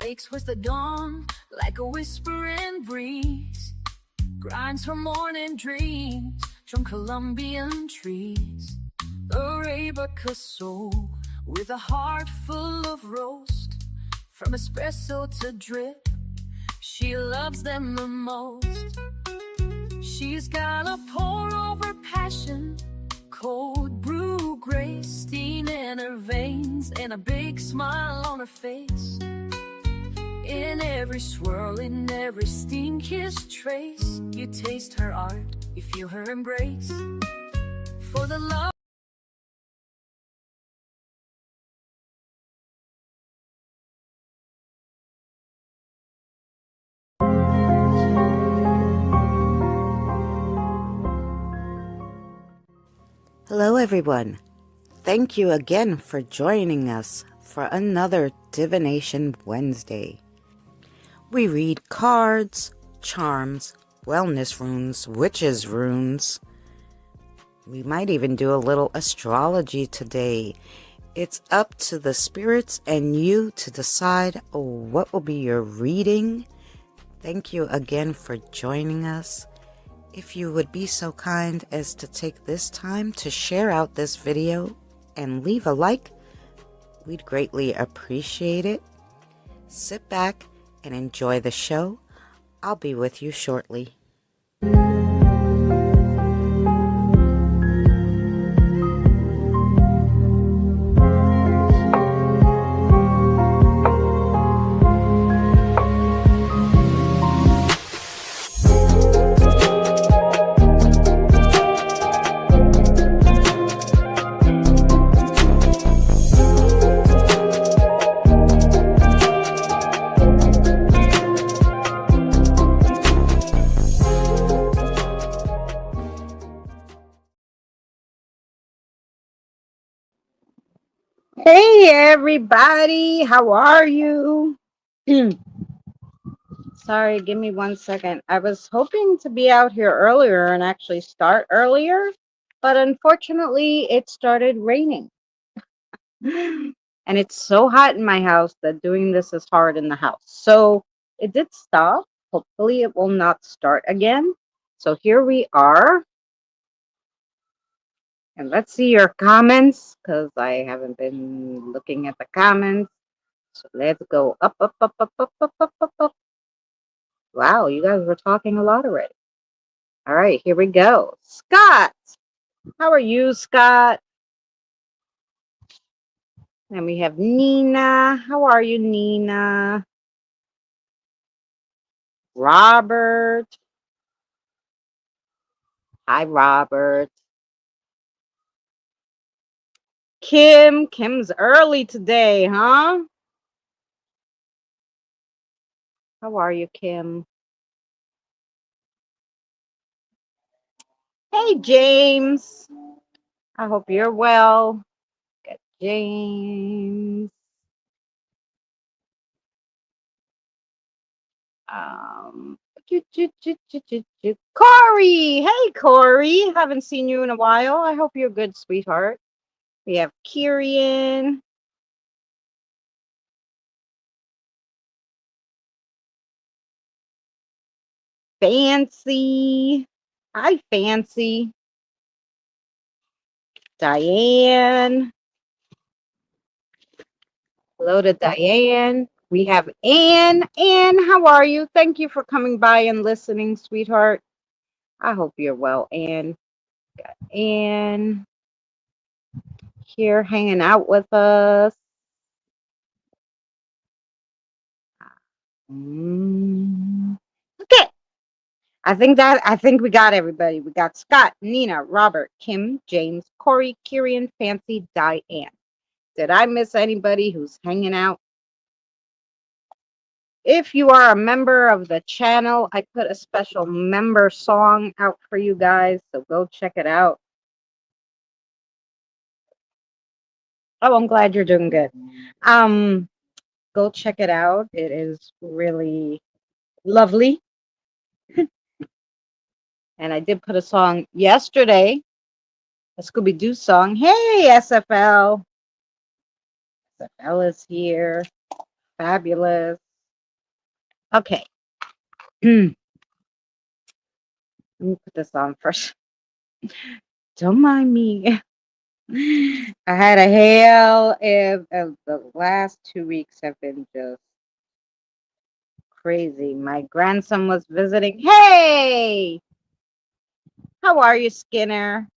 wakes with the dawn like a whispering breeze, grinds her morning dreams from Colombian trees. Arabica soul with a heart full of roast, from espresso to drip, she loves them the most. She's got a pour-over passion, cold brew grace, steam in her veins, and a big smile on her face. In every swirl, in every steam-kissed trace, you taste her art, you feel her embrace. For the love. Hello everyone. Thank you again for joining us for another Divination Wednesday. We read cards, charms, wellness runes, witches runes. We might even do a little astrology today. It's up to the spirits and you to decide what will be your reading. Thank you again for joining us. If you would be so kind as to take this time to share out this video and leave a like, we'd greatly appreciate it. Sit back and enjoy the show. I'll be with you shortly. Hey everybody, how are you? Sorry, give me 1 second. I was hoping to be out here earlier and actually start earlier, but unfortunately it started raining. And it's so hot in my house that doing this is hard in the house. So it did stop. Hopefully it will not start again. So here we are. And let's see your comments because I haven't been looking at the comments. So let's go up, up, up, up, up, up, up, up, up. Wow, you guys were talking a lot already. All right, here we go. Scott, how are you, Scott? And we have Nina. How are you, Nina? Robert. Hi, Robert. Kim. Kim's early today, huh? How are you, Kim? Hey, James. I hope you're well. Got James. Corey. Hey, Corey. Haven't seen you in a while. I hope you're good, sweetheart. We have Kirian. Fancy. Hi, Fancy. Diane. Hello to Diane. We have Anne. Anne, how are you? Thank you for coming by and listening, sweetheart. I hope you're well, Anne. Got Anne here hanging out with us. Okay. I think we got everybody. We got Scott, Nina, Robert, Kim, James, Corey, Kirian, Fancy, Diane. Did I miss anybody who's hanging out? If you are a member of the channel, I put a special member song out for you guys, so go check it out. Oh, I'm glad you're doing good. Go check it out. It is really lovely. And I did put a song yesterday, a Scooby-Doo song. Hey, SFL. SFL is here. Fabulous. Okay. Let me put this on first. Don't mind me. I had a hail of the last 2 weeks have been just crazy. My grandson was visiting. Hey, how are you, Skinner?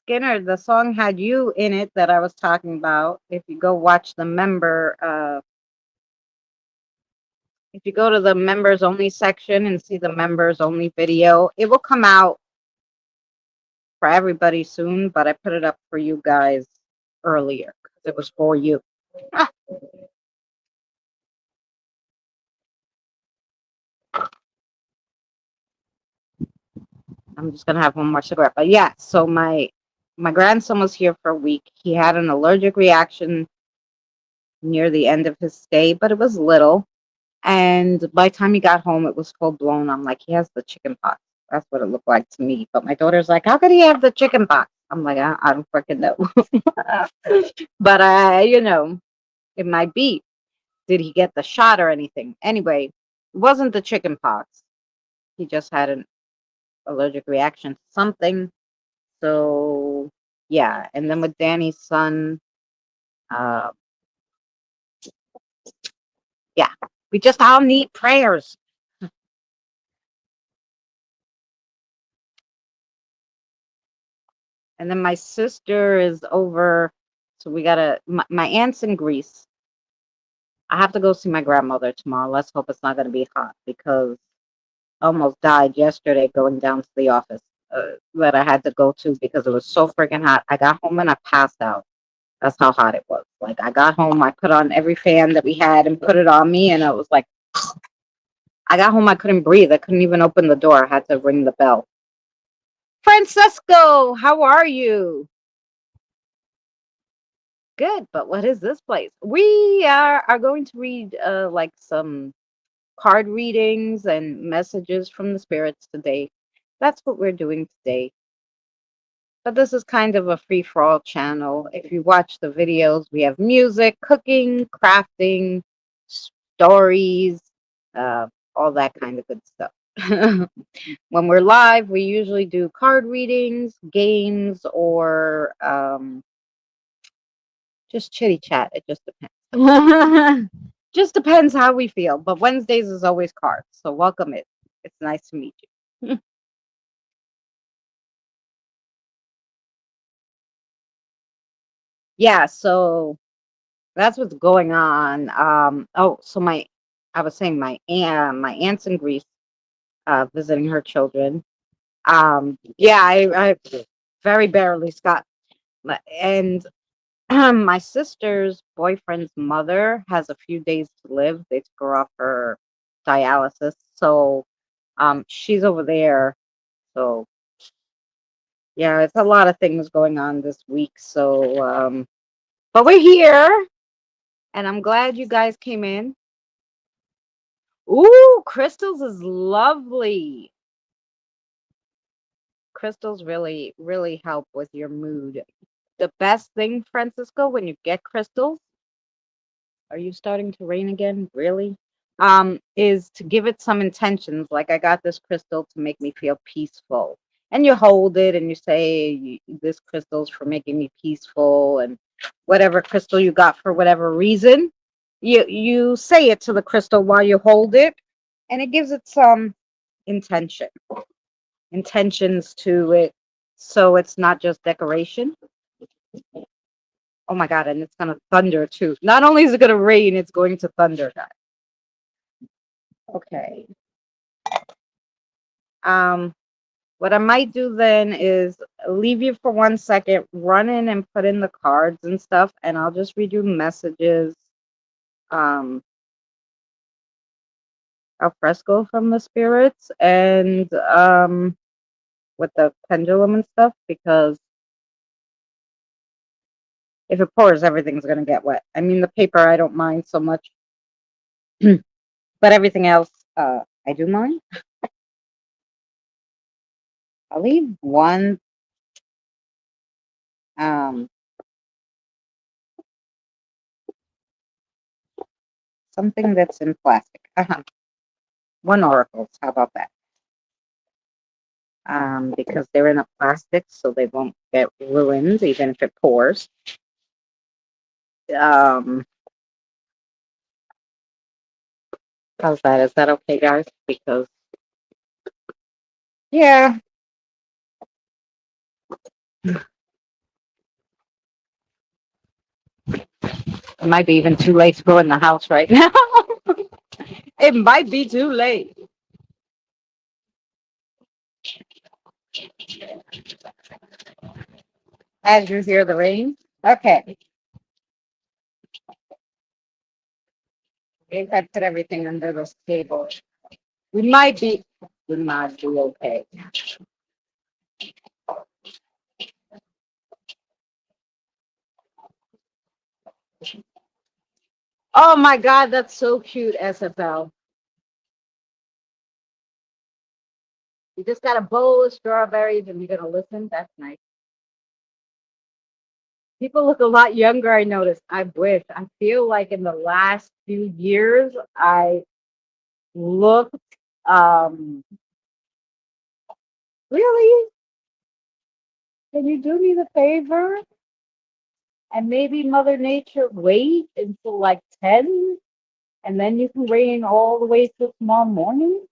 Skinner, the song had you in it that I was talking about. If you go watch the member, if you go to the members only section and see the members only video, it will come out for everybody soon, but I put it up for you guys earlier because it was for you. Ah, I'm just gonna have one more cigarette. But yeah, so my grandson was here for a week. He had an allergic reaction near the end of his stay, but it was little. And by the time he got home, it was full blown. I'm like, he has the chicken pox. That's what it looked like to me. But my daughter's like, how could he have the chicken pox? I'm like, I don't freaking know. But it might be. Did he get the shot or anything? Anyway, it wasn't the chicken pox. He just had an allergic reaction to something. So yeah, and then with Danny's son, uh, yeah, we just all need prayers. And then my sister is over, so we gotta. My aunt's in Greece. I have to go see my grandmother tomorrow. Let's hope it's not gonna be hot because I almost died yesterday going down to the office that I had to go to because it was so freaking hot. I got home and I passed out. That's how hot it was. Like I got home, I put on every fan that we had and put it on me, and it was like I got home, I couldn't breathe. I couldn't even open the door. I had to ring the bell. Francesco, how are you? Good, but what is this place? We are going to read like some card readings and messages from the spirits today. That's what we're doing today. But this is kind of a free for all channel. If you watch the videos, we have music, cooking, crafting, stories, uh, all that kind of good stuff. When we're live, we usually do card readings, games, or just chitty chat. It just depends. Just depends how we feel. But Wednesdays is always cards. So welcome it. It's nice to meet you. Yeah, so that's what's going on. So I was saying my aunt's in Greece, visiting her children. Yeah, I very barely Scott, and my sister's boyfriend's mother has a few days to live. They took her off her dialysis, so she's over there. So yeah, it's a lot of things going on this week. So but we're here, and I'm glad you guys came in. Ooh, crystals is lovely. Crystals really, really help with your mood. The best thing, Francisco, when you get crystals, are you starting to rain again? Really? Is to give it some intentions. Like I got this crystal to make me feel peaceful. And you hold it and you say, this crystal's for making me peaceful, and whatever crystal you got for whatever reason, you say it to the crystal while you hold it, and it gives it some intention. Intentions to it, so it's not just decoration. Oh my god, and it's gonna thunder too. Not only is it gonna rain, it's going to thunder, guys. Okay. Um, what I might do then is leave you for 1 second, run in and put in the cards and stuff, and I'll just read you messages um al fresco from the spirits and with the pendulum and stuff, because if it pours, everything's gonna get wet. I mean, the paper I don't mind so much, but everything else, I do mind. I'll leave one. Um, something that's in plastic. One oracles. How about that? Because they're in a plastic, so they won't get ruined even if it pours. Um, how's that? Is that okay, guys? Because yeah, it might be even too late to go in the house right now. It might be too late. As you hear the rain. Okay. I think I put everything under this table. We might be okay. Oh my God, that's so cute, SFL. You just got a bowl of strawberries and you're gonna listen. That's nice. People look a lot younger, I noticed. I wish. I feel like in the last few years, I looked um really? Can you do me the favor? And maybe Mother Nature wait until like 10 and then you can rain all the way till tomorrow morning?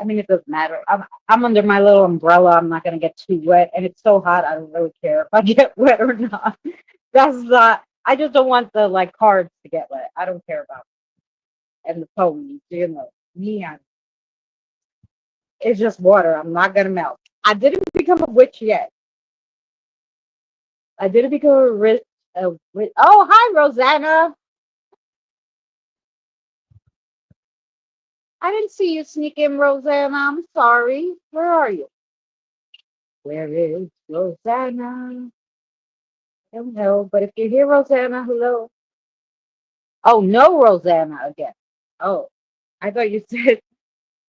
I mean, it doesn't matter. I'm under my little umbrella. I'm not gonna get too wet, and it's so hot. I don't really care if I get wet or not. That's not. I just don't want the like cards to get wet. I don't care about it. And the ponies, me. It's just water. I'm not gonna melt. I didn't become a witch yet. I didn't become a witch. Oh, hi, Rosanna. I didn't see you sneak in, Rosanna. I'm sorry. Where are you? Where is Rosanna? Hello. But if you hear Rosanna, hello. Oh, no, Rosanna again. Oh, I thought you said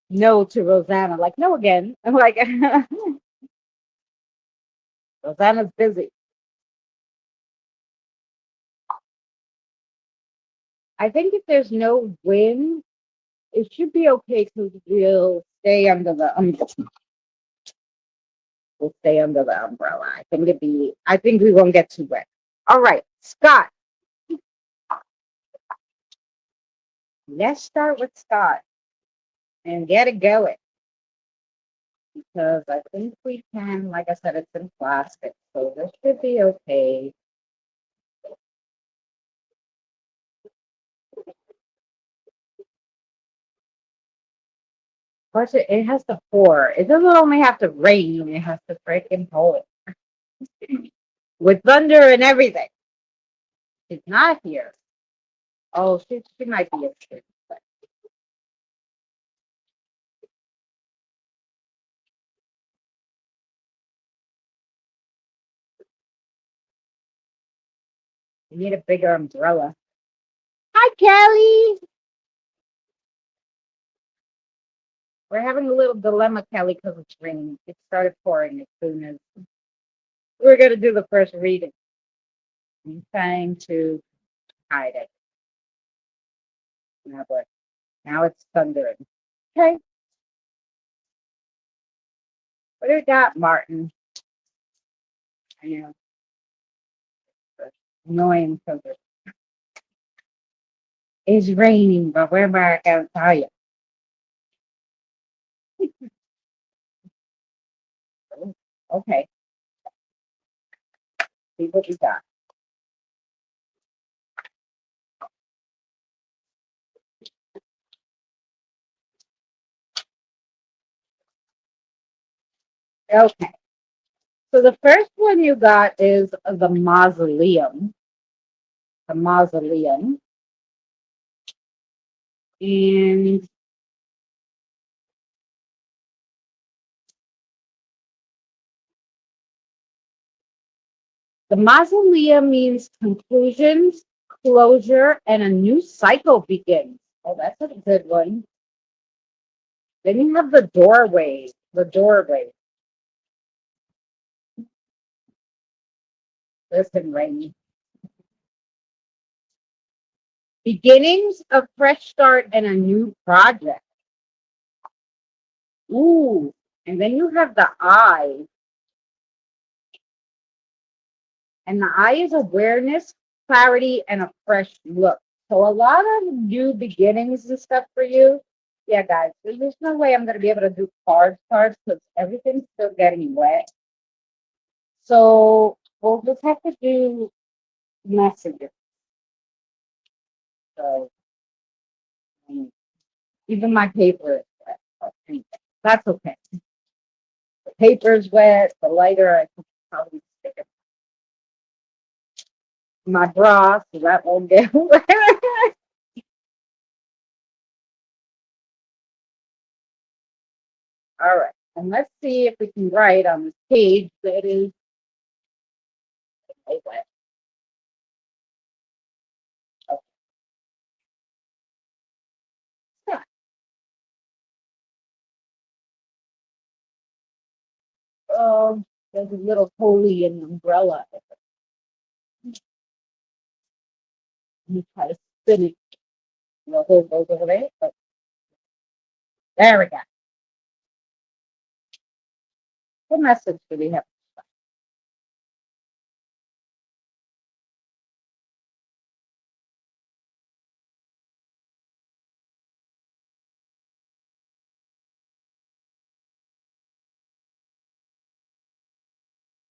no to Rosanna. Like, no again. I'm like, Rosanna's busy. I think if there's no wind, it should be okay because we'll stay under the umbrella. I think we won't get too wet. All right, Scott. Let's start with Scott and get it going because I think we can. Like I said, it's in plastic, so this should be okay. Plus, it has to pour. It doesn't only have to rain, it has to freaking pour with thunder and everything. She's not here. Oh, she might be upstairs. But you need a bigger umbrella. Hi, Kelly. We're having a little dilemma, Kelly, because it's raining. It started pouring as soon as we were going to do the first reading. I'm trying to hide it. Now it's thundering. Okay, what do we got, Martin? I know, it's annoying because it's raining, but we're back. I gotta tell you. Okay, see what we got. Okay, so the first one you got is the mausoleum. The mausoleum. And the mausoleum means conclusions, closure, and a new cycle begins. Oh, that's a good one. Then you have the doorway. The doorway. Listen, Rainy. Beginnings of fresh start and a new project. Ooh, and then you have the eye, and the eye is awareness, clarity, and a fresh look. So a lot of new beginnings and stuff for you. Yeah, guys, there's no way I'm gonna be able to do cards because everything's still getting wet. So we'll just have to do messages. So even my paper is wet. Okay. That's okay. The paper's wet, the lighter I can probably stick it in my bra so that won't get wet. All right. And let's see if we can write on this page that is wet. Okay. There's a little holy in the umbrella. You try to spin it. The hole goes over there. But there we go. What message do we have?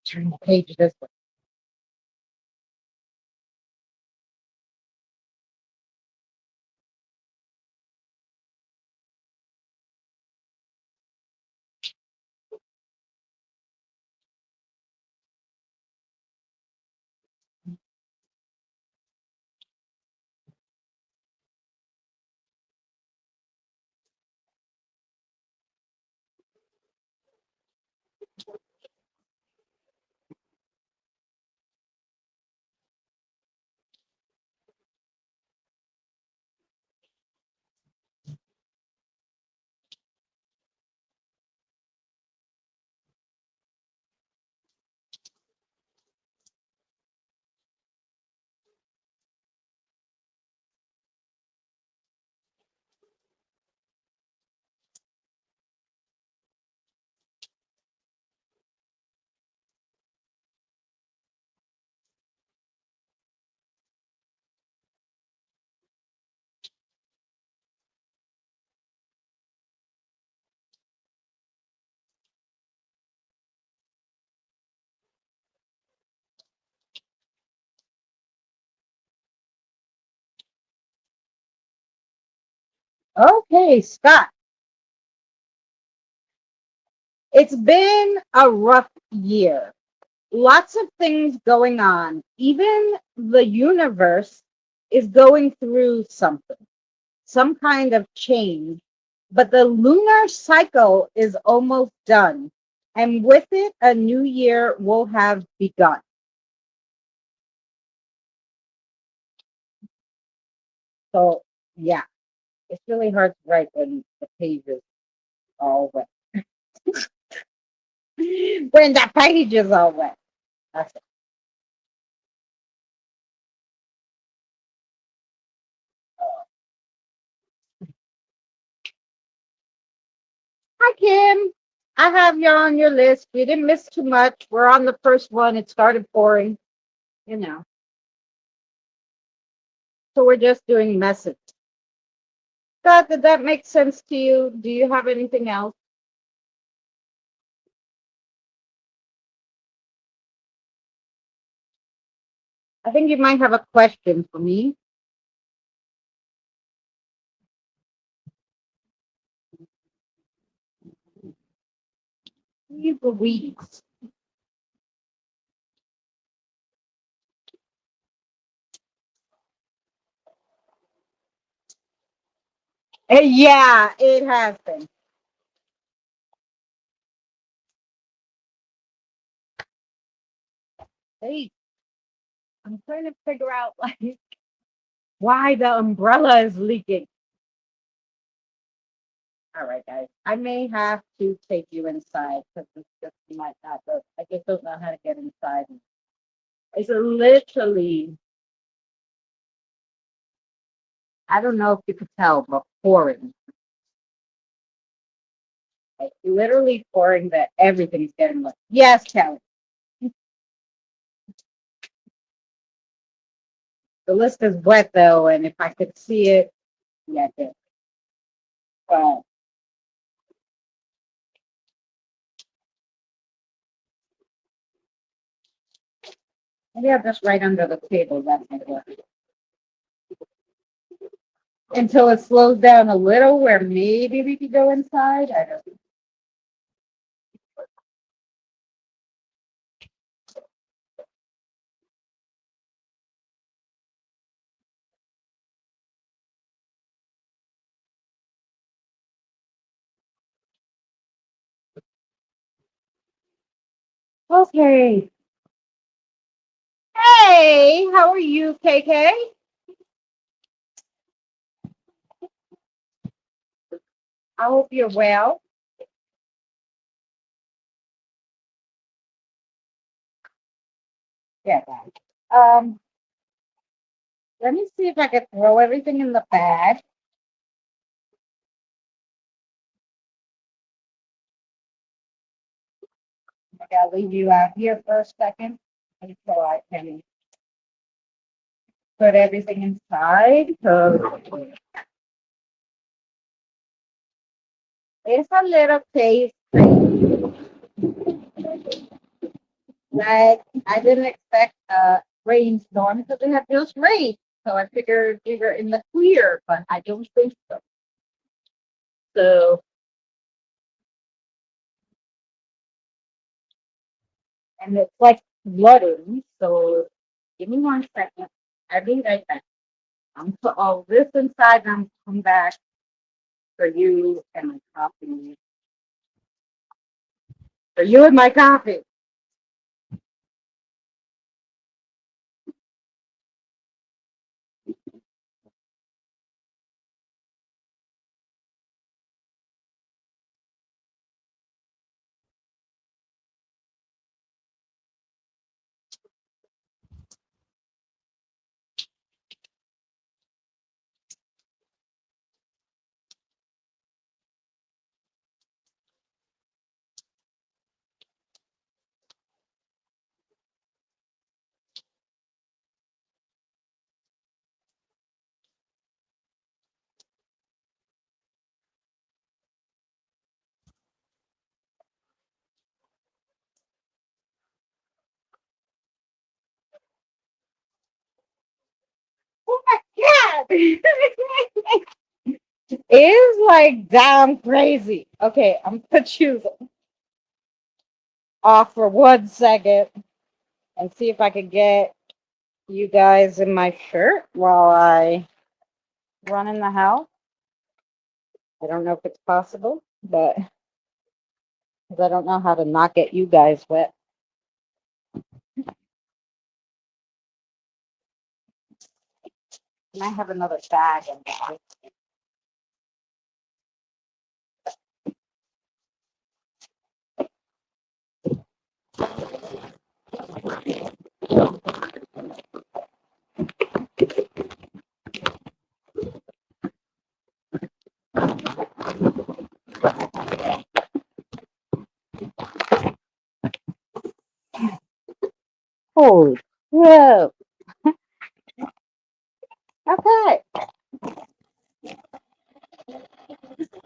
Turn the page this way. Okay, Scott. It's been a rough year. Lots of things going on. Even the universe is going through something, some kind of change. But the lunar cycle is almost done. And with it, a new year will have begun. So, yeah, it's really hard to write when the pages all wet. When the page is all wet. That's it. Hi, Kim. I have you on your list. We didn't miss too much. We're on the first one. It started pouring, you know. So we're just doing message. Scott, did that make sense to you? Do you have anything else? I think you might have a question for me. You weeks. Yeah, it has been. Hey, I'm trying to figure out like why the umbrella is leaking. All right, guys. I may have to take you inside because this just might not go. I just don't know how to get inside. It's literally, I don't know if you could tell, but pouring. Like literally pouring that everything's getting wet. Yes, Kelly. The list is wet though, and if I could see it, yeah, I could. But maybe I'll just right under the table. That might work. Until it slows down a little, where maybe we could go inside. I don't know. Okay. Hey, how are you, KK? I hope you're well. Yeah. Um, Let me see if I can throw everything in the bag. I gotta leave you out here for a second until I can put everything inside. So it's a little taste like I didn't expect a rainstorm because it had just rained. So I figured we were in the clear, but I don't think so. So, and it's like flooding. So give me 1 second. I'll be right back. I'm put all this inside and I'm come back for you and my coffee. For you and my coffee. Oh my god! It is like damn crazy. Okay, I'm gonna put you off for 1 second and see if I could get you guys in my shirt while I run in the house. I don't know if it's possible, but because I don't know how to not get you guys wet. And I have another bag in there. Holy crap. Okay.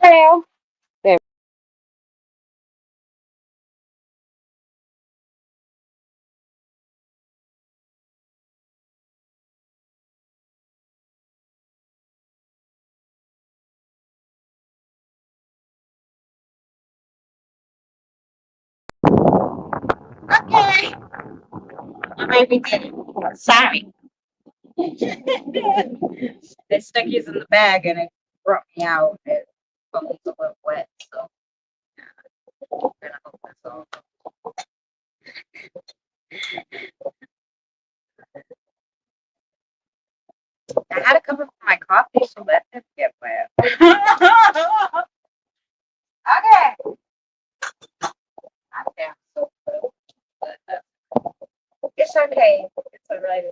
Well, there. Okay. I maybe did it. Sorry. The stickies in the bag and it brought me out. It was a little wet, so I'm gonna hope that's all. I had to cover for my coffee, so that didn't get wet. Okay. I'm down so good. It's It's okay. It's all right.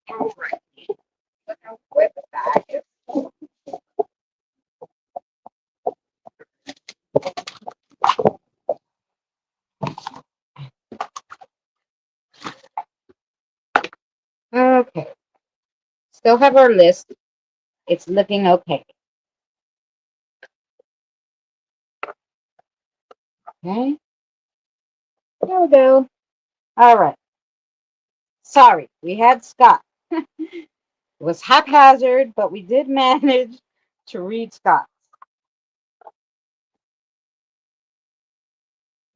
All right. Look how wet the bag is. Okay. Still have our list. It's looking okay. Okay. There we go. All right. Sorry, we had Scott. It was haphazard, but we did manage to read Scott.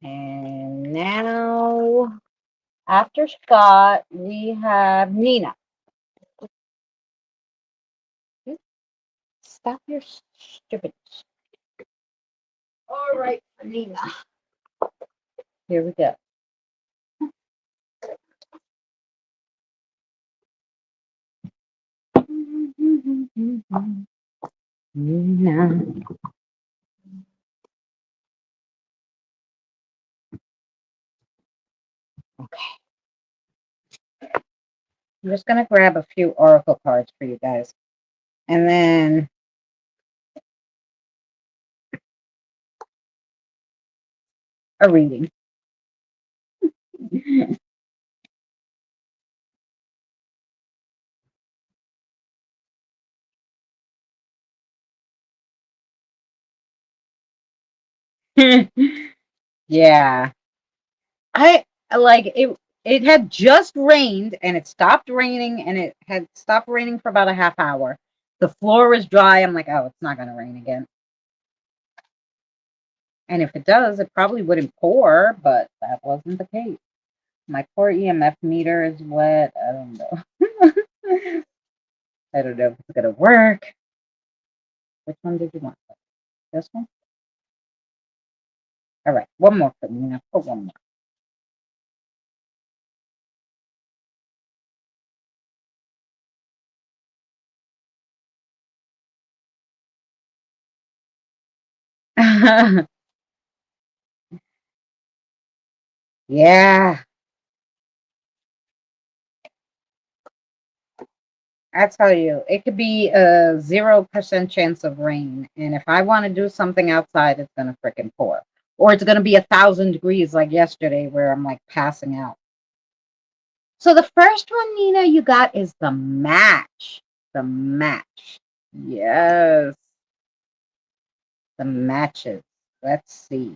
And now, after Scott, we have Nina. Stop your stupid. All right, Nina. Here we go. Nina. Okay. I'm just going to grab a few oracle cards for you guys. And then a reading. Yeah. I like it. It had just rained and it stopped raining and it had stopped raining for about a half hour. The floor was dry. I'm like, oh, it's not going to rain again. And if it does, it probably wouldn't pour, but that wasn't the case. My core EMF meter is wet. I don't know. I don't know if it's going to work. Which one did you want? This one? All right. One more for me. Now put one more. Yeah. I tell you, it could be a 0% chance of rain. And if I want to do something outside, it's going to freaking pour. Or it's going to be 1,000 degrees like yesterday where I'm like passing out. So the first one, Nina, you got is the match. The match. Yes. The matches. Let's see.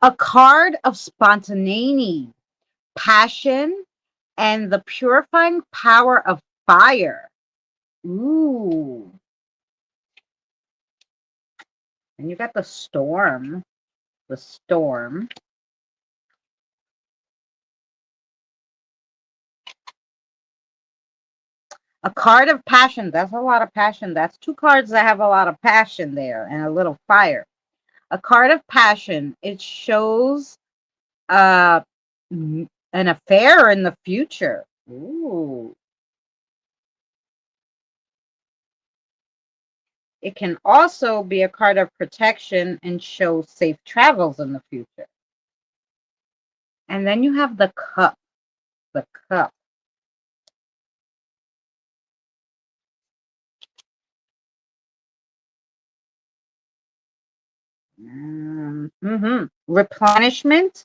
A card of spontaneity, passion, and the purifying power of fire. Ooh. And you got the storm. The storm. A card of passion. That's a lot of passion. That's two cards that have a lot of passion there and a little fire. A card of passion. It shows uh an affair in the future. Ooh. It can also be a card of protection and show safe travels in the future. And then you have the cup. The cup. Replenishment,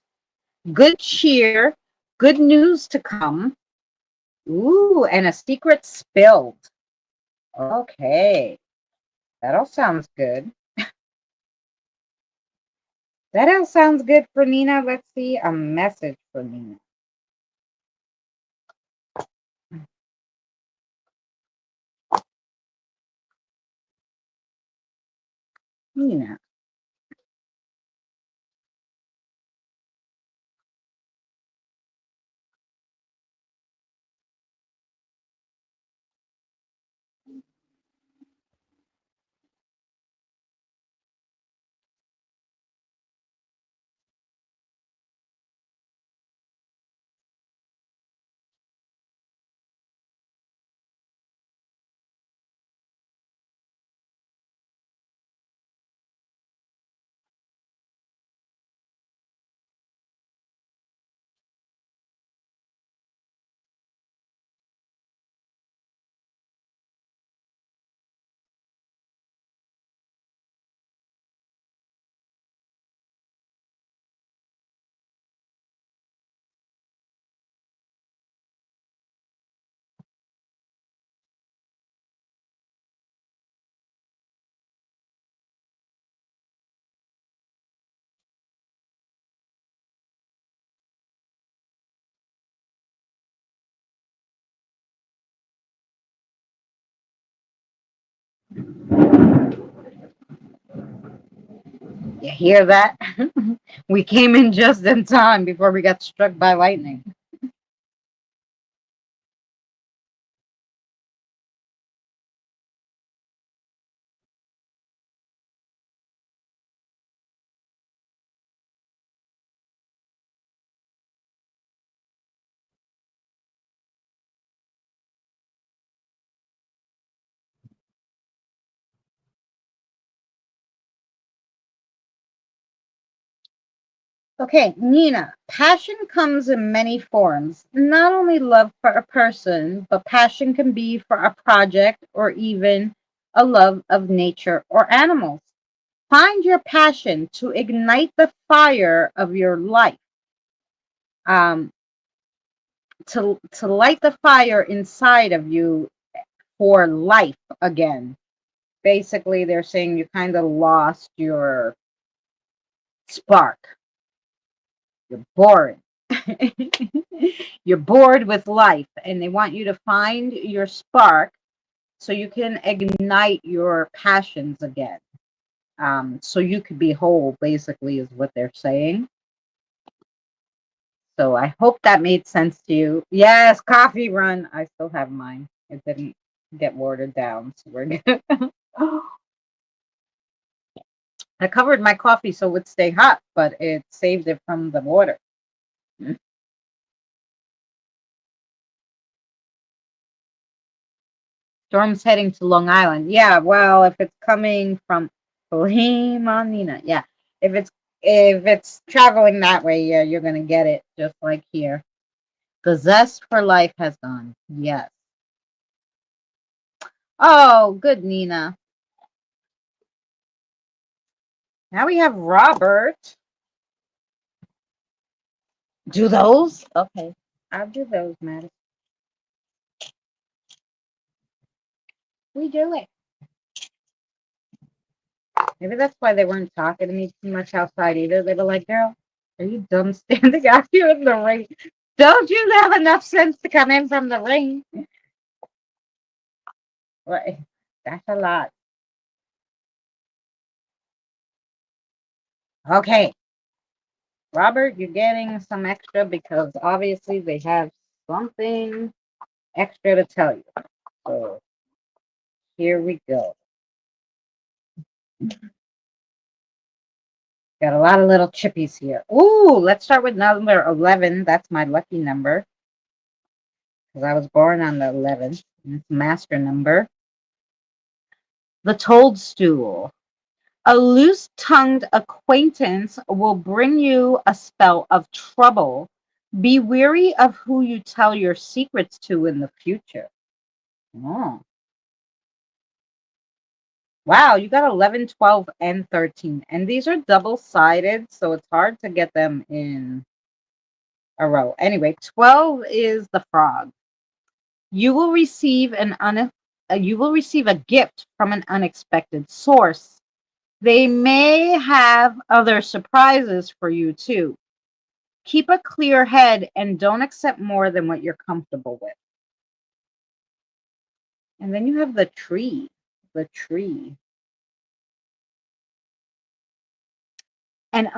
good cheer, good news to come. Ooh, and a secret spilled. Okay, that all sounds good. That all sounds good for Nina. Let's see a message for Nina. Nina. You hear that? We came in just in time before we got struck by lightning. Okay, Nina, passion comes in many forms. Not only love for a person, but passion can be for a project or even a love of nature or animals. Find your passion to ignite the fire of your life, um, to light the fire inside of you for life again. Basically, they're saying you kind of lost your spark. You're bored. You're bored with life, and they want you to find your spark so you can ignite your passions again. So you could be whole, basically, is what they're saying. So I hope that made sense to you. Yes, coffee run. I still have mine. It didn't get watered down, so we're good. I covered my coffee so it would stay hot, but it saved it from the water. Storm's heading to Long Island. Yeah, well, if it's coming from Nina, yeah. If it's traveling that way, yeah, you're gonna get it just like here. The zest for life has gone. Yes. Oh, good, Nina. Now we have Robert. Do those? Okay. I'll do those, Madison. We do it. Maybe that's why they weren't talking to me too much outside either. They were like, girl, are you dumb standing out here in the rain? Don't you have enough sense to come in from the rain? Right. That's a lot. Okay. Robert, you're getting some extra because obviously they have something extra to tell you. So here we go. Got a lot of little chippies here. Ooh, let's start with number 11. That's my lucky number because I was born on the 11th. It's master number. The toadstool. A loose-tongued acquaintance will bring you a spell of trouble. Be wary of who you tell your secrets to in the future. Oh. Wow, you got 11, 12, and 13. And these are double-sided, so it's hard to get them in a row. Anyway, 12 is the frog. You will receive you will receive a gift from an unexpected source. They may have other surprises for you too. Keep a clear head and don't accept more than what you're comfortable with. And then you have the tree. The tree. An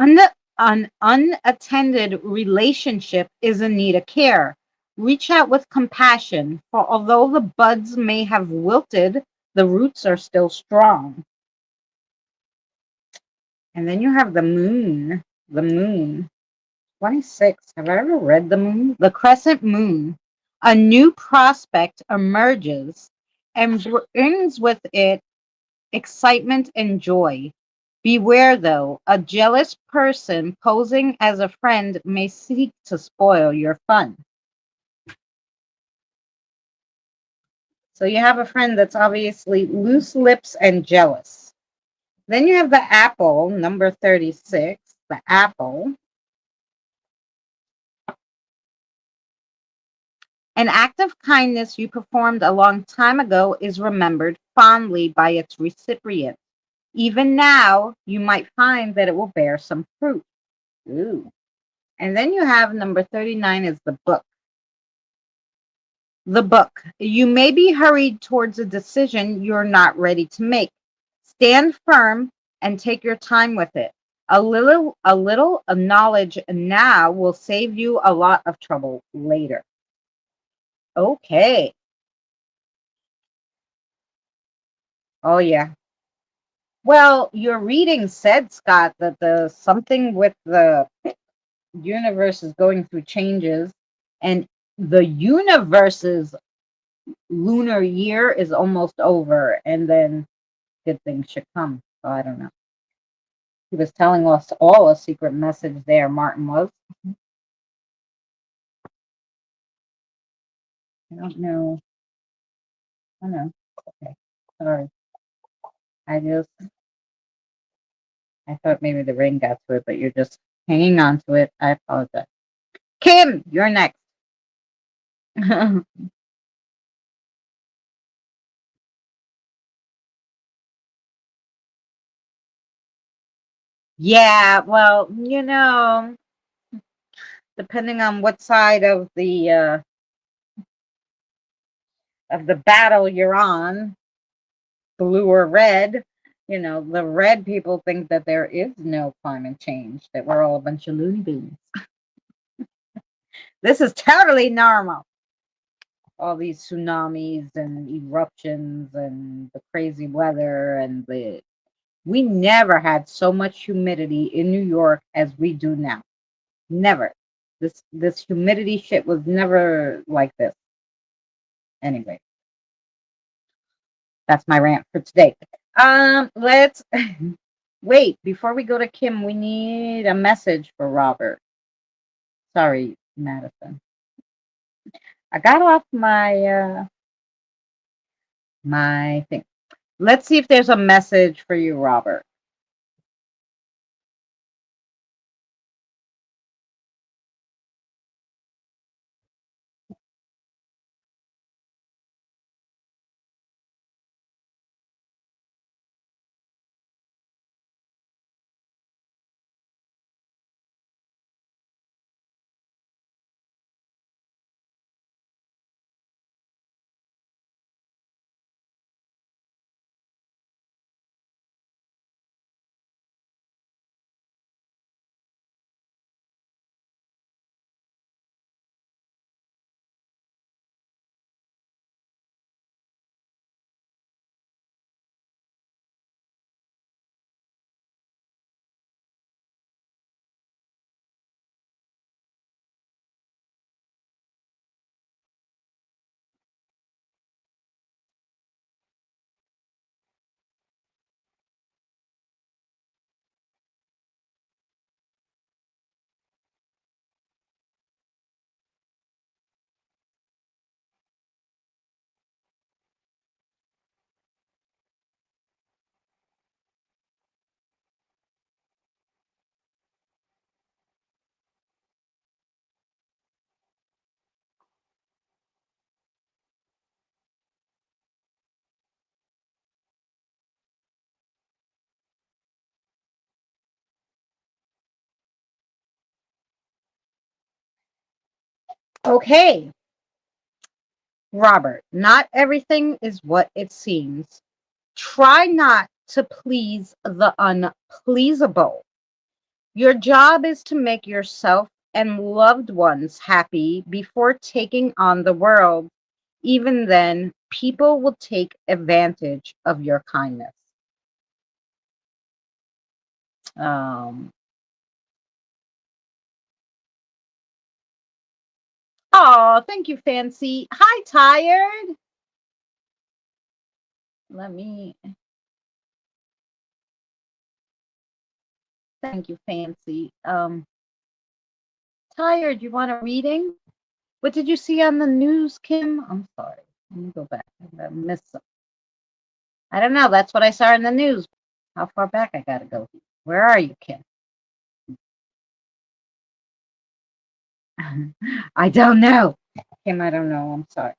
unattended relationship is in need of care. Reach out with compassion, for although the buds may have wilted, the roots are still strong. And then you have the moon. The moon. 26. Have I ever read the moon? The crescent moon. A new prospect emerges and brings with it excitement and joy. Beware, though, a jealous person posing as a friend may seek to spoil your fun. So you have a friend that's obviously loose lips and jealous. Then you have the apple, number 36, the apple. An act of kindness you performed a long time ago is remembered fondly by its recipient. Even now, you might find that it will bear some fruit. Ooh. And then you have number 39 is the book. The book. You may be hurried towards a decision you're not ready to make. Stand firm and take your time with it. A little of knowledge now will save you a lot of trouble later. Okay. Oh yeah. Well, your reading said, Scott, that the something with the universe is going through changes, and the universe's lunar year is almost over, and then good things should come. So I don't know. He was telling us all a secret message there, Martin was. I don't know. I know. Okay. Sorry. I just, I thought maybe the ring got to it, but you're just hanging on to it. I apologize. Kim, you're next. Yeah, well, depending on what side of the battle you're on, blue or red, the red people think that there is no climate change, that we're all a bunch of loony beans. This is totally normal. All these tsunamis and eruptions and the crazy weather and we never had so much humidity in New York as we do now. Never. This humidity shit was never like this. Anyway, that's my rant for today. Let's wait before we go to Kim. We need a message for Robert. Sorry, Madison. I got off my thing. Let's see if there's a message for you, Robert. Okay, Robert. Not everything is what it seems. Try not to please the unpleasable. Your job is to make yourself and loved ones happy before taking on the world. Even then, people will take advantage of your kindness. Um, oh, thank you, Fancy. Hi, Tired. Let me, thank you, Fancy. Tired, you want a reading? What did you see on the news, Kim? I'm sorry. Let me go back. I missed some. I don't know. That's what I saw in the news. How far back I gotta go? Where are you, Kim? I don't know. Kim, I don't know. I'm sorry.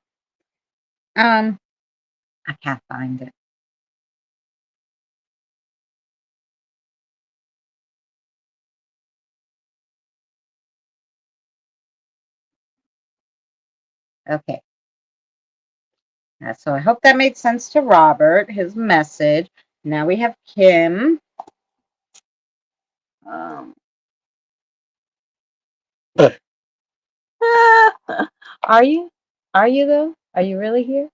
Um, I can't find it. Okay. So I hope that made sense to Robert, his message. Now we have Kim. Um, are you? Are you though? Are you really here?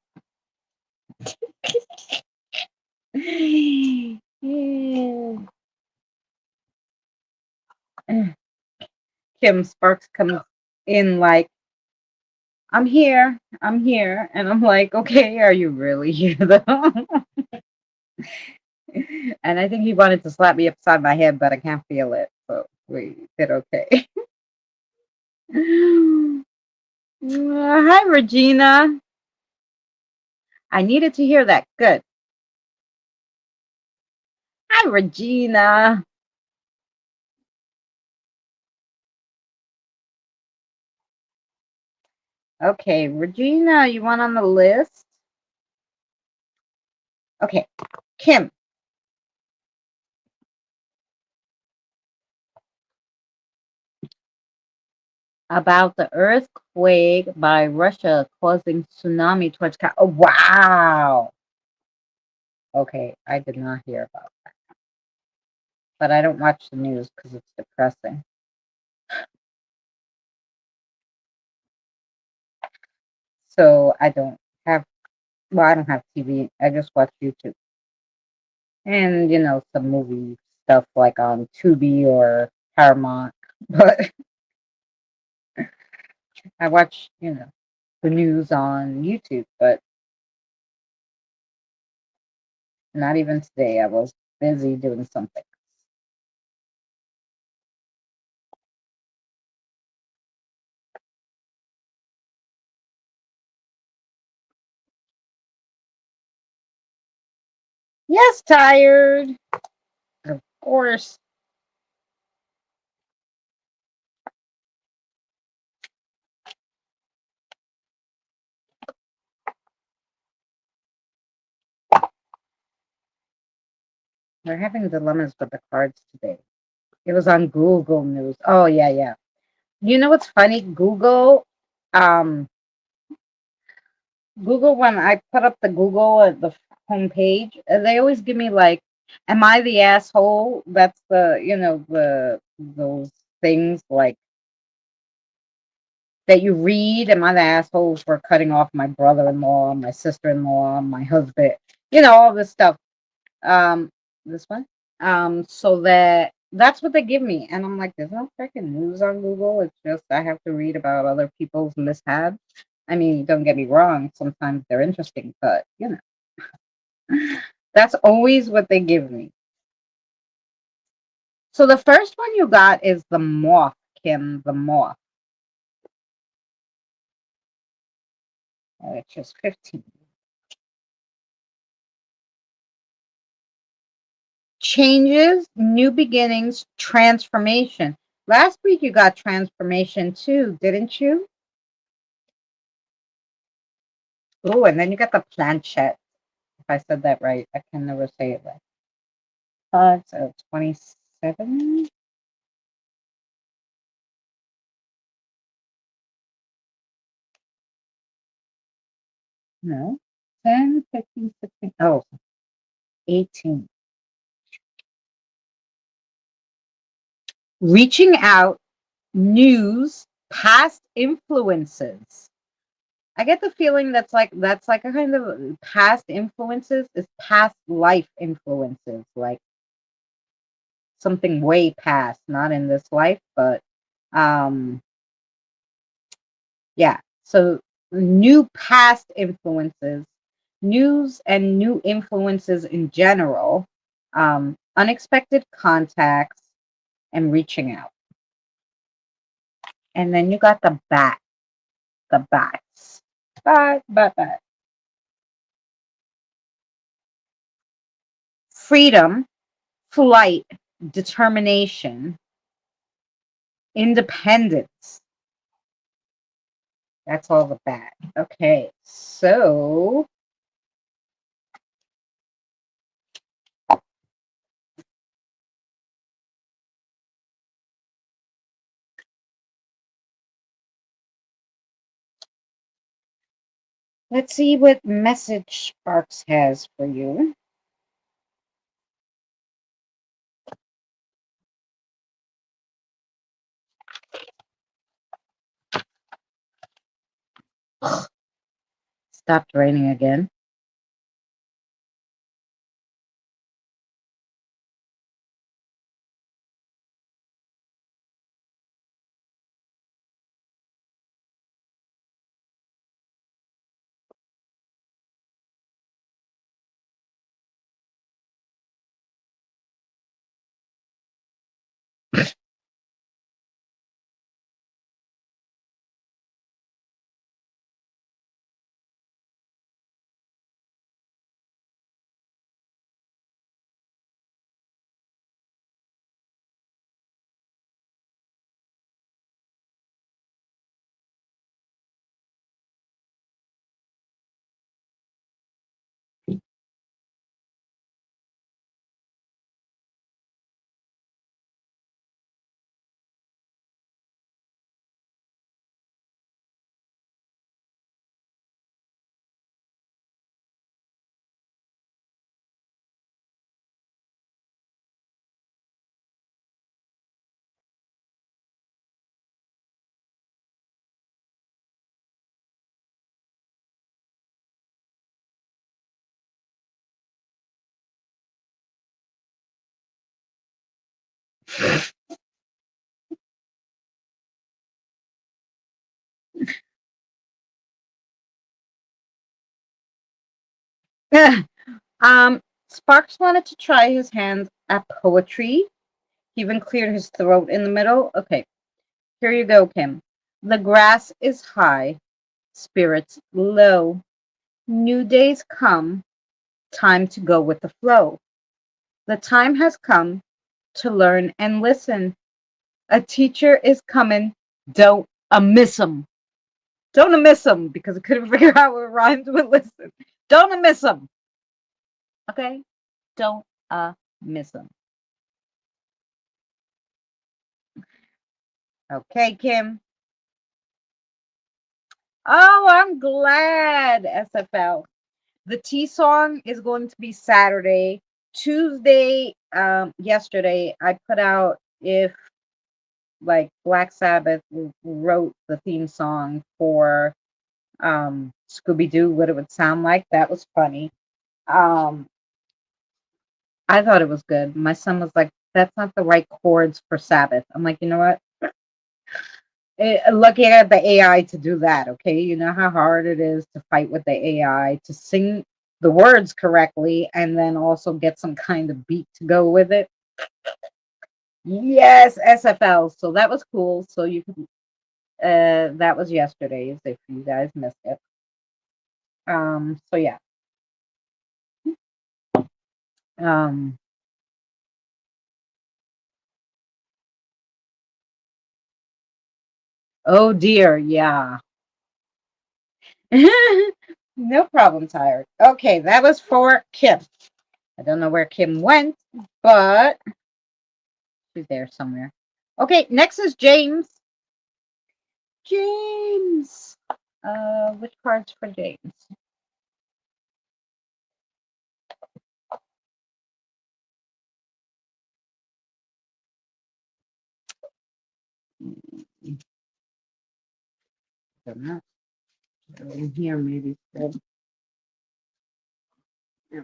Yeah. Kim Sparks comes in like, I'm here. And I'm like, okay, are you really here though? And I think he wanted to slap me upside my head, but I can't feel it. So we did okay. Hi, Regina. I needed to hear that. Good. Hi, Regina. Okay, Regina, you want on the list? Okay, Kim. About the earthquake by Russia causing tsunami towards. Oh, wow. Okay, I did not hear about, but I don't watch the news because it's depressing. So I don't have. Well, I don't have TV. I just watch YouTube and some movie stuff like on Tubi or Paramount. But I watch the news on YouTube. But not even today. I was busy doing something. Yes, tired. Of course. We're having dilemmas with the cards today. It was on Google News. Oh yeah, yeah. You know what's funny? Um, Google when I put up the Google at the homepage, they always give me like, "Am I the asshole?" That's the those things like that you read. Am I the asshole for cutting off my brother-in-law, my sister-in-law, my husband? All this stuff. Um, this one. So that's what they give me, and I'm like, there's no freaking news on Google. It's just I have to read about other people's mishaps. I mean, don't get me wrong. Sometimes they're interesting, but that's always what they give me. So the first one you got is the moth, Kim, the moth. It's just 15. Changes, new beginnings, transformation. Last week you got transformation too, didn't you? Oh, and then you got the planchette. If I said that right, I can never say it right. So 27? No. 10, 15, 16. Oh, 18. Reaching out, news, past influences. I get the feeling that's like a kind of past influences is past life influences, like something way past, not in this life, but um yeah. So new past influences, news and new influences in general, unexpected contacts and reaching out. And then you got the bats. Bat. Freedom, flight, determination, independence. That's all the bat. Okay, so let's see what message Sparks has for you. Stopped raining again. um, Sparks wanted to try his hand at poetry. He even cleared his throat in the middle. Okay, here you go, Kim. The grass is high, spirits low. New days come, time to go with the flow. The time has come to learn and listen. A teacher is coming. Don't miss him. Don't miss him because I couldn't figure out what rhymes with listen. Don't miss him. Okay? Don't miss him. Okay, Kim. Oh, I'm glad, SFL. The T song is going to be Saturday. Tuesday, yesterday, I put out if like Black Sabbath wrote the theme song for Scooby Doo, what it would sound like. That was funny. Um, I thought it was good. My son was like, "That's not the right chords for Sabbath." I'm like, you know what? Looking at the AI to do that, okay? You know how hard it is to fight with the AI to sing the words correctly and then also get some kind of beat to go with it. Yes, SFL. So that was cool. So you could that was yesterday's if you guys missed it. So yeah. Um oh dear, yeah. No problem, tired. Okay, that was for Kim. I don't know where Kim went, but she's there somewhere. Okay, next is James. James. Which card's for James? Don't know. In here, maybe. Yeah,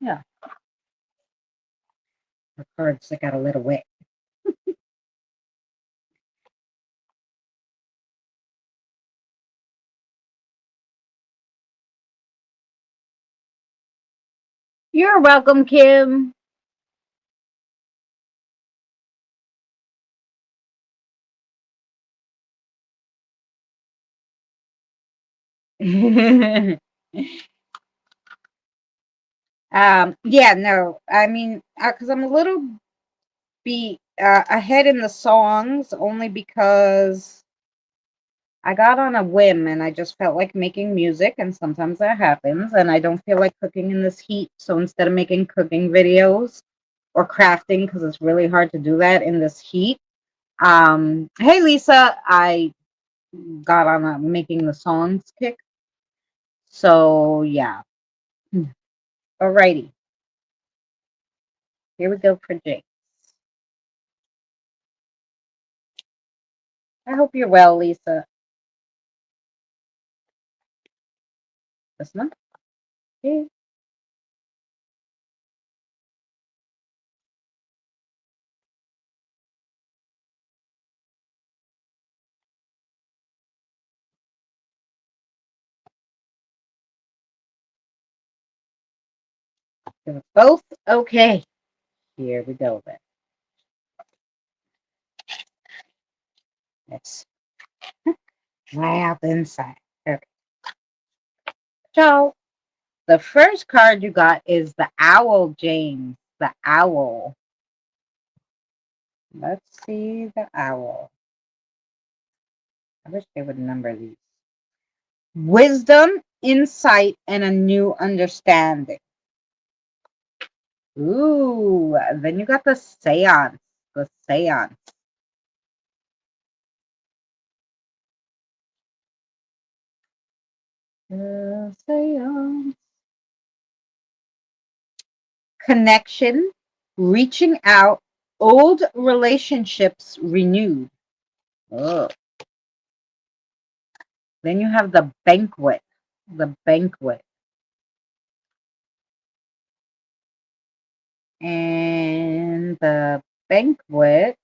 yeah. The cards that got a little wet. You're welcome, Kim. Yeah, no, I mean, because I'm a little be ahead in the songs only because I got on a whim and I just felt like making music, and sometimes that happens, and I don't feel like cooking in this heat. So instead of making cooking videos or crafting, because it's really hard to do that in this heat, hey Lisa, I got on a making the songs kick. So yeah, alrighty, here we go for Jake. I hope you're well, Lisa. Listen. Okay. They're both okay. Here we go then. Let's dry out the inside. Okay. So the first card you got is the owl, James. The owl. Let's see the owl. I wish they would number these. Wisdom, insight, and a new understanding. Ooh, then you got the seance. The seance. The seance. Connection, reaching out, old relationships renewed. Oh. Then you have the banquet. The banquet. And the banquet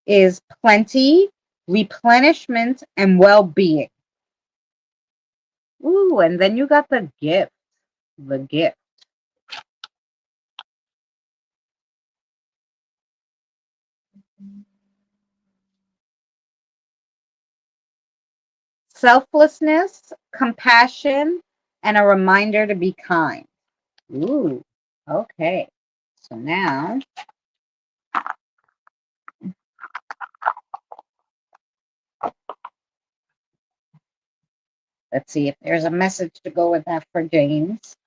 is plenty, replenishment, and well being. Ooh, and then you got the gift. The gift. Selflessness, compassion, and a reminder to be kind. Ooh, okay. So now let's see if there's a message to go with that for James.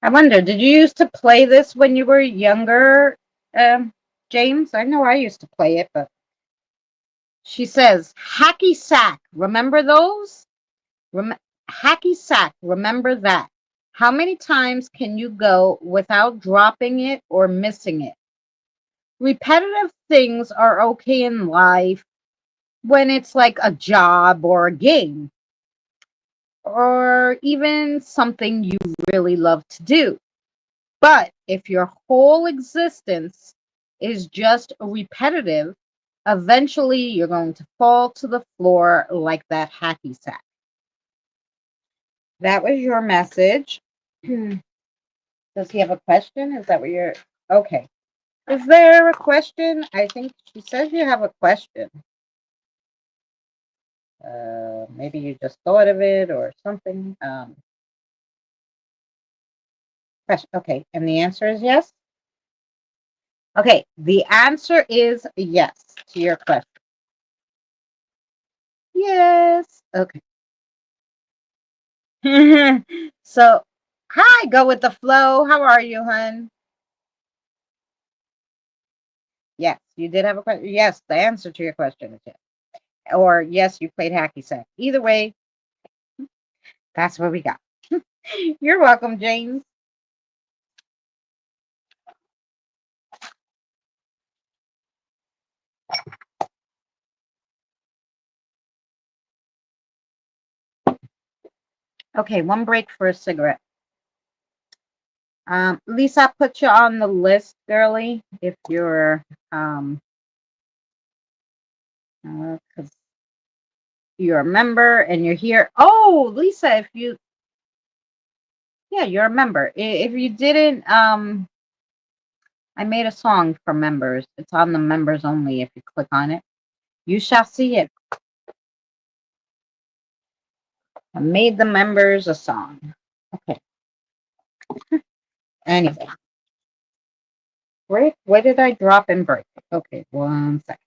I wonder, did you used to play this when you were younger, James? I know I used to play it, but she says, hacky sack. Remember those? Hacky sack. Remember that. How many times can you go without dropping it or missing it? Repetitive things are okay in life when it's like a job or a game or even something you really love to do. But if your whole existence is just repetitive, eventually you're going to fall to the floor like that hacky sack. That was your message. Does he have a question? Is that what you're okay? Is there a question? I think she says you have a question. Maybe you just thought of it or something. Question. Okay, and the answer is yes. Okay, the answer is yes to your question. Yes. Okay. So, hi, go with the flow. How are you, hun? Yes, you did have a question. Yes, the answer to your question is yes. Or yes, you played hacky sack. Either way, that's what we got. You're welcome, James. Okay, one break for a cigarette. Lisa, I put you on the list, girly, if you're because you're a member and you're here. Oh, Lisa, if you yeah, you're a member. If you didn't, I made a song for members. It's on the members only. If you click on it, you shall see it. I made the members a song. Okay. Anyway, break. Where did I drop and break? Okay, one second.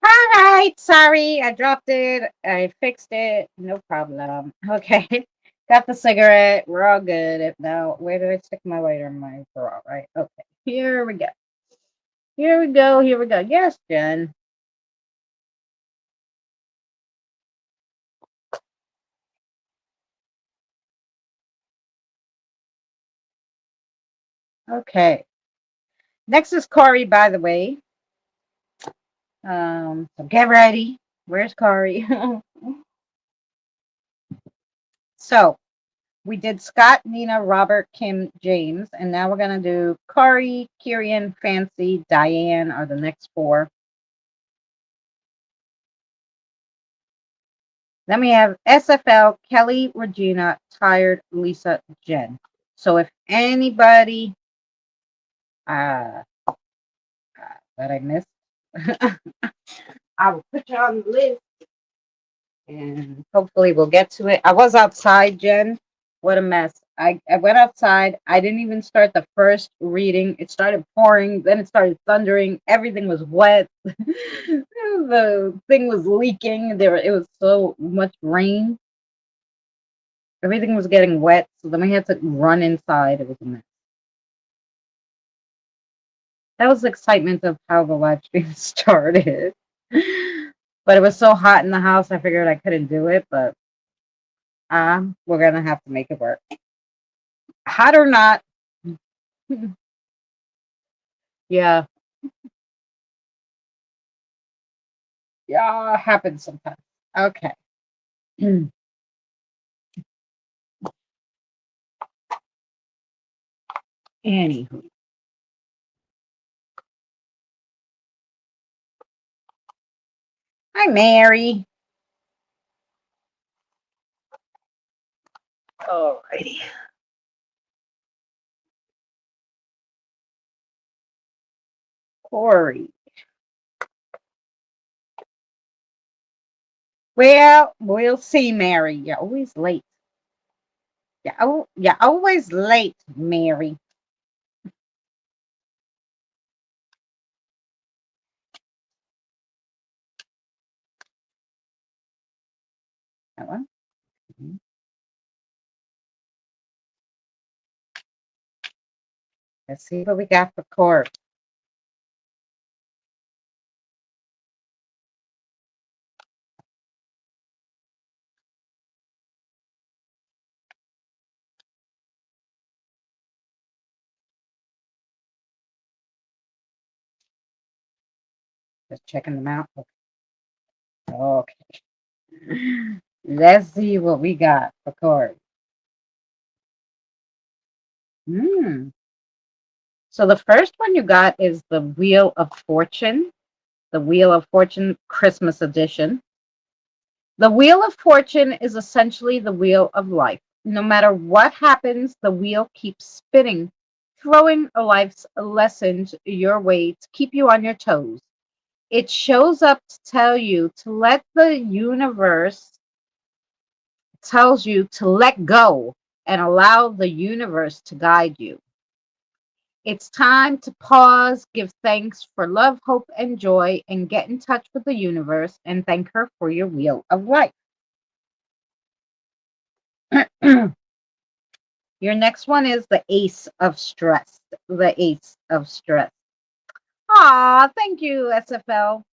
All right, sorry, I dropped it. I fixed it. No problem. Okay, got the cigarette. We're all good. If now, where did I stick my lighter in my drawer? Right. Okay. Here we go. Here we go. Here we go. Yes, Jen. Okay. Next is Corey, by the way. So get ready. Where's Corey? So we did Scott, Nina, Robert, Kim, James, and now we're gonna do Corey, Kieran, Fancy, Diane are the next four. Then we have SFL, Kelly, Regina, Tired, Lisa, Jen. So if anybody uh, that I missed, I will put you on the list and hopefully we'll get to it. I was outside, Jen. What a mess. I went outside. I didn't even start the first reading. It started pouring, then it started thundering. Everything was wet. The thing was leaking. It was so much rain. Everything was getting wet, so then we had to run inside. It was a mess. That was the excitement of how the live stream started. But it was so hot in the house, I figured I couldn't do it, but we're gonna have to make it work. Hot or not. Yeah. Yeah, happens sometimes. Okay. Anywho. Hi, Mary. Alrighty. Corey. Well, we'll see, Mary. You're always late. You're always late, Mary. That one. Mhm. Let's see what we got for Corey. Just checking them out. Okay. Let's see what we got for Corey. Hmm. So the first one you got is the Wheel of Fortune, the Wheel of Fortune Christmas edition. The Wheel of Fortune is essentially the wheel of life. No matter what happens, the wheel keeps spinning, throwing life's lessons your way to keep you on your toes. It shows up to tell you to let the universe tells you to let go and allow the universe to guide you. It's time to pause, give thanks for love, hope, and joy, and get in touch with the universe and thank her for your wheel of life. Your next one is the Ace of Stress. The Ace of Stress. Ah, thank you, SFL.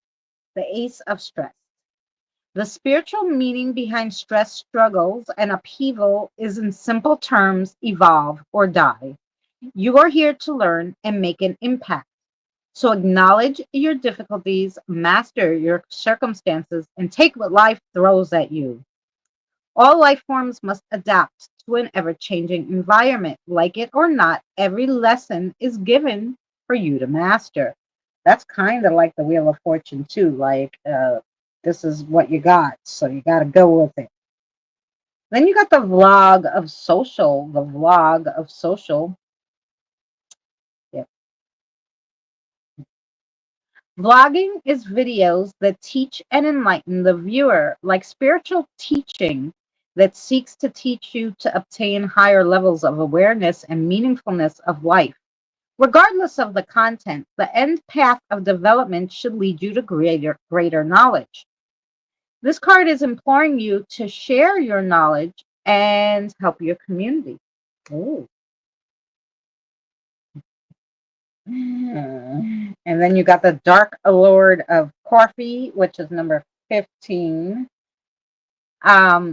The Ace of Stress. The spiritual meaning behind stress, struggles, and upheaval is in simple terms evolve or die. You are here to learn and make an impact. So acknowledge your difficulties, master your circumstances, and take what life throws at you. All life forms must adapt to an ever changing environment. Like it or not, every lesson is given for you to master. That's kind of like the Wheel of Fortune, too. Like, this is what you got, so you got to go with it. Then you got the vlog of social, the vlog of social. Yeah. Vlogging is videos that teach and enlighten the viewer, like spiritual teaching that seeks to teach you to obtain higher levels of awareness and meaningfulness of life. Regardless of the content, the end path of development should lead you to greater knowledge. This card is imploring you to share your knowledge and help your community. Ooh. And then you got the Dark Lord of Coffee, which is number 15,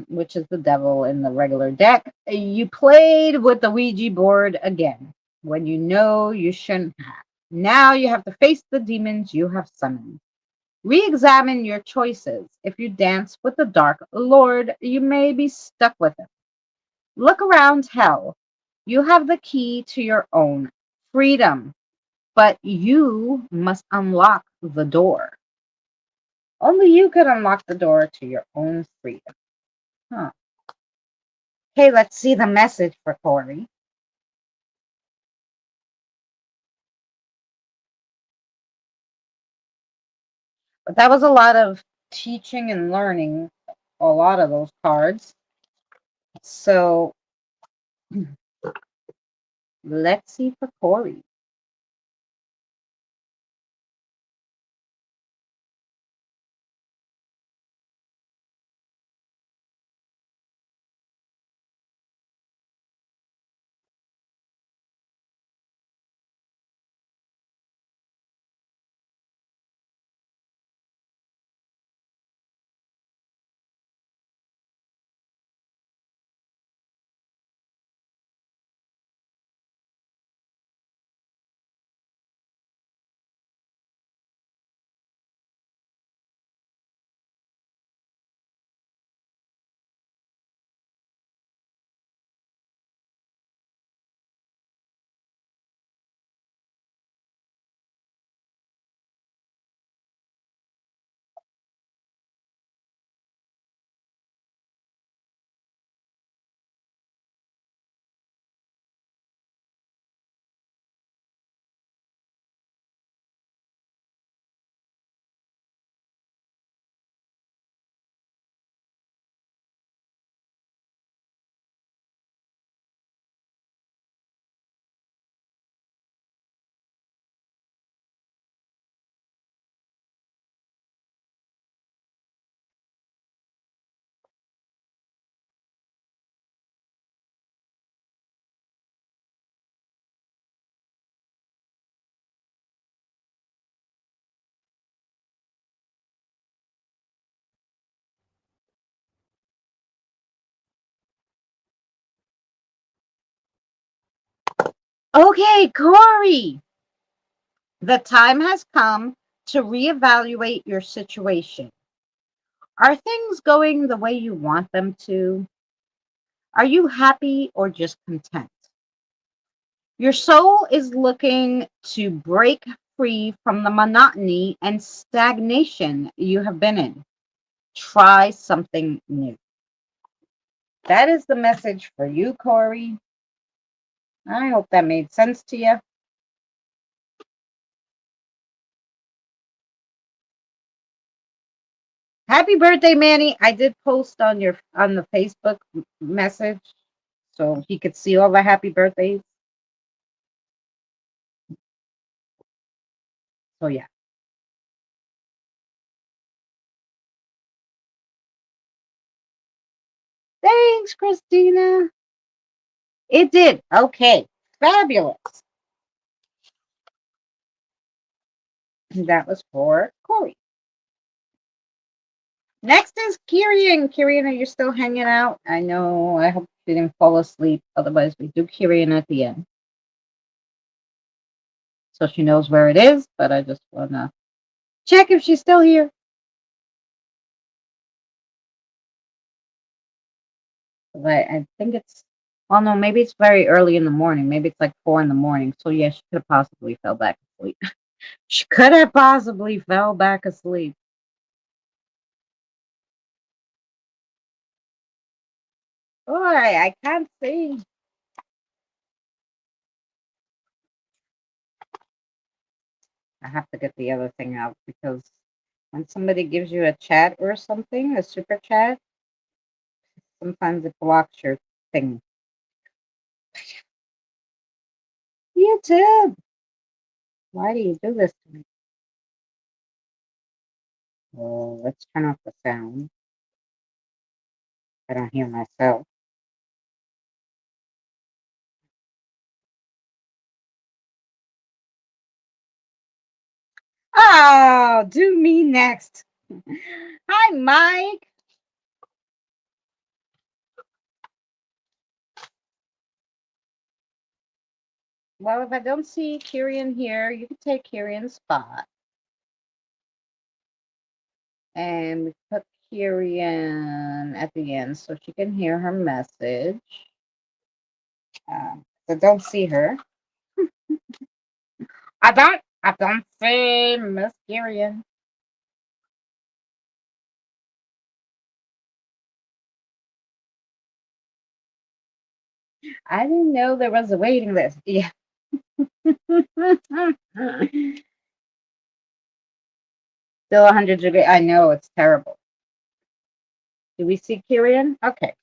which is the devil in the regular deck. You played with the Ouija board again when you know you shouldn't have. Now you have to face the demons you have summoned. Re examine your choices. If you dance with the Dark Lord, you may be stuck with him. Look around hell. You have the key to your own freedom, but you must unlock the door. Only you can unlock the door to your own freedom. Huh. Okay, let's see the message for Corey. But that was a lot of teaching and learning, a lot of those cards. So let's see for Corey. Okay, Corey, the time has come to reevaluate your situation. Are things going the way you want them to? Are you happy or just content? Your soul is looking to break free from the monotony and stagnation you have been in. Try something new. That is the message for you, Corey. I hope that made sense to you. Happy birthday, Manny. I did post on the Facebook message so he could see all the happy birthdays. So yeah. Thanks, Christina. It did. Okay. Fabulous. That was for Corey. Next is Kirian. Kirian, are you still hanging out? I know. I hope she didn't fall asleep. Otherwise, we do Kirian at the end. So she knows where it is, but I just want to check if she's still here. I think it's, well, no, maybe it's very early in the morning. Maybe it's like 4 in the morning. So, yeah, she could have possibly fell back asleep. She could have possibly fell back asleep. Boy, I can't see. I have to get the other thing out because when somebody gives you a chat or something, a super chat, sometimes it blocks your thing. YouTube, why do you do this to me? Well, let's turn off the sound. I don't hear myself. Oh, do me next. Hi, Mike. Well, if I don't see Kirian here, you can take Kirian's spot. And we put Kirian at the end so she can hear her message. So don't see her. I don't see Miss Kirian. I didn't know there was a waiting list. Yeah. Still 100 degrees. I know it's terrible. Do we see Kirian? Okay.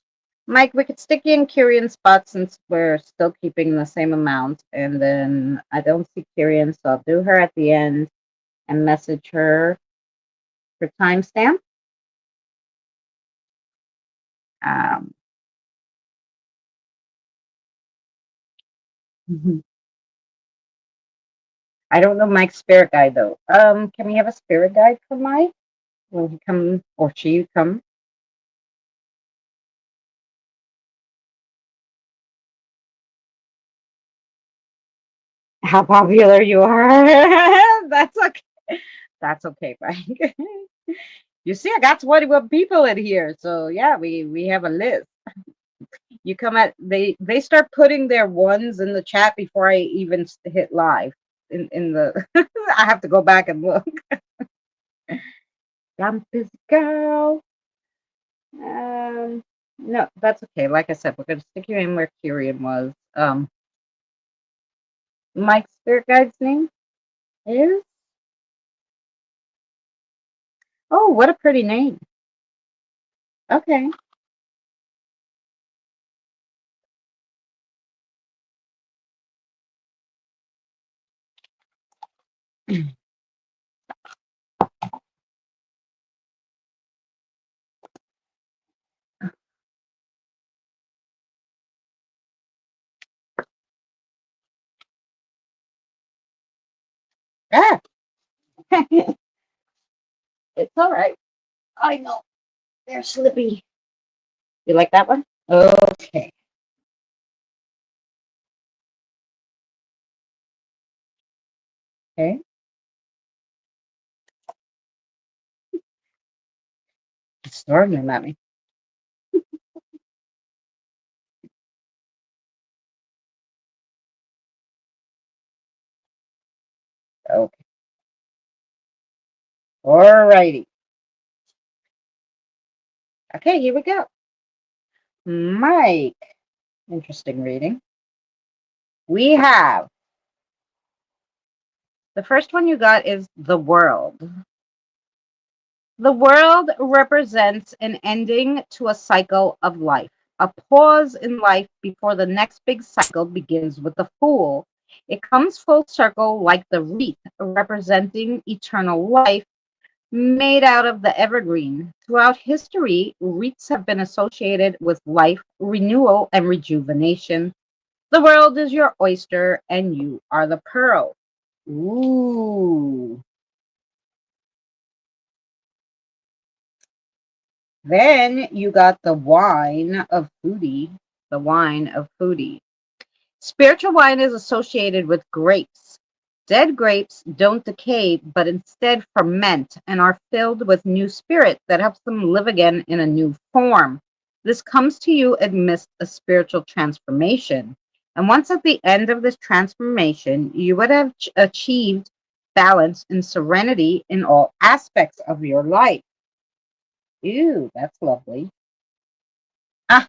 Mike, we could stick you in Kirian's spot since we're still keeping the same amount. And then I don't see Kirian, so I'll do her at the end and message her for timestamp. Um, I don't know Mike's spirit guide though. Can we have a spirit guide for Mike? Will he come or she come? How popular you are. That's okay. That's okay, Mike. You see, I got 21 people in here. So yeah, we have a list. You come at they start putting their ones in the chat before I even hit live in the I have to go back and look. Dumpus girl. No, that's okay. Like I said, we're gonna stick you in where Kirian was. Mike's spirit guide's name is, oh, what a pretty name. Okay. Ah, it's all right. I know. They're slippy. You like that one? Okay. Okay. It's throwing them at me. Okay. Alrighty. Okay, here we go. Mike. Interesting reading. We have the first one you got is the world. The world represents an ending to a cycle of life, a pause in life before the next big cycle begins with the fool. It comes full circle like the wreath representing eternal life made out of the evergreen. Throughout history, wreaths have been associated with life, renewal, and rejuvenation. The world is your oyster, and you are the pearl. Ooh. Then you got the wine of foodie. The wine of foodie. Spiritual wine is associated with grapes. Dead grapes don't decay, but instead ferment and are filled with new spirit that helps them live again in a new form. This comes to you amidst a spiritual transformation. And once at the end of this transformation, you would have achieved balance and serenity in all aspects of your life. Ew, that's lovely. Ah,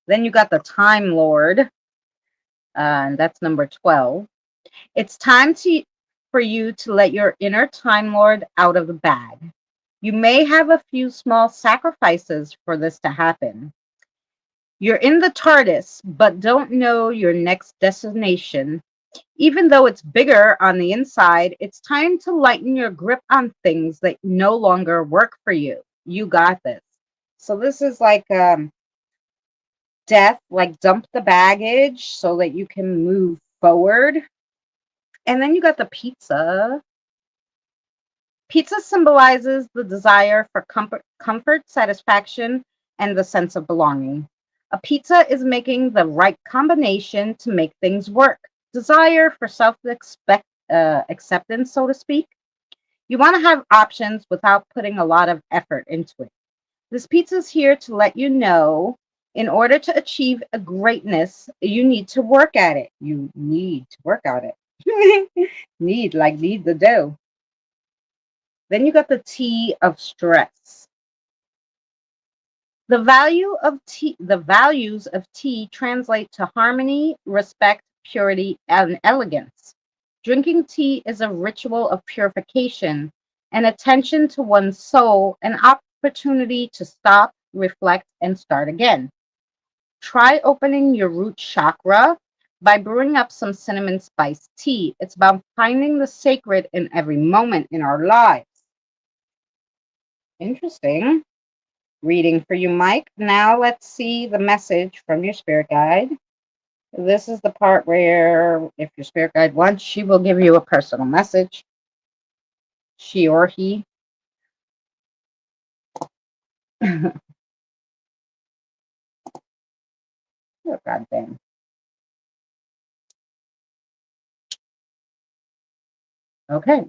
then you got the Time Lord, and that's number 12. It's time for you to let your inner Time Lord out of the bag. You may have a few small sacrifices for this to happen. You're in the TARDIS, but don't know your next destination. Even though it's bigger on the inside, it's time to lighten your grip on things that no longer work for you. You got this. So this is like death, like dump the baggage so that you can move forward. And then you got the pizza. Pizza symbolizes the desire for comfort, satisfaction, and the sense of belonging. A pizza is making the right combination to make things work. Desire for acceptance, so to speak. You want to have options without putting a lot of effort into it. This pizza is here to let you know in order to achieve a greatness, you need to work at it. You need to work at it. Need the dough. Then you got the T of stress. The values of tea translate to harmony, respect, purity, and elegance. Drinking tea is a ritual of purification, an attention to one's soul, an opportunity to stop, reflect, and start again. Try opening your root chakra by brewing up some cinnamon spice tea. It's about finding the sacred in every moment in our lives. Interesting reading for you, Mike. Now let's see the message from your spirit guide. This is the part where, if your spirit guide wants, she will give you a personal message. She or he. Oh, goddamn. Okay.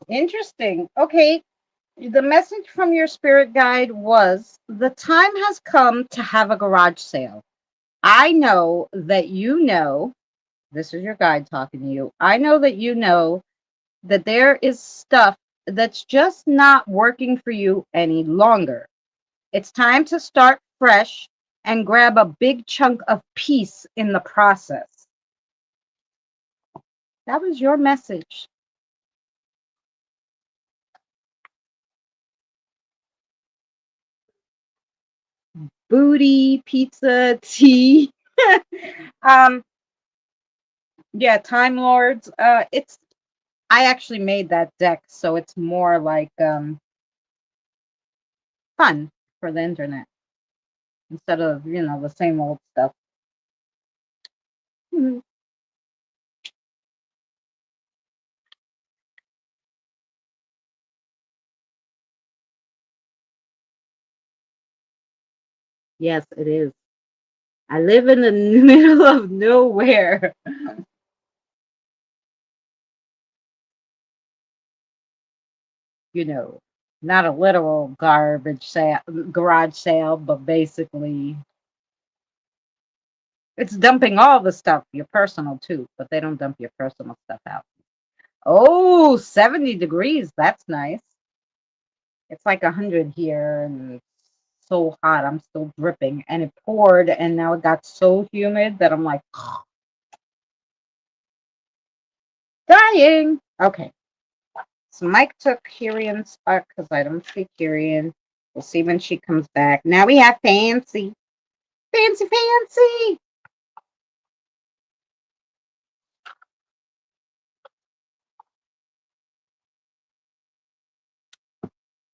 Interesting. Okay. The message from your spirit guide was the time has come to have a garage sale. I know that you know, this is your guide talking to you. I know that you know that there is stuff that's just not working for you any longer. It's time to start fresh and grab a big chunk of peace in the process. That was your message. Booty, pizza, tea. um, yeah, Time Lords. It's I actually made that deck, so it's more like fun for the internet instead of the same old stuff. Mhm. Yes, it is. I live in the middle of nowhere. you know, Not a literal garage sale, but basically it's dumping all the stuff, your personal too, but they don't dump your personal stuff out. Oh, 70 degrees. That's nice. It's like 100 here and it's so hot. I'm still dripping and it poured and now it got so humid that I'm like dying. Okay. So Mike took Kirian's spot because I don't see Kirian. We'll see when she comes back. Now we have Fancy. Fancy, fancy.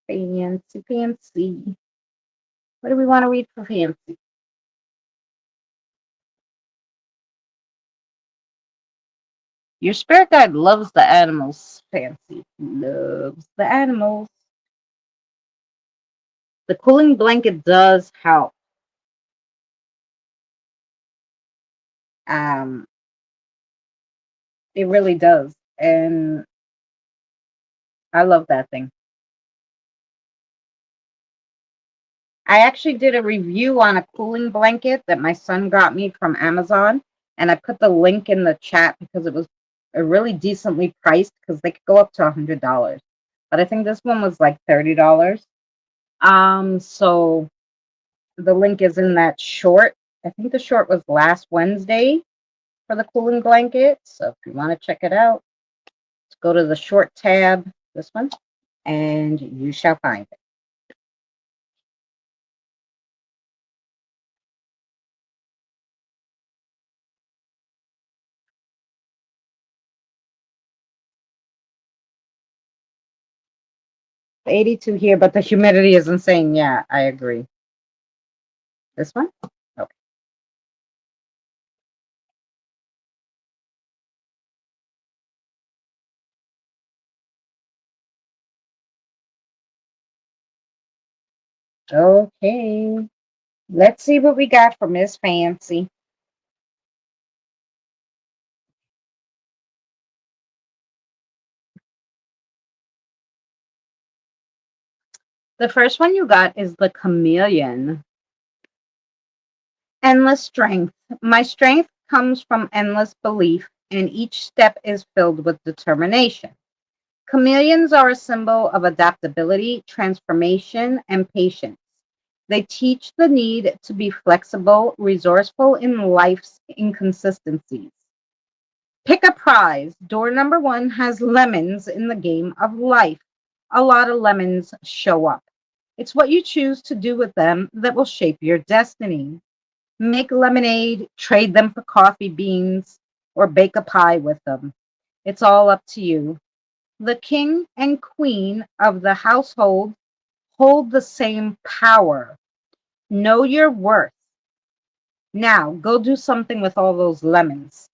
Fancy, fancy. What do we want to read for Fancy? Your spirit guide loves the animals, Fancy. Loves the animals. The cooling blanket does help. Um, it really does. And I love that thing. I actually did a review on a cooling blanket that my son got me from Amazon, and I put the link in the chat because it was a really decently priced because they could go up to $100. But I think this one was like $30. So the link is in that short. I think the short was last Wednesday for the cooling blanket. So if you want to check it out, let's go to the short tab, this one, and you shall find it. 82 here, but the humidity is insane. Yeah, I agree. This one? Okay. Okay. Let's see what we got for Miss Fancy. The first one you got is the chameleon. Endless strength. My strength comes from endless belief, and each step is filled with determination. Chameleons are a symbol of adaptability, transformation, and patience. They teach the need to be flexible, resourceful in life's inconsistencies. Pick a prize. Door number one has lemons in the game of life. A lot of lemons show up. It's what you choose to do with them that will shape your destiny. Make lemonade, trade them for coffee beans, or bake a pie with them. It's all up to you. The king and queen of the household hold the same power. Know your worth. Now, go do something with all those lemons.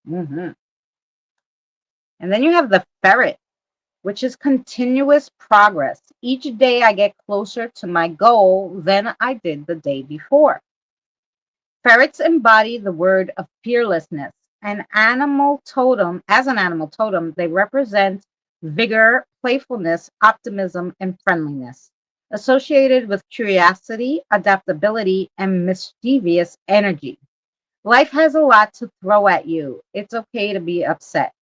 Mhm. And then you have the ferret, which is continuous progress. Each day I get closer to my goal than I did the day before. Ferrets embody the word of fearlessness As an animal totem, they represent vigor, playfulness, optimism, and friendliness, associated with curiosity, adaptability, and mischievous energy. Life has a lot to throw at you. It's okay to be upset.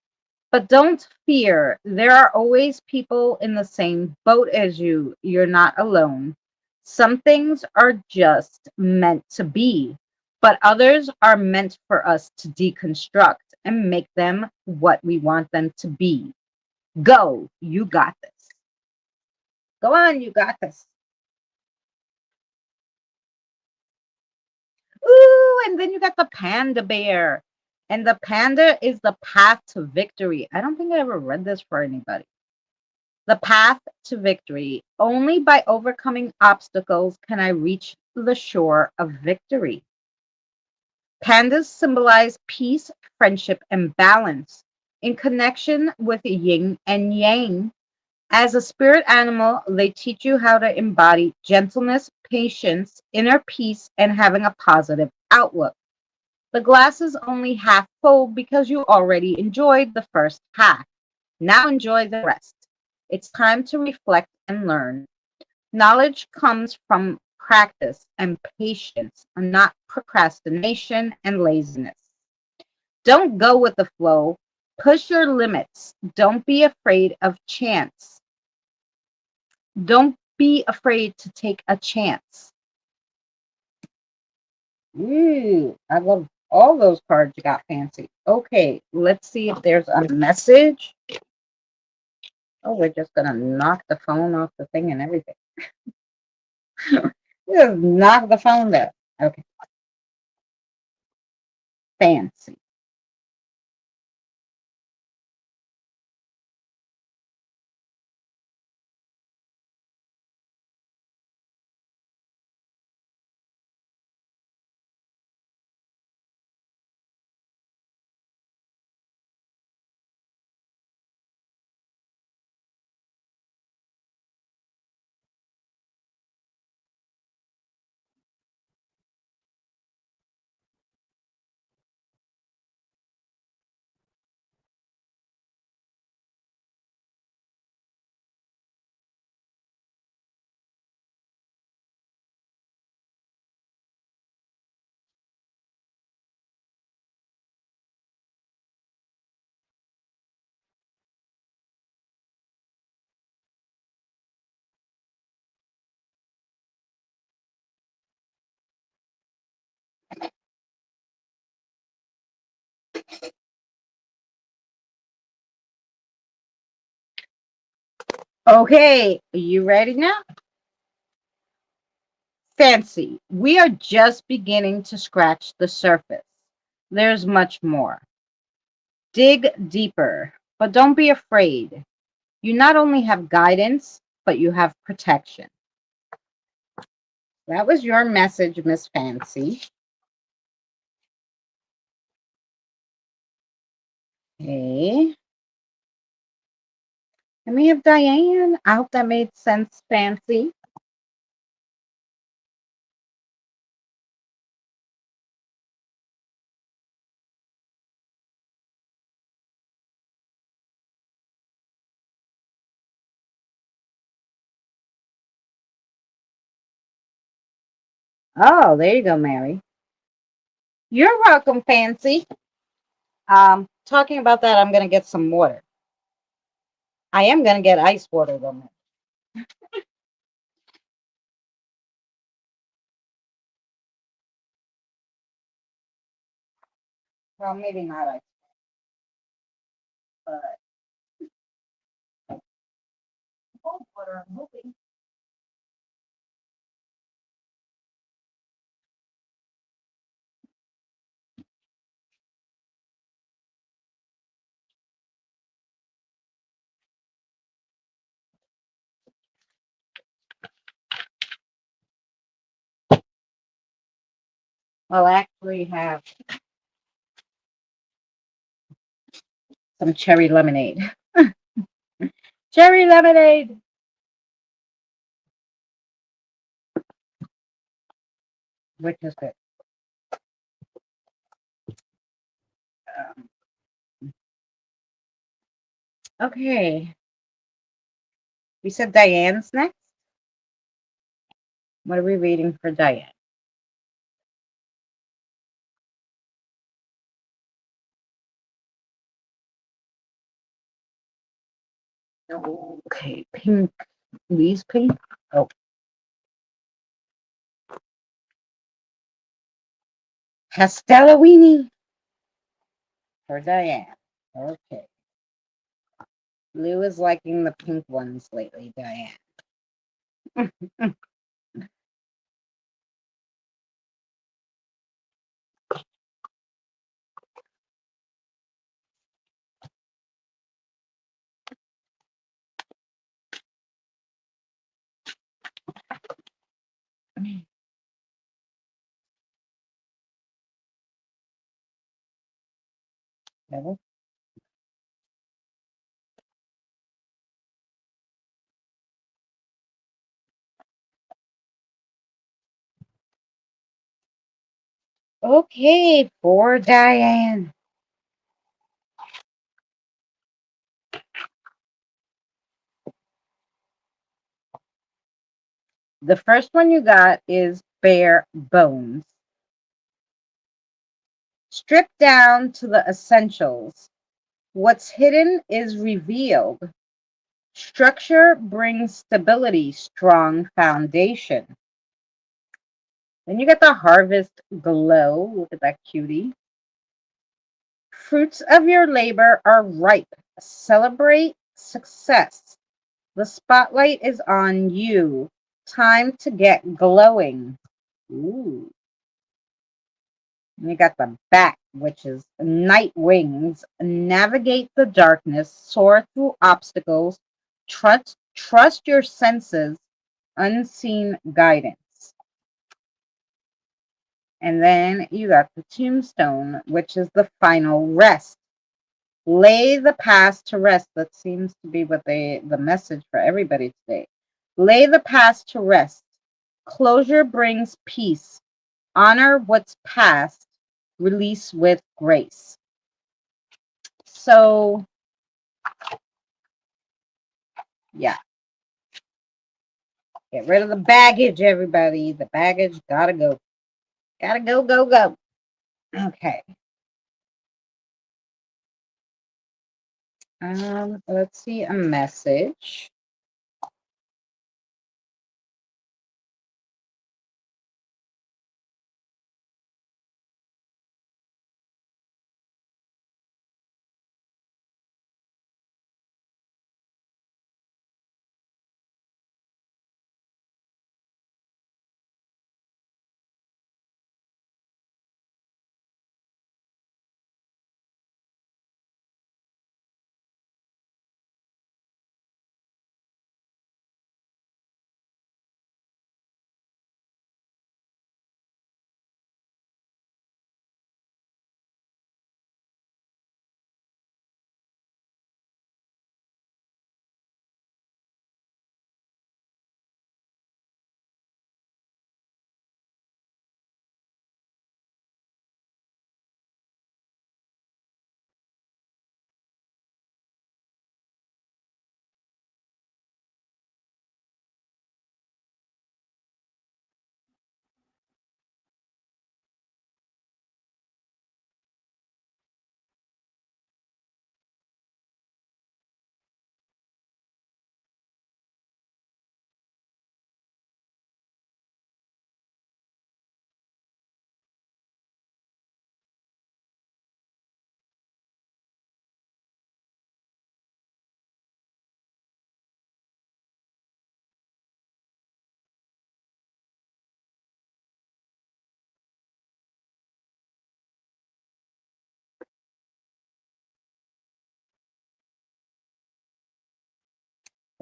But don't fear. There are always people in the same boat as you. You're not alone. Some things are just meant to be, but others are meant for us to deconstruct and make them what we want them to be. Go. You got this. Go on. You got this. Ooh, and then you got the panda bear. And the panda is the path to victory. I don't think I ever read this for anybody. The path to victory. Only by overcoming obstacles can I reach the shore of victory. Pandas symbolize peace, friendship, and balance in connection with yin and yang. As a spirit animal, they teach you how to embody gentleness, patience, inner peace, and having a positive outlook. The glass is only half full because you already enjoyed the first half. Now enjoy the rest. It's time to reflect and learn. Knowledge comes from practice and patience, not procrastination and laziness. Don't go with the flow. Push your limits. Don't be afraid of chance. Don't be afraid to take a chance. Ooh, I love all those cards you got, Fancy. Okay, let's see if there's a message. Oh, we're just gonna knock the phone off the thing and everything. Just knock the phone down. Okay, Fancy. Okay, are you ready now? Fancy. We are just beginning to scratch the surface. There's much more. Dig deeper, but don't be afraid. You not only have guidance, but you have protection. That was your message, Miss Fancy. Okay. Let me have Diane. I hope that made sense, Fancy. Oh, there you go, Mary. You're welcome, Fancy. Talking about that, I'm gonna get some water. I am gonna get ice water though. Well, maybe not ice, but cold water. I'm hoping. Well, I actually have some cherry lemonade. Cherry lemonade, which is good. Okay. We said Diane's next. What are we reading for Diane? Okay, pink. These pink. Oh, Castellawini for Diane. Okay. Lou is liking the pink ones lately, Diane. Okay, for Diane. The first one you got is bare bones. Stripped down to the essentials. What's hidden is revealed. Structure brings stability, strong foundation. Then you get the harvest glow. Look at that cutie. Fruits of your labor are ripe. Celebrate success. The spotlight is on you. Time to get glowing. Ooh. And you got the bat, which is night wings. Navigate the darkness. Soar through obstacles. Trust your senses. Unseen guidance. And then you got the tombstone, which is the final rest. Lay the past to rest. That seems to be what the message for everybody today. Lay the past to rest. Closure brings peace. Honor what's past. Release with grace. So, yeah. Get rid of the baggage, everybody. The baggage gotta go. Gotta go, go, go. Okay. Let's see a message.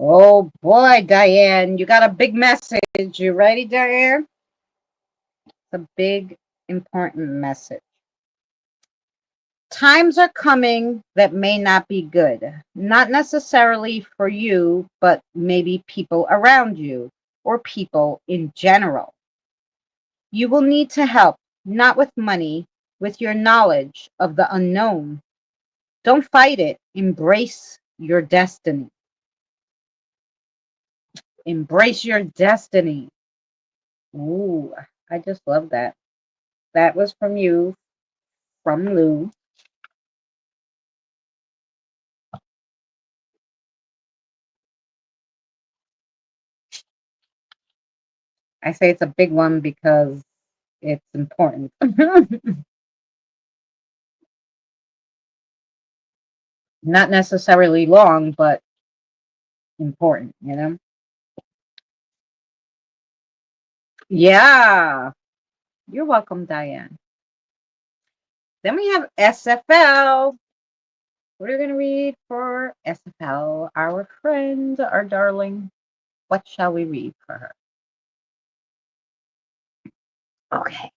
Oh boy, Diane, you got a big message. You ready, Diane? It's a big, important message. Times are coming that may not be good, not necessarily for you, but maybe people around you or people in general. You will need to help, not with money, with your knowledge of the unknown. Don't fight it. Embrace your destiny. Embrace your destiny. Ooh, I just love that. That was from you, from Lou. I say it's a big one because it's important. Not necessarily long, but important, you know? Yeah. You're welcome, Diane. Then we have SFL. What are you going to read for SFL? Our friend, our darling. What shall we read for her? Okay.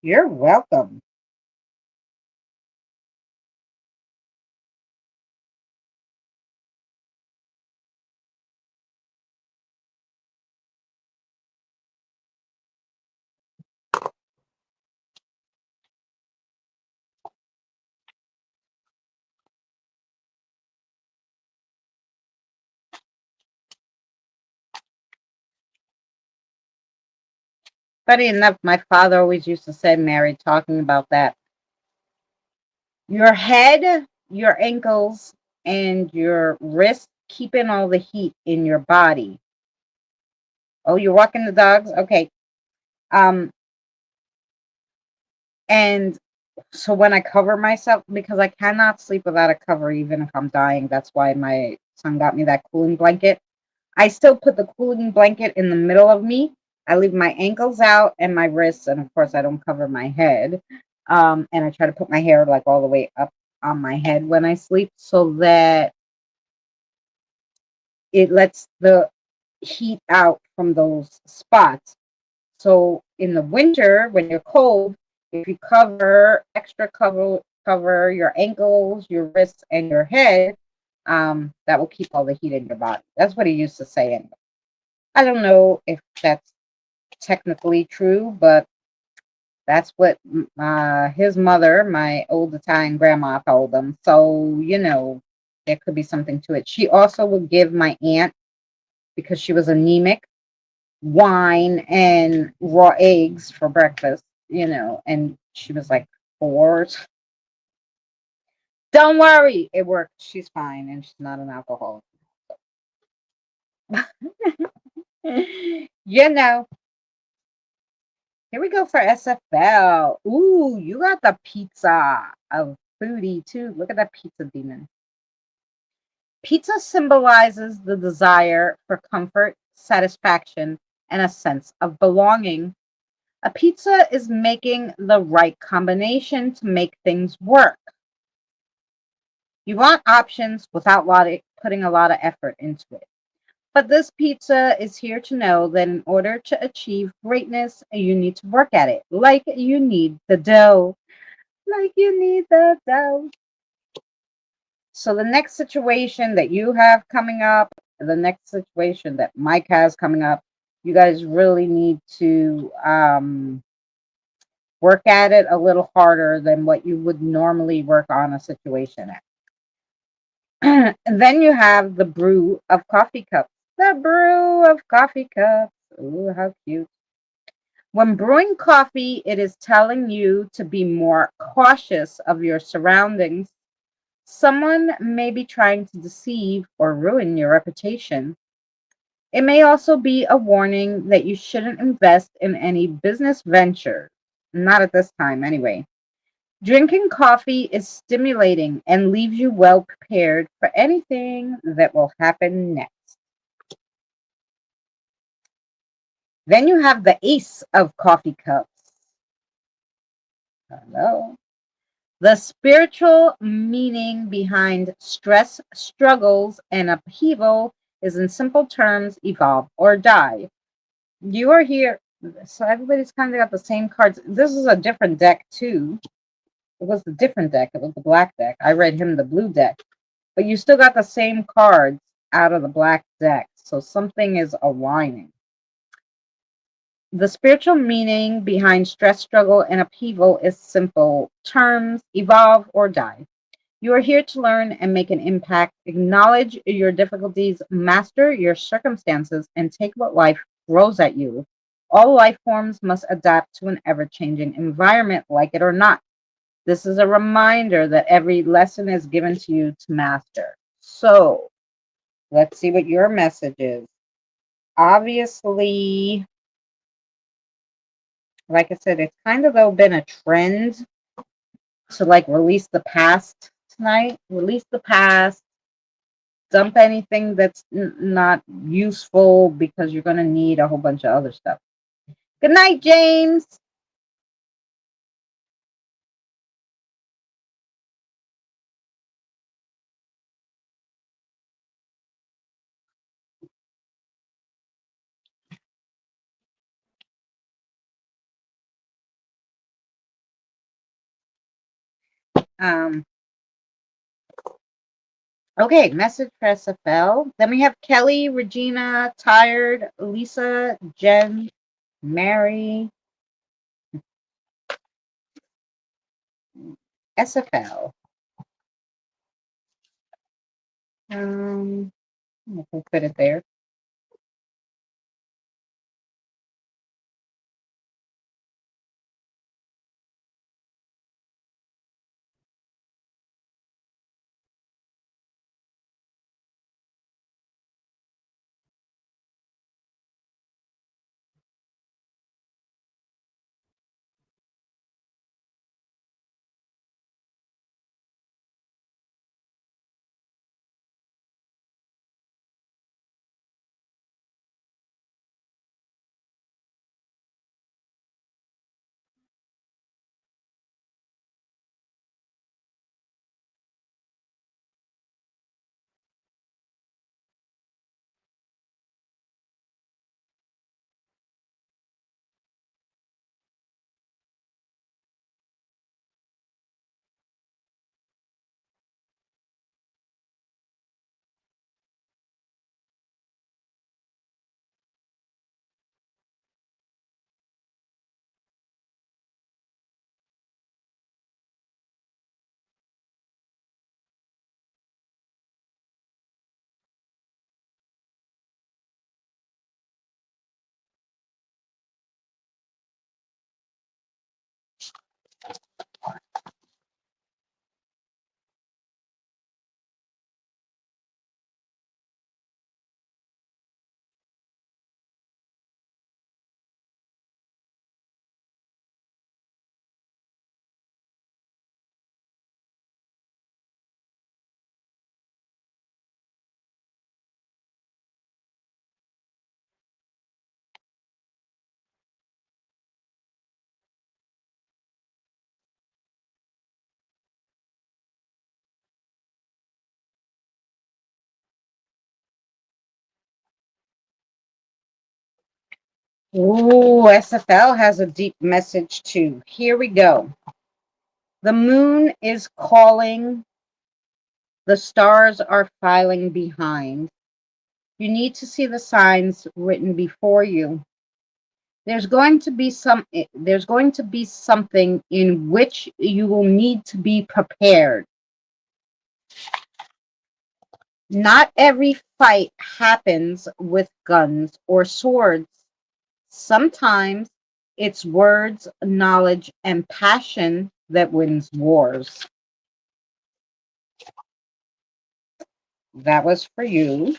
You're welcome. Funny enough, my father always used to say, Mary, talking about that. Your head, your ankles, and your wrist keeping all the heat in your body. Oh, you're walking the dogs? Okay. Um, and so when I cover myself, because I cannot sleep without a cover, even if I'm dying, that's why my son got me that cooling blanket. I still put the cooling blanket in the middle of me. I leave my ankles out and my wrists, and of course, I don't cover my head. And I try to put my hair like all the way up on my head when I sleep so that it lets the heat out from those spots. So in the winter, when you're cold, if you cover your ankles, your wrists, and your head, that will keep all the heat in your body. That's what he used to say. Anyway. I don't know if that's technically true, but that's what his mother, my old Italian grandma, told him. So there could be something to it. She also would give my aunt, because she was anemic, wine and raw eggs for breakfast, and she was like 4. Don't worry, it worked. She's fine and she's not an alcoholic. you know. Here we go for SFL. Ooh, you got the pizza of foodie too. Look at that pizza demon. Pizza symbolizes the desire for comfort, satisfaction, and a sense of belonging. A pizza is making the right combination to make things work. You want options without putting a lot of effort into it. But this pizza is here to know that in order to achieve greatness, you need to work at it. Like you need the dough. Like you need the dough. So the next situation that you have coming up, the next situation that Mike has coming up, you guys really need to work at it a little harder than what you would normally work on a situation at. And then you have the brew of coffee cups. The brew of coffee cups. Ooh, how cute. When brewing coffee, it is telling you to be more cautious of your surroundings. Someone may be trying to deceive or ruin your reputation. It may also be a warning that you shouldn't invest in any business venture. Not at this time, anyway. Drinking coffee is stimulating and leaves you well prepared for anything that will happen next. Then you have the ace of coffee cups. Hello. The spiritual meaning behind stress, struggles, and upheaval is, in simple terms, evolve or die. You are here. So everybody's kind of got the same cards. This is a different deck, too. It was the different deck. It was the black deck. I read him the blue deck. But you still got the same cards out of the black deck. So something is aligning. The spiritual meaning behind stress, struggle, and upheaval is simple terms: evolve or die. You are here to learn and make an impact. Acknowledge your difficulties, master your circumstances, and take what life throws at you. All life forms must adapt to an ever changing environment, like it or not. This is a reminder that every lesson is given to you to master. So, let's see what your message is. Obviously, like I said, it's kind of though been a trend to like release the past tonight. Release the past, dump anything that's not useful because you're going to need a whole bunch of other stuff. Good night, James. Um, okay, message for SFL. Then we have Kelly, Regina, Tired, Lisa, Jen, Mary, SFL. I can put it there. Ooh, SFL has a deep message too. Here we go. The moon is calling. The stars are filing behind. You need to see the signs written before you. There's going to be something in which you will need to be prepared. Not every fight happens with guns or swords. Sometimes it's words, knowledge, and passion that wins wars. That was for you.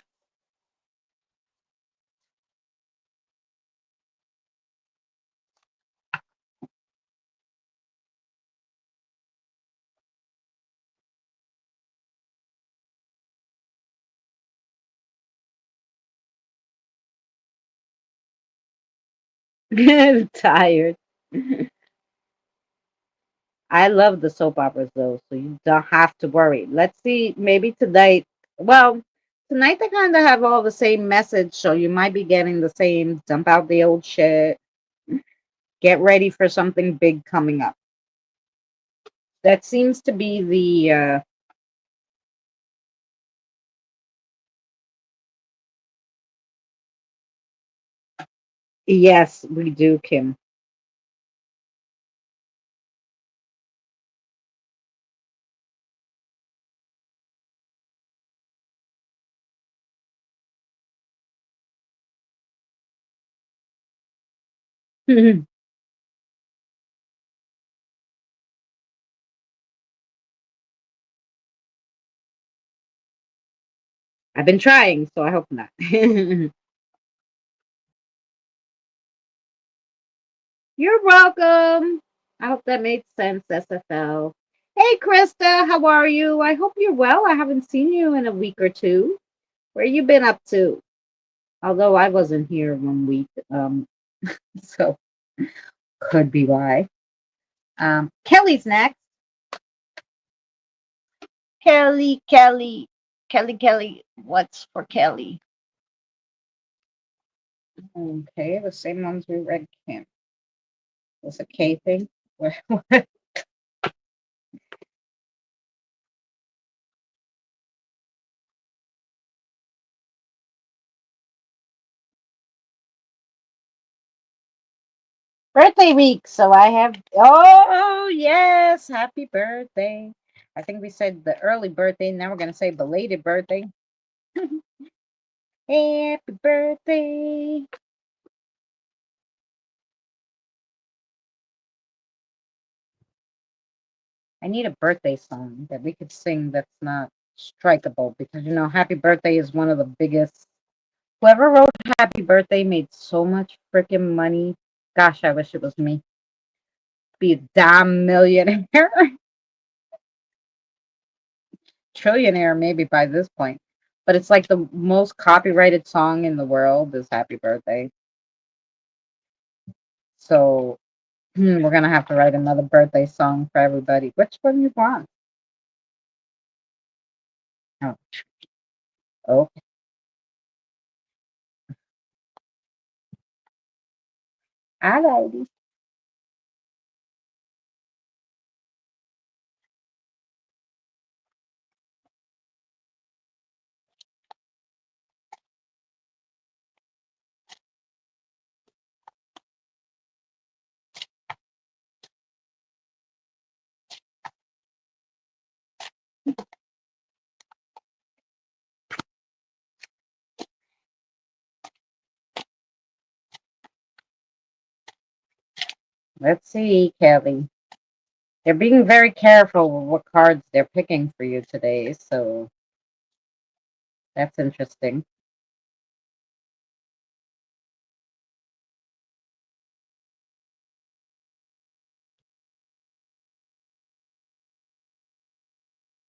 Tired. I love the soap operas though, so you don't have to worry. Let's see, maybe tonight. Well, tonight they kind of have all the same message, so you might be getting the same dump out the old shit, get ready for something big coming up. That seems to be Yes, we do, Kim. I've been trying, so I hope not. You're welcome. I hope that made sense, SFL. Hey, Krista, how are you? I hope you're well. I haven't seen you in a week or two. Where you been up to? Although I wasn't here 1 week, so could be why. Kelly's next. Kelly, Kelly, Kelly, Kelly. What's for Kelly? Okay, the same ones we read, Kim. It's a K thing. Birthday week. So I have. Oh yes, happy birthday. I think we said the early birthday. Now we're gonna say belated birthday. Happy birthday. I need a birthday song that we could sing that's not strikeable because Happy Birthday is one of the biggest. Whoever wrote Happy Birthday made so much freaking money. Gosh, I wish it was me. Be a damn millionaire, trillionaire maybe by this point. But it's like the most copyrighted song in the world is Happy Birthday. So we're gonna have to write another birthday song for everybody. Which one you want? Oh, okay. Alrighty. Let's see, Kelly. They're being very careful with what cards they're picking for you today, so that's interesting.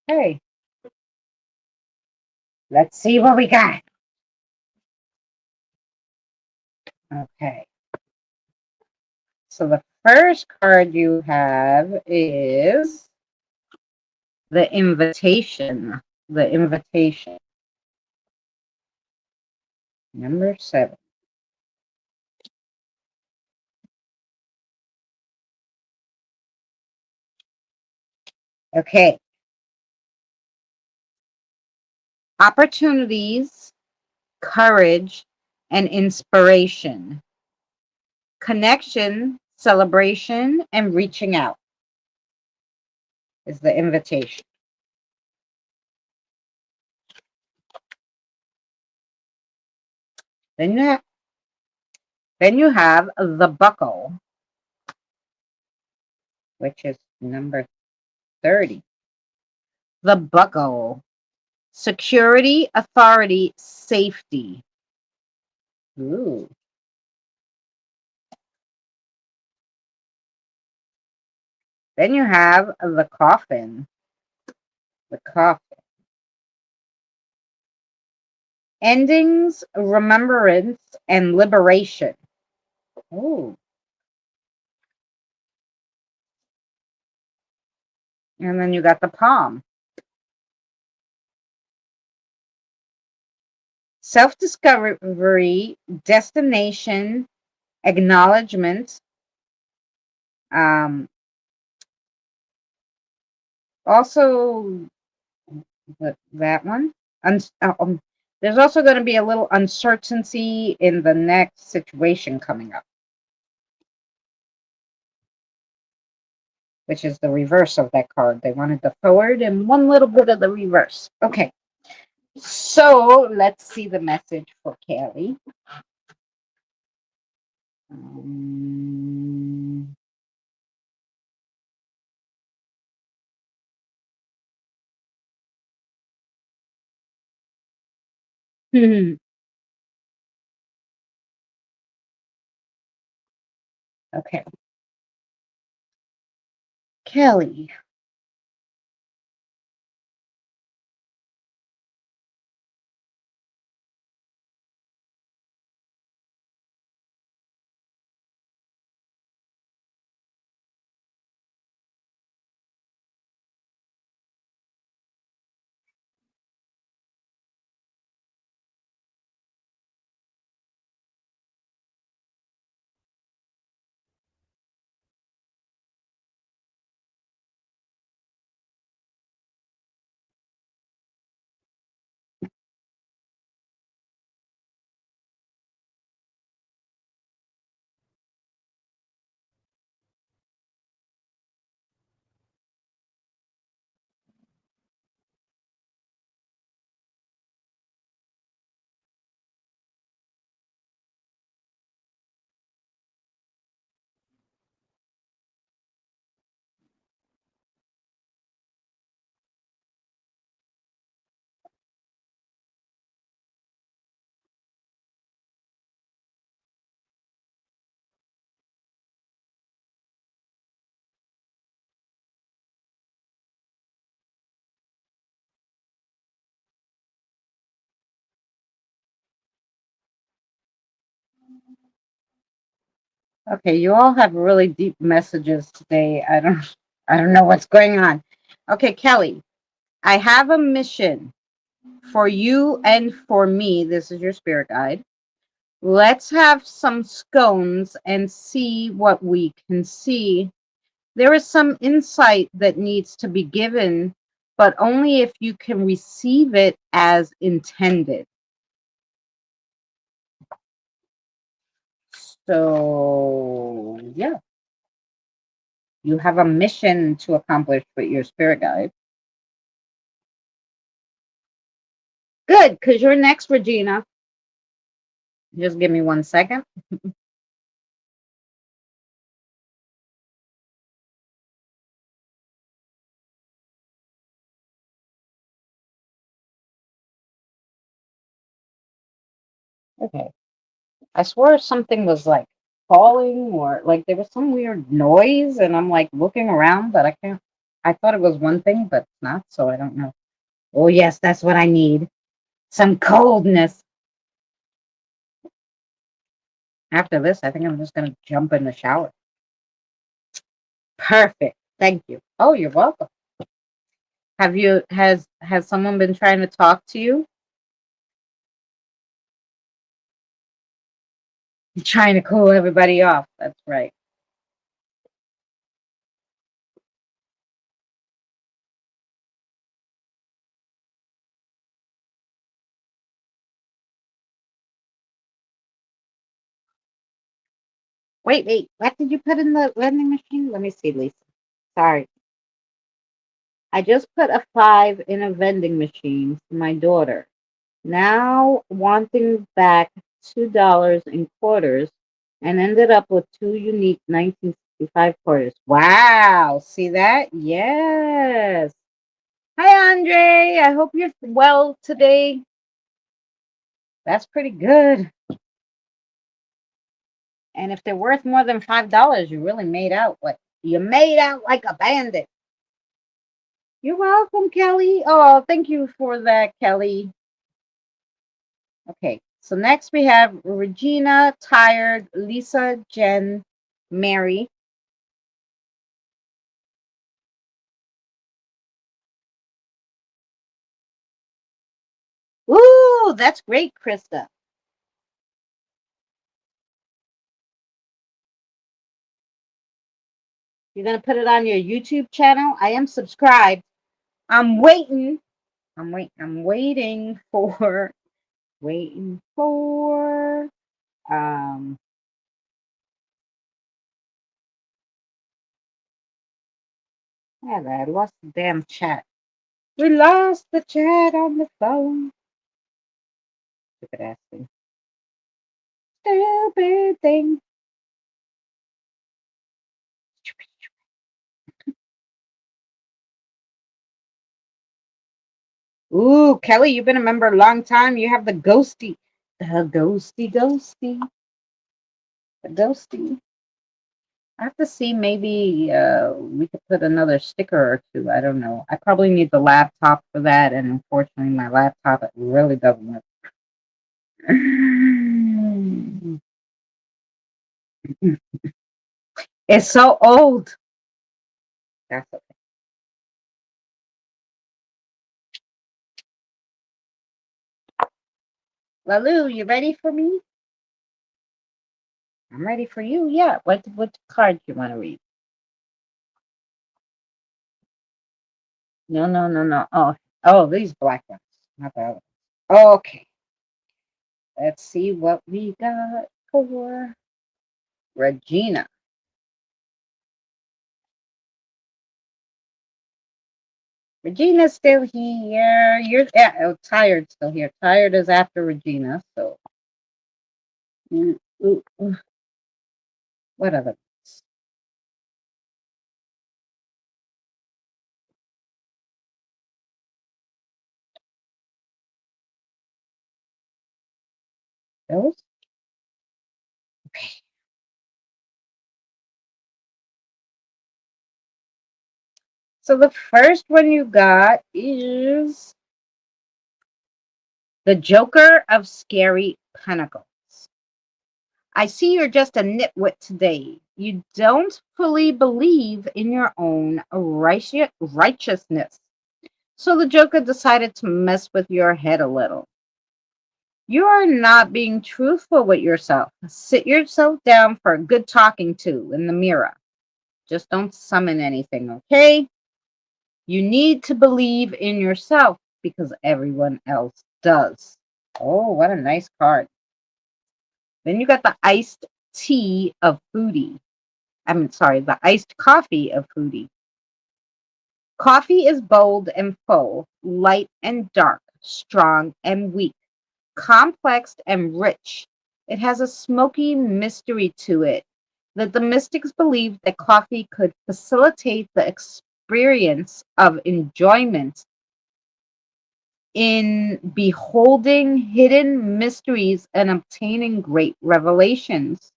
Hey, let's see what we got. Okay. So the first card you have is the invitation. The invitation. Number 7. Okay. Opportunities, courage, and inspiration. Connection, celebration, and reaching out is the invitation. Then you have the buckle, which is number 30. The buckle. Security, authority, safety. Ooh. Then you have the coffin. The coffin. Endings, remembrance, and liberation. Ooh. And then you got the palm. Self-discovery, destination, acknowledgement. Um, Also, that one. There's also going to be a little uncertainty in the next situation coming up, which is the reverse of that card. They wanted the forward and one little bit of the reverse. Okay, so let's see the message for Kelly. Um, okay, Kelly. Okay, you all have really deep messages today. I don't know what's going on. Okay, Kelly, I have a mission for you and for me. This is your spirit guide. Let's have some scones and see what we can see. There is some insight that needs to be given, but only if you can receive it as intended. So, yeah, you have a mission to accomplish with your spirit guide. Good, because you're next, Regina. Just give me 1 second. Okay. I swore something was like falling or like there was some weird noise, and I'm like looking around, but I can't. I thought it was one thing, but it's not, so I don't know. Oh, yes, that's what I need. Some coldness. After this, I think I'm just going to jump in the shower. Perfect. Thank you. Oh, you're welcome. Has someone been trying to talk to you? You're trying to cool everybody off. That's right. Wait, wait. What did you put in the vending machine? Let me see, Lisa. Sorry. I just put a 5 in a vending machine for my daughter. Now wanting back $2 in quarters and ended up with two unique 1965 quarters. Wow. See that? Yes. Hi, Andre. I hope you're well today. That's pretty good. And if they're worth more than $5, you really made out like you made out like a bandit. You're welcome, Kelly. Oh, thank you for that, Kelly. Okay, so next we have Regina, Tired, Lisa, Jen, Mary. Ooh, that's great, Krista. You're gonna put it on your YouTube channel. I am subscribed. I'm waiting. I'm waiting for Waiting for um yeah, I lost the damn chat. We lost the chat on the phone. Stupid ass thing. Stupid thing. Ooh, Kelly, you've been a member a long time. You have the ghosty. The ghosty. The ghosty. I have to see, maybe we could put another sticker or two. I don't know. I probably need the laptop for that, and unfortunately, my laptop, it really doesn't work. It's so old. That's okay. Lalu, you ready for me? I'm ready for you. Yeah. What card do you want to read? No. Oh, these black ones. Not the other ones. Okay. Let's see what we got for Regina. Regina's still here. You're tired still here. Tired is after Regina. So, mm, ooh, what other ones? Those? Okay. So the first one you got is the Joker of Scary Pentacles. I see you're just a nitwit today. You don't fully believe in your own righteousness. So the Joker decided to mess with your head a little. You are not being truthful with yourself. Sit yourself down for a good talking to in the mirror. Just don't summon anything, okay? You need to believe in yourself because everyone else does. Oh, what a nice card. Then you got the iced tea of foodie. The iced coffee of foodie. Coffee is bold and full, light and dark, strong and weak, complex and rich. It has a smoky mystery to it that the mystics believed that coffee could facilitate the experience of enjoyment in beholding hidden mysteries and obtaining great revelations.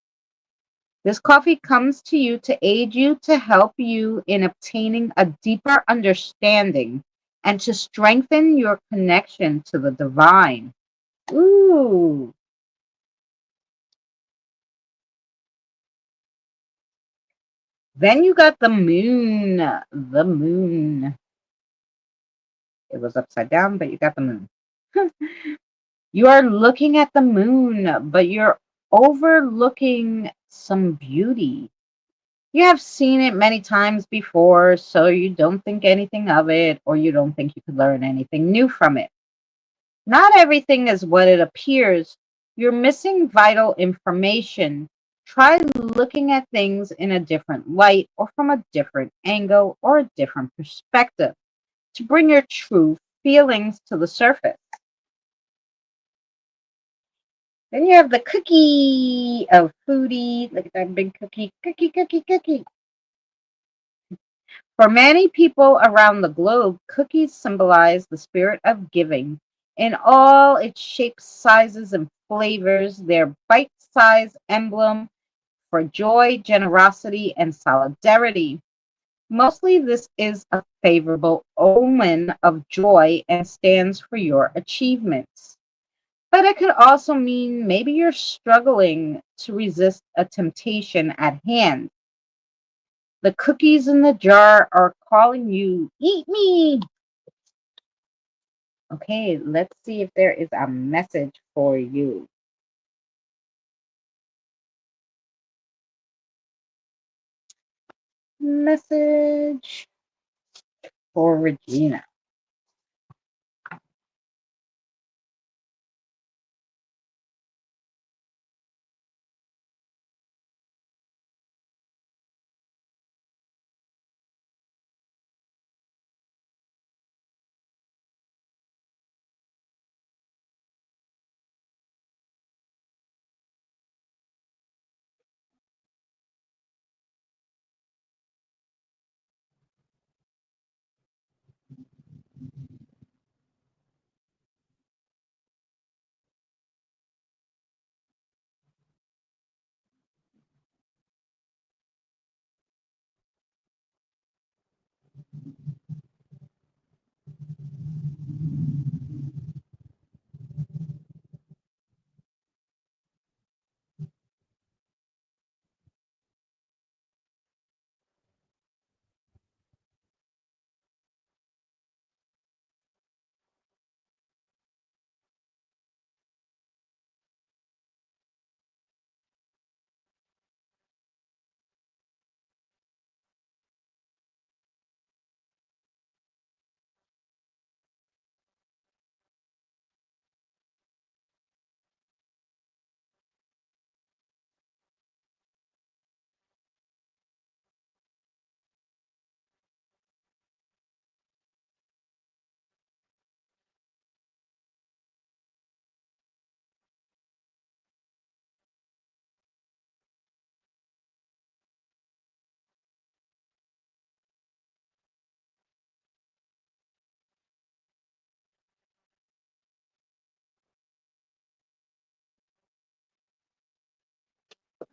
This coffee comes to you to aid you, to help you in obtaining a deeper understanding and to strengthen your connection to the divine. Ooh. Then you got the moon. The moon. It was upside down, but you got the moon. You are looking at the moon, but you're overlooking some beauty. You have seen it many times before, so you don't think anything of it, or you don't think you could learn anything new from it. Not everything is what it appears. You're missing vital information. Try looking at things in a different light, or from a different angle, or a different perspective to bring your true feelings to the surface. Then you have the cookie of foodie. Look at that big cookie, cookie. For many people around the globe, cookies symbolize the spirit of giving in all its shapes, sizes, and flavors. Their bite-sized emblem for joy, generosity, and solidarity. Mostly, this is a favorable omen of joy and stands for your achievements. But it could also mean maybe you're struggling to resist a temptation at hand. The cookies in the jar are calling you, eat me. Okay, let's see if there is a message for you. Message for Regina.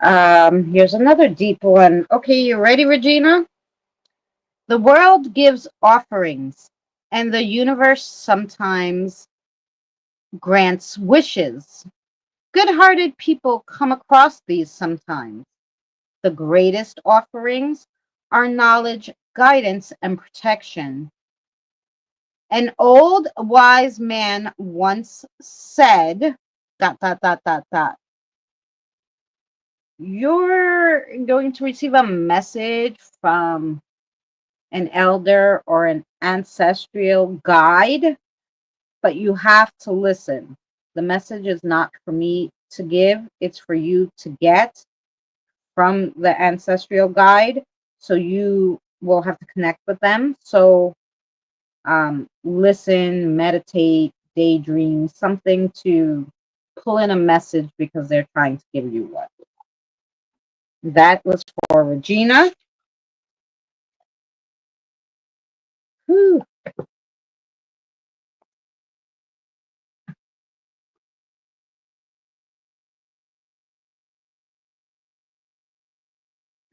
Here's another deep one. Okay, you ready, Regina? The world gives offerings, and the universe sometimes grants wishes. Good hearted people come across these sometimes. The greatest offerings are knowledge, guidance, and protection. An old wise man once said, dot, dot, dot, dot, dot. You're going to receive a message from an elder or an ancestral guide, but you have to listen. The message is not for me to give, it's for you to get from the ancestral guide. So you will have to connect with them. So listen, meditate, daydream, something to pull in a message because they're trying to give you one. That was for Regina. Whew.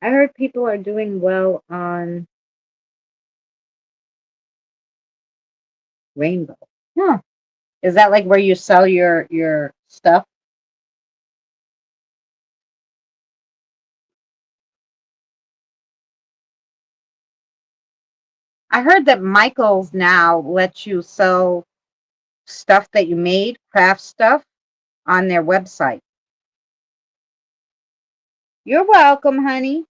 I heard people are doing well on Rainbow. Huh. Is that like where you sell your stuff? I heard that Michael's now lets you sell stuff that you made, craft stuff, on their website. You're welcome, honey.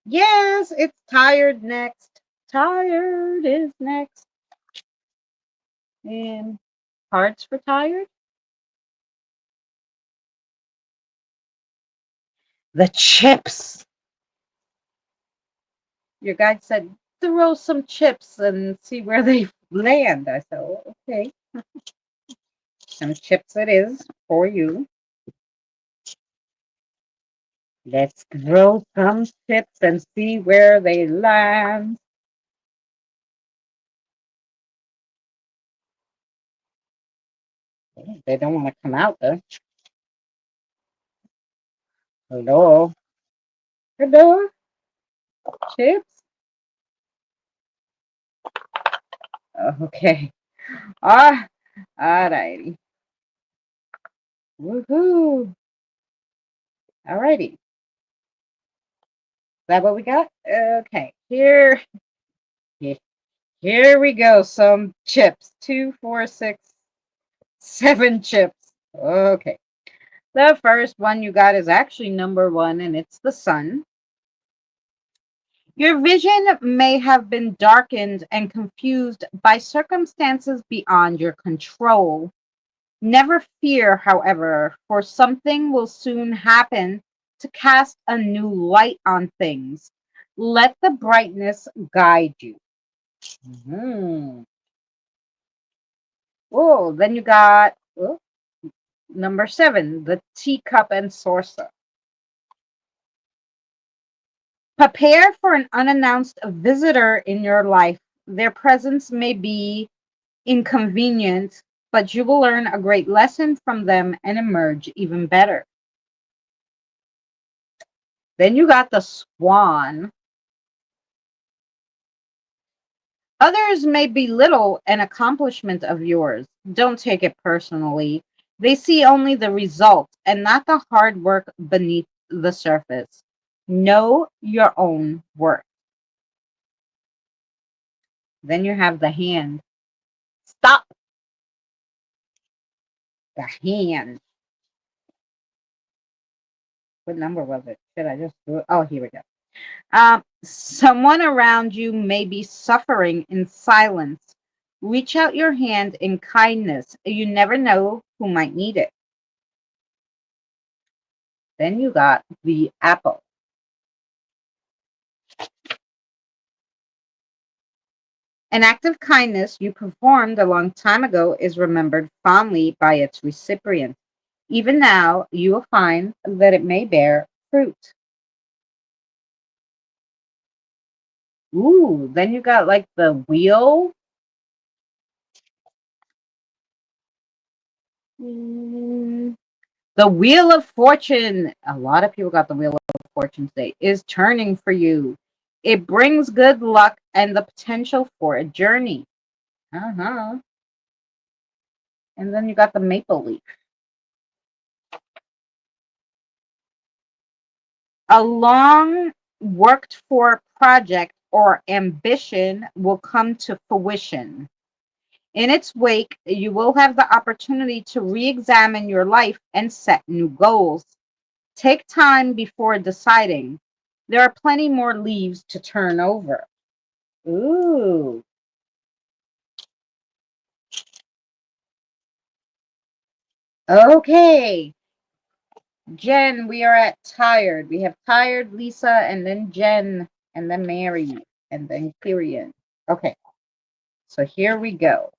Yes, it's tired next. Tired is next. And cards for tired? The chips. Your guide said, throw some chips and see where they land. I said, oh, okay. Some chips it is for you. Let's throw some chips and see where they land. They don't want to come out though. Hello. Hello. Chips. Okay. Ah, alrighty. Woohoo. Alrighty. Is that what we got? Okay. Here we go. Some chips. 2, 4, 6, 7 chips. Okay. The first one you got is actually number 1, and it's the sun. Your vision may have been darkened and confused by circumstances beyond your control. Never fear, however, for something will soon happen to cast a new light on things. Let the brightness guide you. Mhm. Oh, then you got number 7, the teacup and saucer. Prepare for an unannounced visitor in your life. Their presence may be inconvenient, but you will learn a great lesson from them and emerge even better. Then you got the swan. Others may belittle an accomplishment of yours. Don't take it personally. They see only the result and not the hard work beneath the surface. Know your own worth. Then you have the hand. Stop the hand. What number was it? Should I just do it? Oh, here we go. Someone around you may be suffering in silence. Reach out your hand in kindness. You never know who might need it. Then you got the apple. An act of kindness you performed a long time ago is remembered fondly by its recipient. Even now, you will find that it may bear fruit. Ooh, then you got like the wheel. Mm, The Wheel of Fortune, a lot of people got the Wheel of Fortune today, is turning for you. It brings good luck and the potential for a journey. Uh-huh. And then you got the maple leaf. A long worked for project or ambition will come to fruition. In its wake, you will have the opportunity to re examine your life and set new goals. Take time before deciding. There are plenty more leaves to turn over. Ooh. Okay. Jen, we are at tired. We have tired, Lisa, and then Jen, and then Mary, and then Kyrian. Okay. So here we go.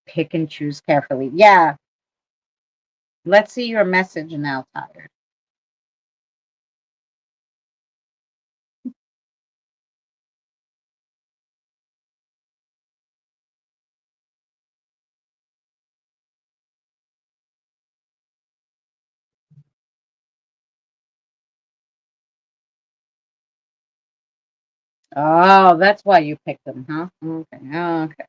Pick and choose carefully. Yeah. Let's see your message now, tired. Oh, that's why you picked them, huh? Okay. Okay.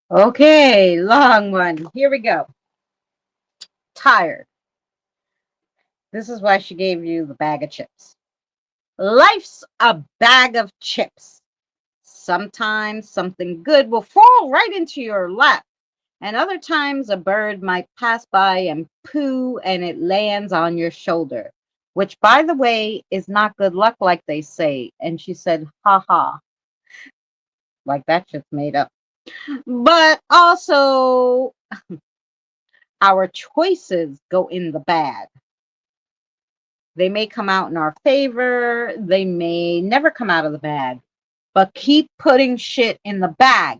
Okay, long one. Here we go. Tired. This is why she gave you the bag of chips. Life's a bag of chips. Sometimes something good will fall right into your lap, and other times a bird might pass by and poo and it lands on your shoulder, which, by the way, is not good luck, like they say. And she said, ha ha, like that shit's made up. But also, our choices go in the bag. They may come out in our favor, they may never come out of the bag, but keep putting shit in the bag.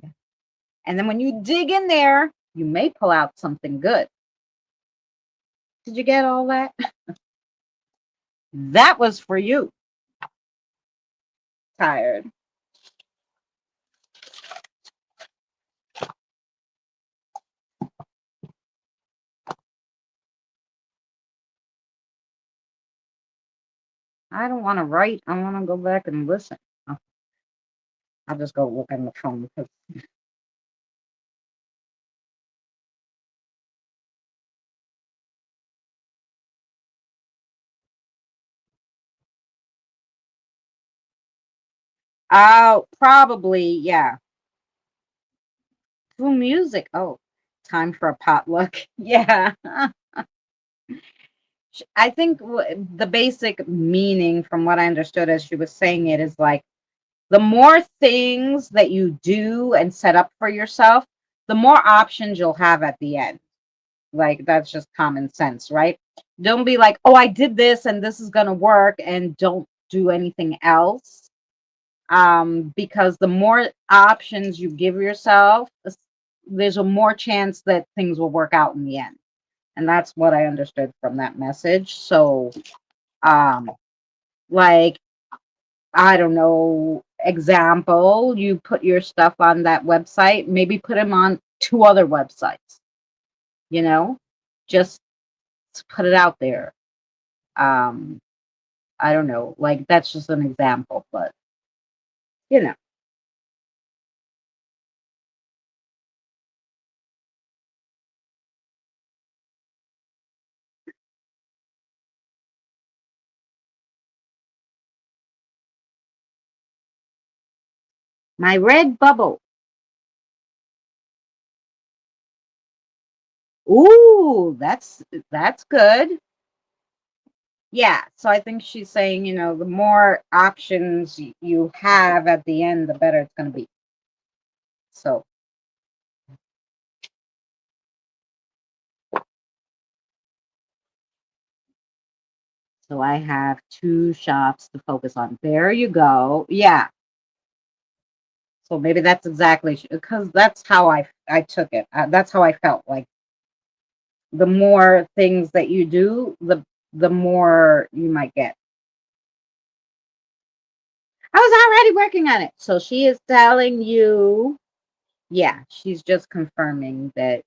And then when you dig in there, you may pull out something good. Did you get all that? That was for you. Tired. I don't want to write. I want to go back and listen. I'll just go look on the phone because I'll probably, yeah. Ooh, music. Oh, time for a potluck. Yeah. I think the basic meaning, from what I understood as she was saying it, is like the more things that you do and set up for yourself, the more options you'll have at the end. Like, that's just common sense, right? Don't be like, oh, I did this and this is going to work, and don't do anything else. Because the more options you give yourself, there's a more chance that things will work out in the end. And that's what I understood from that message. So, um, like, I don't know, example, you put your stuff on that website, maybe put them on two other websites, you know, just put it out there. Um, I don't know, like, that's just an example, but you know, my red bubble. Ooh, that's good. Yeah, so I think she's saying, the more options you have at the end, the better it's going to be. So, so I have two shops to focus on. There you go. Yeah. So maybe that's exactly because that's how I took it. That's how I felt. Like, the more things that you do, the more you might get. I was already working on it. So she is telling you, yeah, she's just confirming that,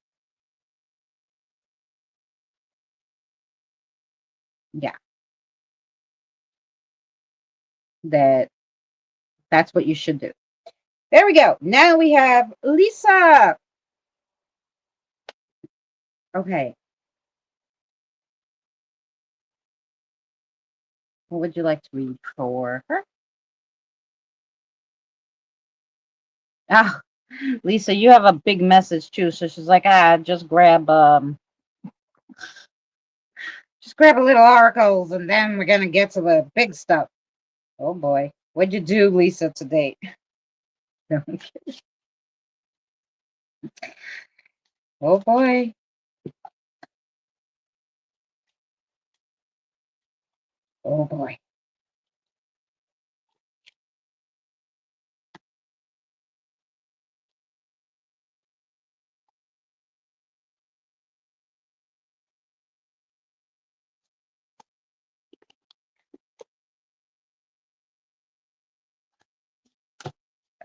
yeah, that that's what you should do. There we go. Now we have Lisa. Okay. What would you like to read for her? Ah, Lisa, you have a big message too. So she's like, just grab a little articles and then we're gonna get to the big stuff. Oh boy. What'd you do, Lisa, today? Oh boy. Oh boy.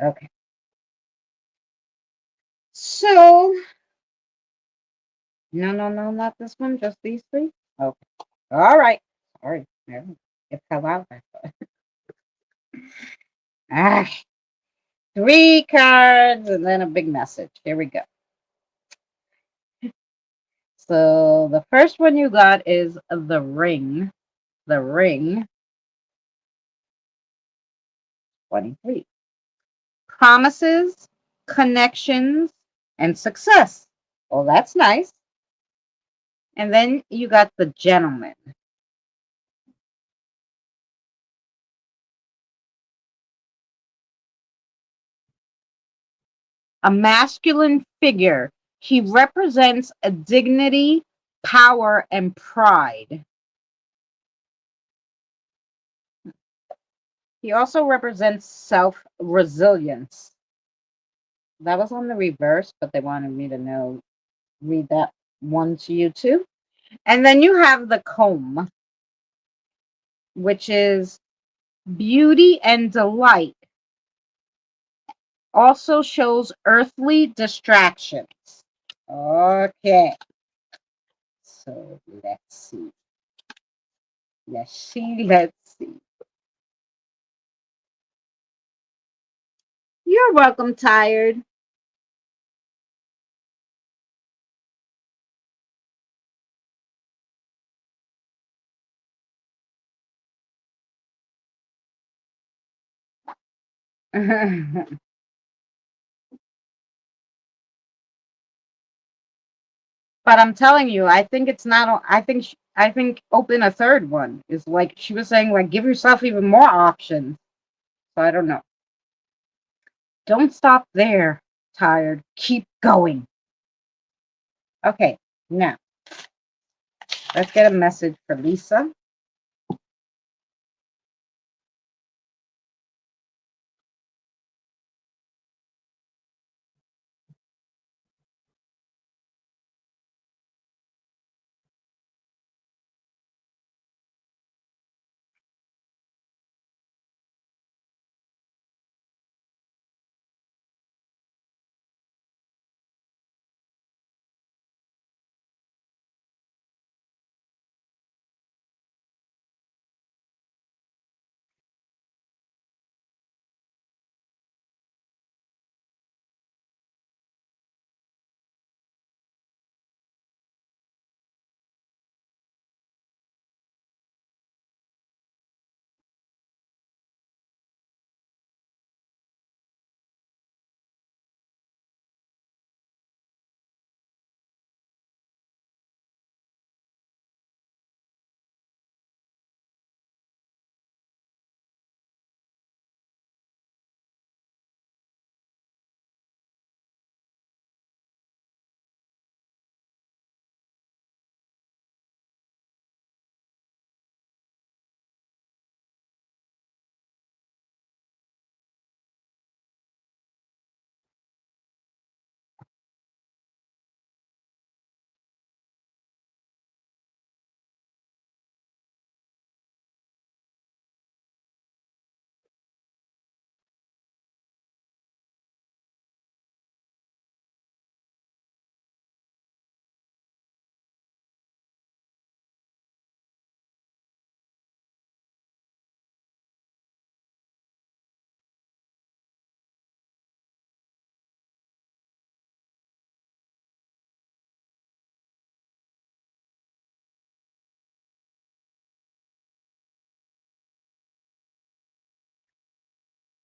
Okay. So, no, no, no, not this one, just these three. Okay. All right. Sorry. No, it fell out. Ah, three cards and then a big message. Here we go. So the first one you got is the ring. The ring 23. Promises, connections, and success. Well, that's nice. And then you got the gentleman. A masculine figure. He represents a dignity, power, and pride. He also represents self resilience. That was on the reverse, but they wanted me to read that one to you too. And then you have the comb, which is beauty and delight. Also shows earthly distractions. Okay. So let's see. Let's see. You're welcome, tired. But I'm telling you, I think it's not. I think open a third one is like she was saying. Like give yourself even more options. So I don't know. Don't stop there, tired. Keep going. Okay, now let's get a message for Lisa.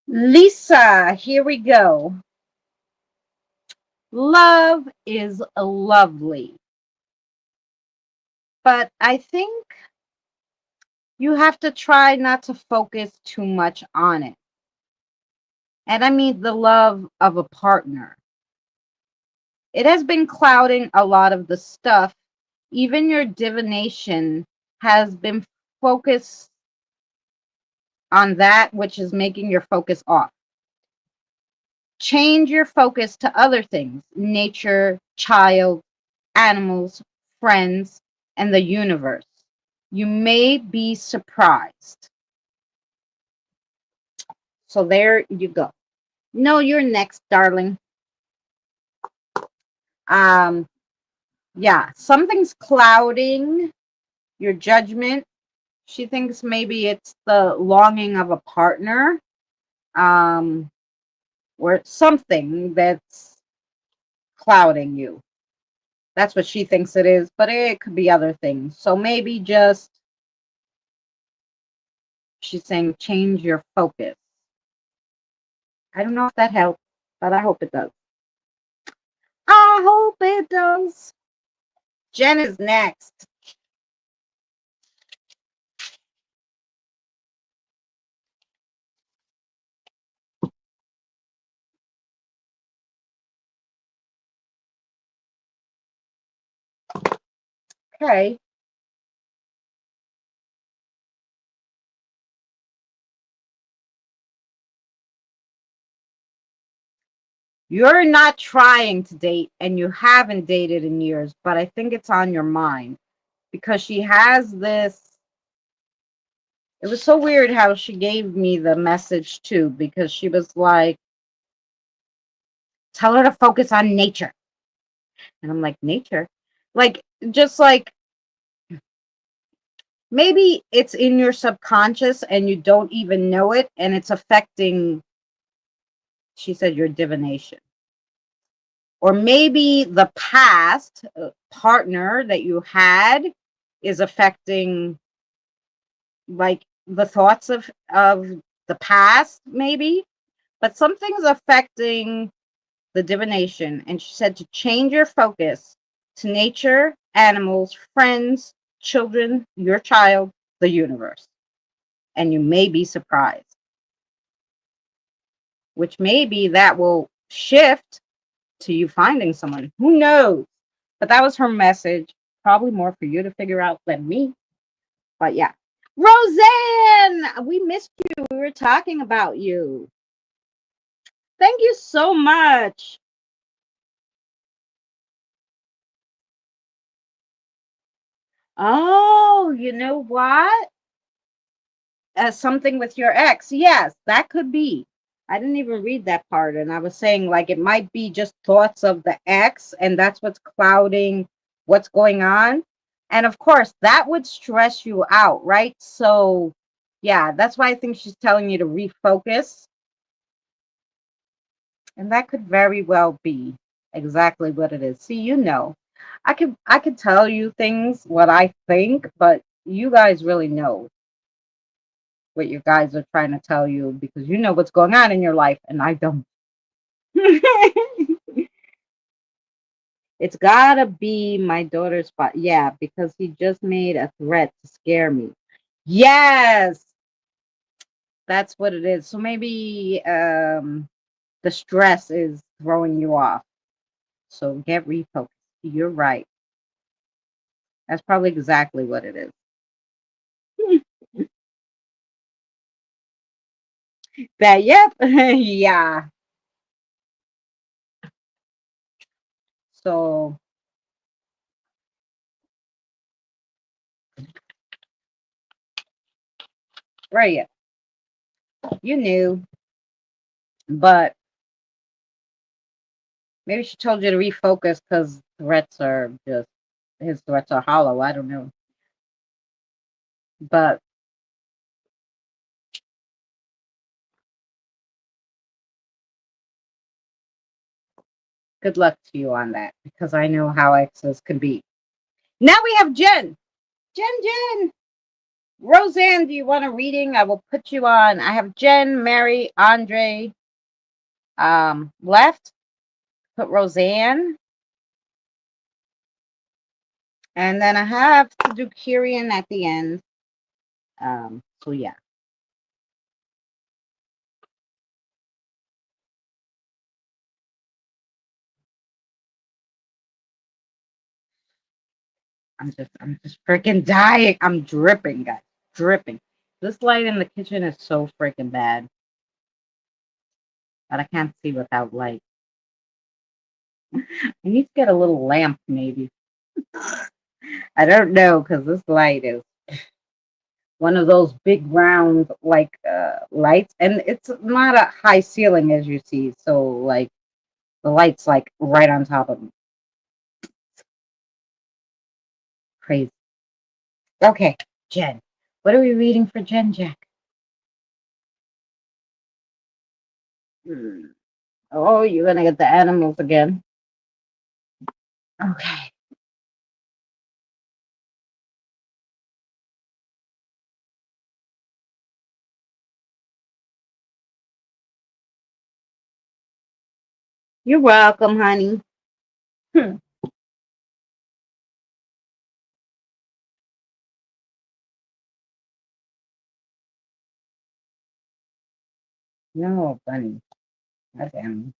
Lisa, here we go. Love is lovely, but I think you have to try not to focus too much on it. And I mean the love of a partner. It has been clouding a lot of the stuff. Even your divination has been focused on that, which is making your focus off. Change your focus to other things: nature, child, animals, friends, and the universe. You may be surprised. So there you go. No, you're next, darling. Um, yeah, something's clouding your judgment. She thinks maybe it's the longing of a partner, um, or something that's clouding you. That's what she thinks it is, but it could be other things. So maybe just she's saying change your focus. I don't know if that helps, but I hope it does. I hope it does. Jen is next. Okay. You're not trying to date and you haven't dated in years, but I think it's on your mind. because she has this. It was so weird how she gave me the message too, because she was like, tell her to focus on nature. And I'm like, nature? Like, just like maybe it's in your subconscious and you don't even know it, and it's affecting, she said, your divination. Or maybe the past partner that you had is affecting like the thoughts of the past, maybe, but something's affecting the divination. And she said to change your focus to nature, animals, friends, children, your child, the universe. And you may be surprised, which maybe that will shift to you finding someone. Who knows? But that was her message. Probably more for you to figure out than me. But yeah. Roseanne, we missed you. We were talking about you. Thank you so much. Oh, you know what? Something with your ex. Yes, that could be. I didn't even read that part. And I was saying, like, it might be just thoughts of the ex, and that's what's clouding what's going on. And of course, that would stress you out, right? So, yeah, that's why I think she's telling you to refocus. And that could very well be exactly what it is. See, I could tell you things what I think, but you guys really know what you guys are trying to tell you because you know what's going on in your life and I don't. It's gotta be my daughter's spot. Yeah, because he just made a threat to scare me. Yes, that's what it is. So maybe the stress is throwing you off. So get refocused. You're right. That's probably exactly what it is. That yep. Yeah. So right, yeah. You knew, but maybe she told you to refocus because threats are just his threats are hollow. I don't know. But good luck to you on that because I know how exes can be. Now we have Jen. Jen. Roseanne, do you want a reading? I will put you on. I have Jen, Mary, Andre left. Put Roseanne. And then I have to do Kyrian at the end. So yeah. I'm just freaking dying. I'm dripping, guys. Dripping. This light in the kitchen is so freaking bad. But I can't see without light. I need to get a little lamp, maybe. I don't know, because this light is one of those big round like lights, and it's not a high ceiling as you see. So like the light's like right on top of me. Crazy. Okay, Jen. What are we reading for Jen Jack? Hmm. Oh, you're gonna get the animals again. Okay. You're welcome, honey. Hmm. No, bunny. That's animal.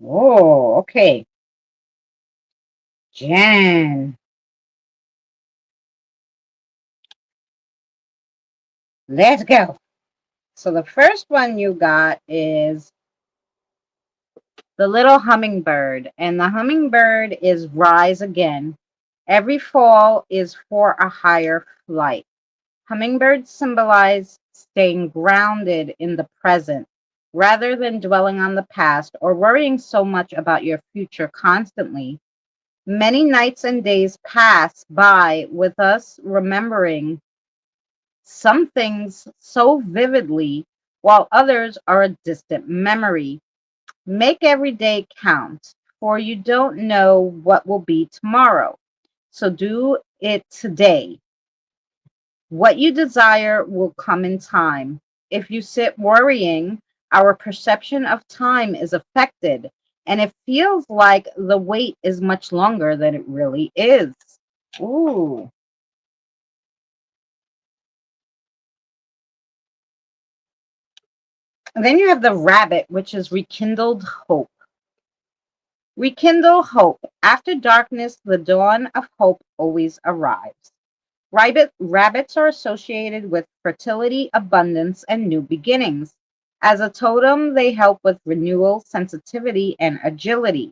Oh, okay. Jen, let's go. So the first one you got is the little hummingbird, and the hummingbird is rise again. Every fall is for a higher flight. Hummingbirds symbolize staying grounded in the present rather than dwelling on the past or worrying so much about your future constantly. Many nights and days pass by with us remembering some things so vividly, while others are a distant memory. Make every day count, for you don't know what will be tomorrow. So do it today. What you desire will come in time. If you sit worrying, our perception of time is affected, and it feels like the wait is much longer than it really is. Ooh. And then you have the rabbit, which is rekindled hope. Rekindle hope. After darkness, the dawn of hope always arrives. Rabbits are associated with fertility, abundance, and new beginnings. As a totem, they help with renewal, sensitivity, and agility.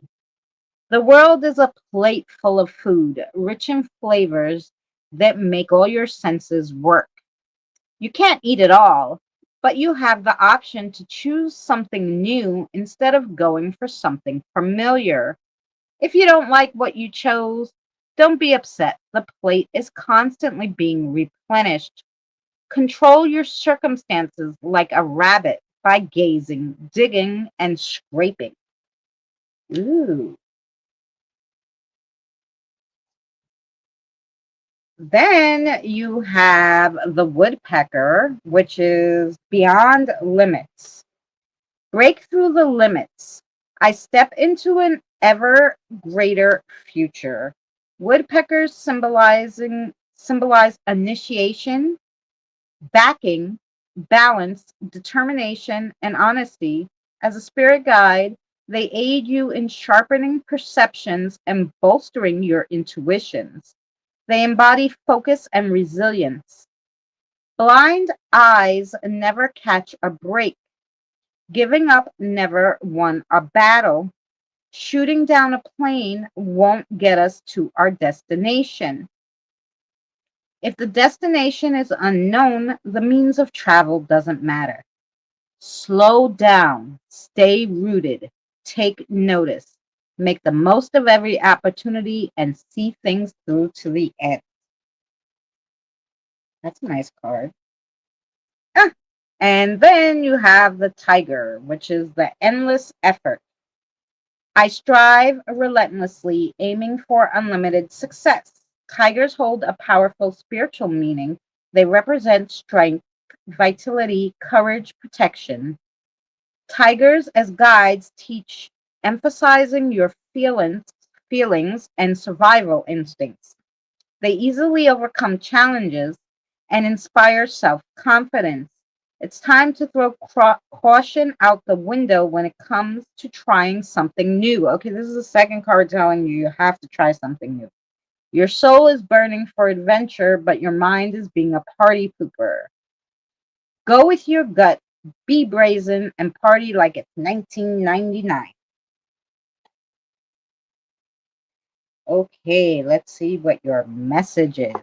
The world is a plate full of food, rich in flavors that make all your senses work. You can't eat it all, but you have the option to choose something new instead of going for something familiar. If you don't like what you chose, don't be upset. The plate is constantly being replenished. Control your circumstances like a rabbit by gazing, digging, and scraping. Ooh. Then you have the woodpecker, which is beyond limits. Break through the limits. I step into an ever greater future. Woodpeckers symbolize initiation, backing, balance, determination, and honesty. As a spirit guide, they aid you in sharpening perceptions and bolstering your intuitions. They embody focus and resilience. Blind eyes never catch a break. Giving up never won a battle. Shooting down a plane won't get us to our destination. If the destination is unknown, the means of travel doesn't matter. Slow down, stay rooted, take notice, make the most of every opportunity, and see things through to the end. That's a nice card. Ah, and then you have the tiger, which is the endless effort. I strive relentlessly, aiming for unlimited success. Tigers hold a powerful spiritual meaning. They represent strength, vitality, courage, protection. Tigers as guides teach emphasizing your feelings and survival instincts. They easily overcome challenges and inspire self-confidence. It's time to throw caution out the window when it comes to trying something new. Okay, this is the second card telling you you have to try something new. Your soul is burning for adventure, but your mind is being a party pooper. Go with your gut, be brazen, and party like it's 1999. Okay, let's see what your message is.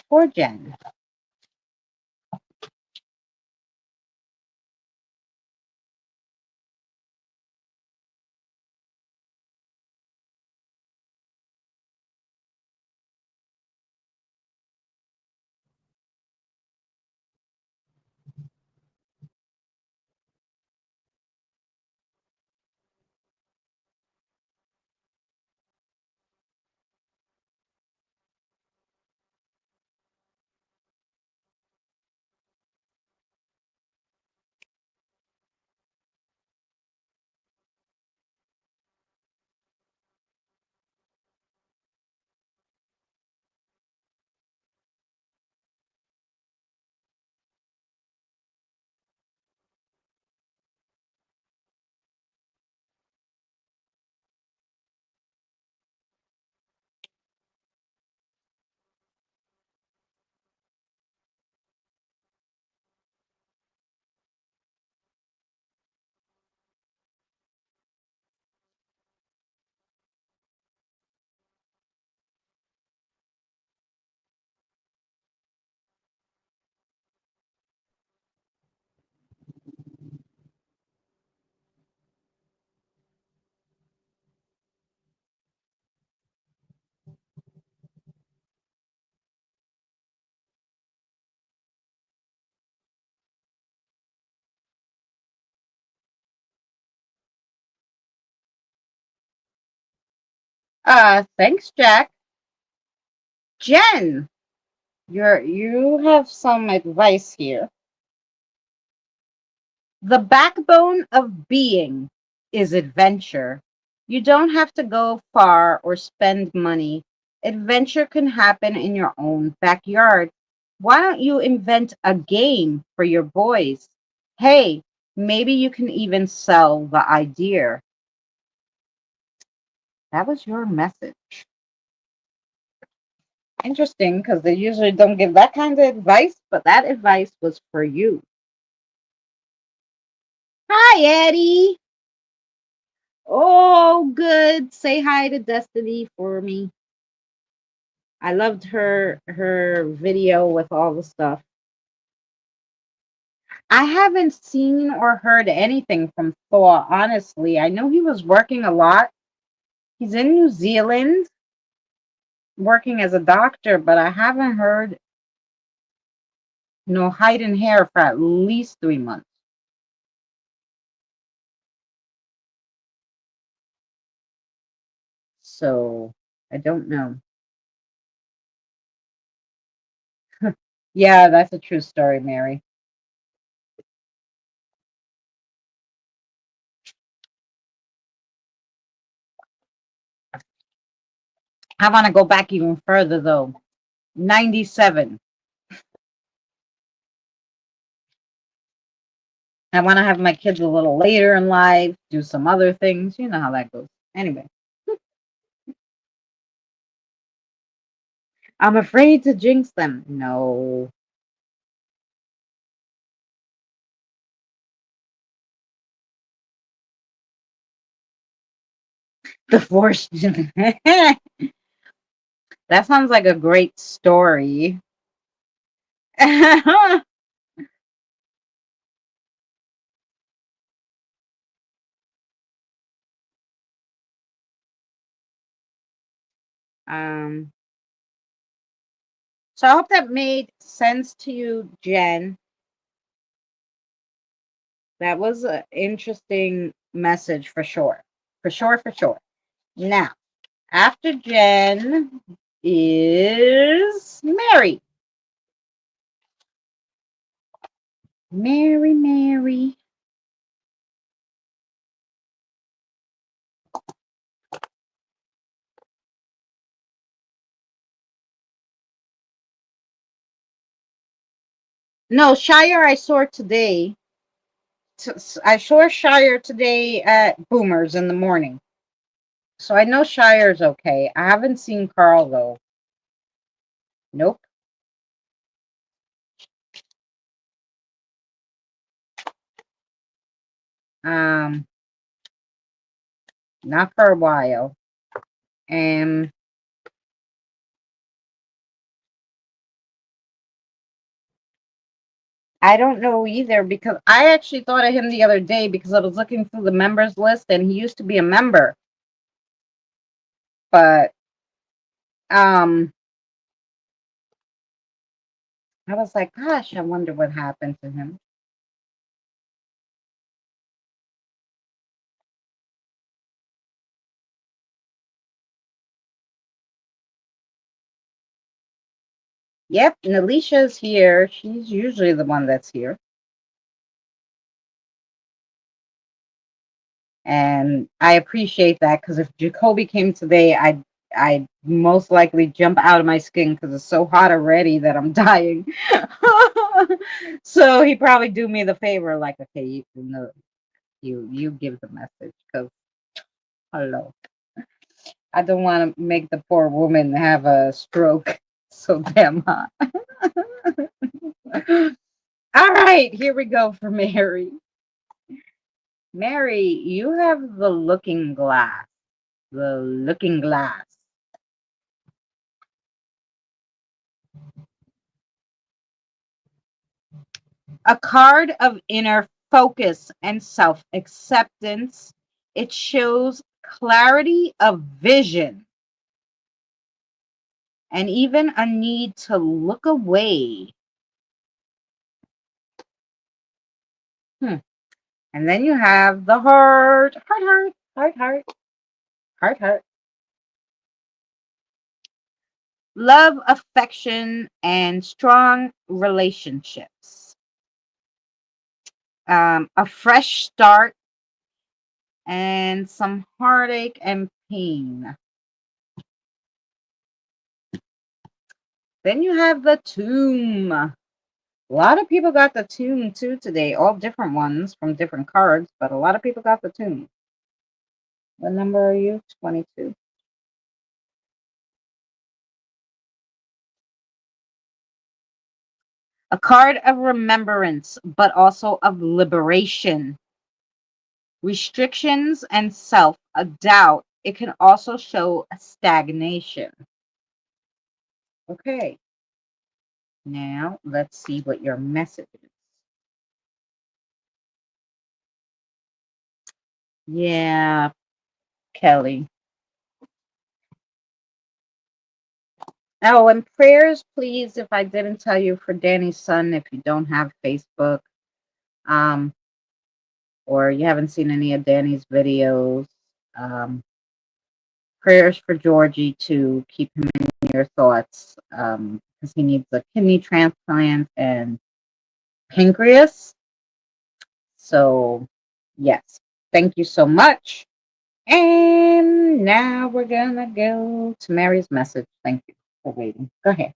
For Jen. Thanks, Jack. Jen, you have some advice here. The backbone of being is adventure. You don't have to go far or spend money. Adventure can happen in your own backyard. Why don't you invent a game for your boys? Hey, maybe you can even sell the idea. That was your message. Interesting, because they usually don't give that kind of advice, but that advice was for you. Hi, Eddie. Oh, good. Say hi to Destiny for me. I loved her video with all the stuff. I haven't seen or heard anything from Thor, honestly. I know he was working a lot. He's in New Zealand working as a doctor, but I haven't heard no hide and hair for at least 3 months. So I don't know. Yeah, that's a true story, Mary. I want to go back even further though. 97. I want to have my kids a little later in life, do some other things. You know how that goes. Anyway, I'm afraid to jinx them. No. The force. That sounds like a great story. um, so I hope that made sense to you, Jen. That was an interesting message for sure. For sure, for sure. Now, after Jen is Mary. Mary, Mary. No, Shire I saw today. I saw Shire today at Boomers in the morning. So I know Shire's okay. I haven't seen Carl though. Nope. Um, not for a while. And I don't know either because I actually thought of him the other day because I was looking through the members list and he used to be a member. But um I was like, gosh, I wonder what happened to him. Yep, and Alicia's here. She's usually the one that's here. And I appreciate that because if Jacoby came today, I'd most likely jump out of my skin because it's so hot already that I'm dying. So he probably do me the favor, like, okay, you give the message because hello, I don't want to make the poor woman have a stroke. So damn hot. All right, here we go for Mary. Mary, you have the looking glass. The looking glass. A card of inner focus and self acceptance. It shows clarity of vision and even a need to look away. Hmm. And then you have the heart, heart, heart, heart, heart, heart, heart. love, affection, and strong relationships. A fresh start and some heartache and pain. Then you have the tomb. A lot of people got the tomb too today, all different ones from different cards, but a lot of people got the tomb. What number are you? 22. A card of remembrance, but also of liberation, restrictions, and self a doubt. It can also show a stagnation. Okay, now let's see what your message is. Yeah, Kelly. Oh, and prayers, please, if I didn't tell you, for Danny's son, if you don't have Facebook, um, or you haven't seen any of Danny's videos, um, prayers for Georgie to keep him in your thoughts, because he needs a kidney transplant and pancreas. So, yes, thank you so much. And now we're gonna go to Mary's message. Thank you for waiting. Go ahead.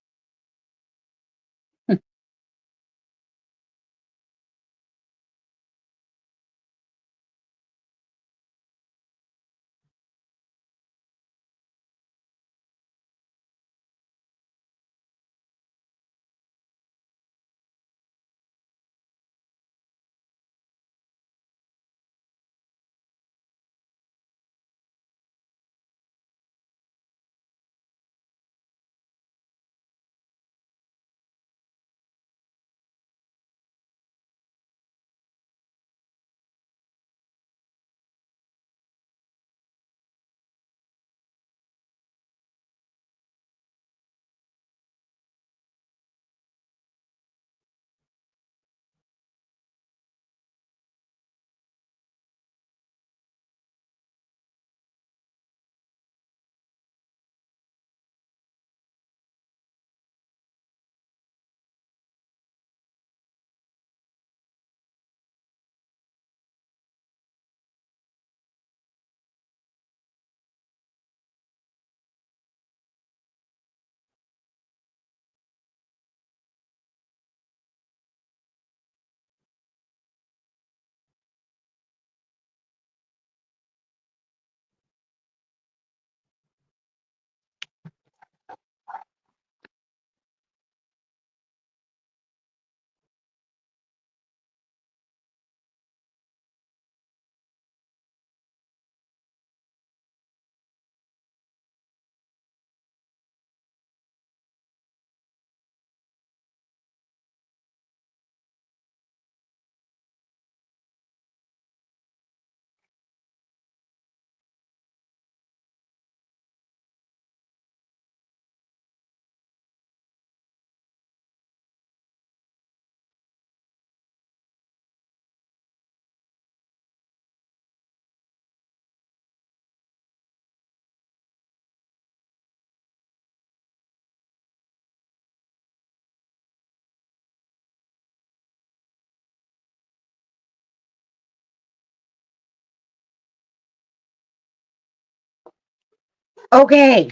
Okay,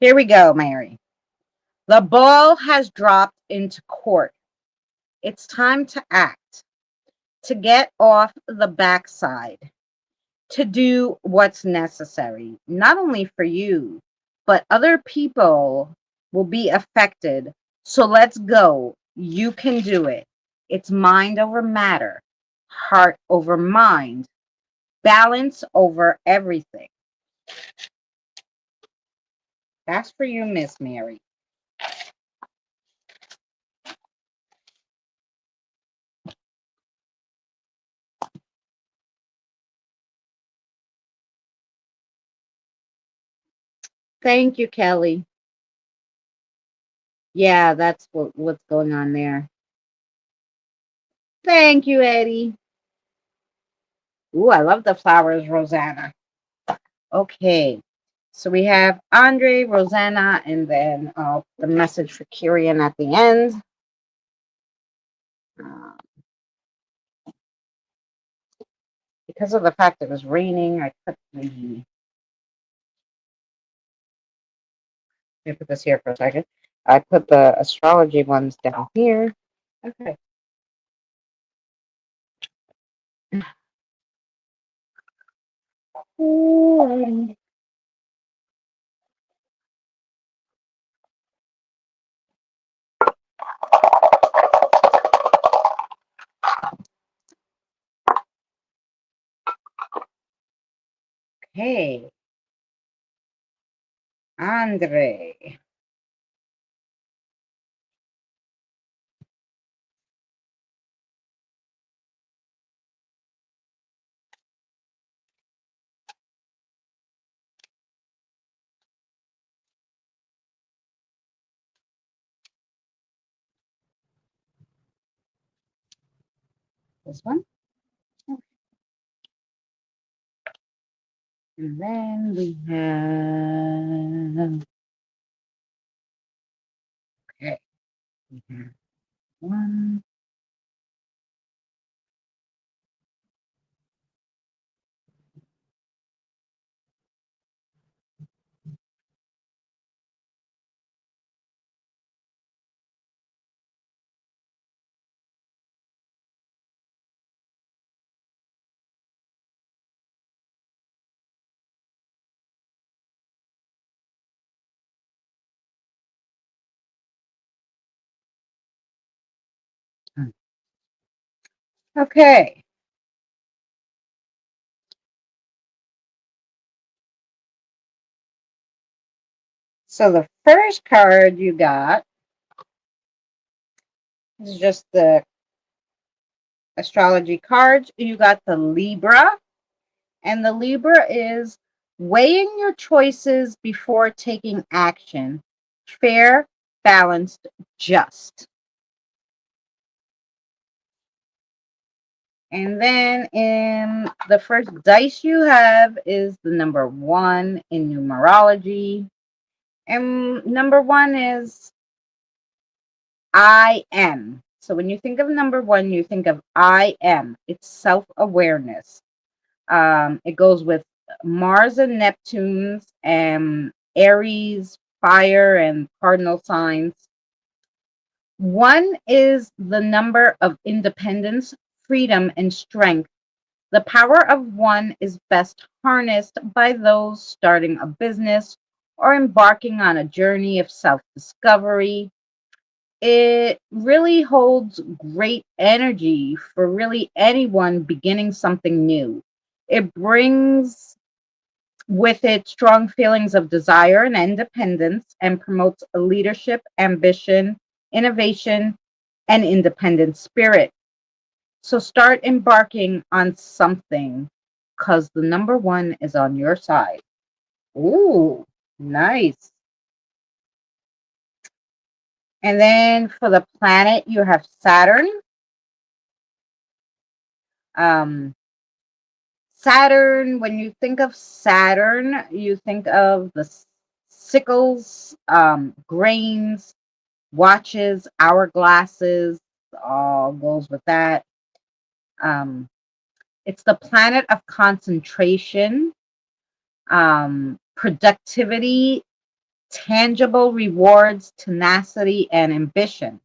here we go, Mary. The ball has dropped into court. It's time to act, to get off the backside, to do what's necessary, not only for you, but other people will be affected. So let's go. You can do it. It's mind over matter, heart over mind, balance over everything. That's for you, Miss Mary. Thank you, Kelly. Yeah, that's what's going on there. Thank you, Eddie. Ooh, I love the flowers, Rosanna. Okay. So we have Andre, Rosanna, and then the message for Kirian at the end. Uh, because of the fact it was raining, let me put this here for a second. I put the astrology ones down here. Okay. Okay, Andre. This one. And then we have, okay, we have one. Okay, so the first card you got is just the astrology cards. You got the Libra, and the Libra is weighing your choices before taking action. Fair, balanced, just. And then in the first dice you have is the number 1 in numerology. And number 1 is I am. So when you think of number 1, you think of I am. It's self-awareness. It goes with Mars and Neptune's and Aries, fire, and cardinal signs. 1 is the number of independence, freedom, and strength. The power of 1 is best harnessed by those starting a business or embarking on a journey of self discovery. It really holds great energy for really anyone beginning something new. It brings with it strong feelings of desire and independence and promotes a leadership, ambition, innovation, and independent spirit. So start embarking on something because the number 1 is on your side. Ooh, nice. And then for the planet, you have Saturn. Um, Saturn, when you think of Saturn, you think of the sickles, grains, watches, hourglasses, all goes with that. Um, it's the planet of concentration, productivity, tangible rewards, tenacity, and ambition.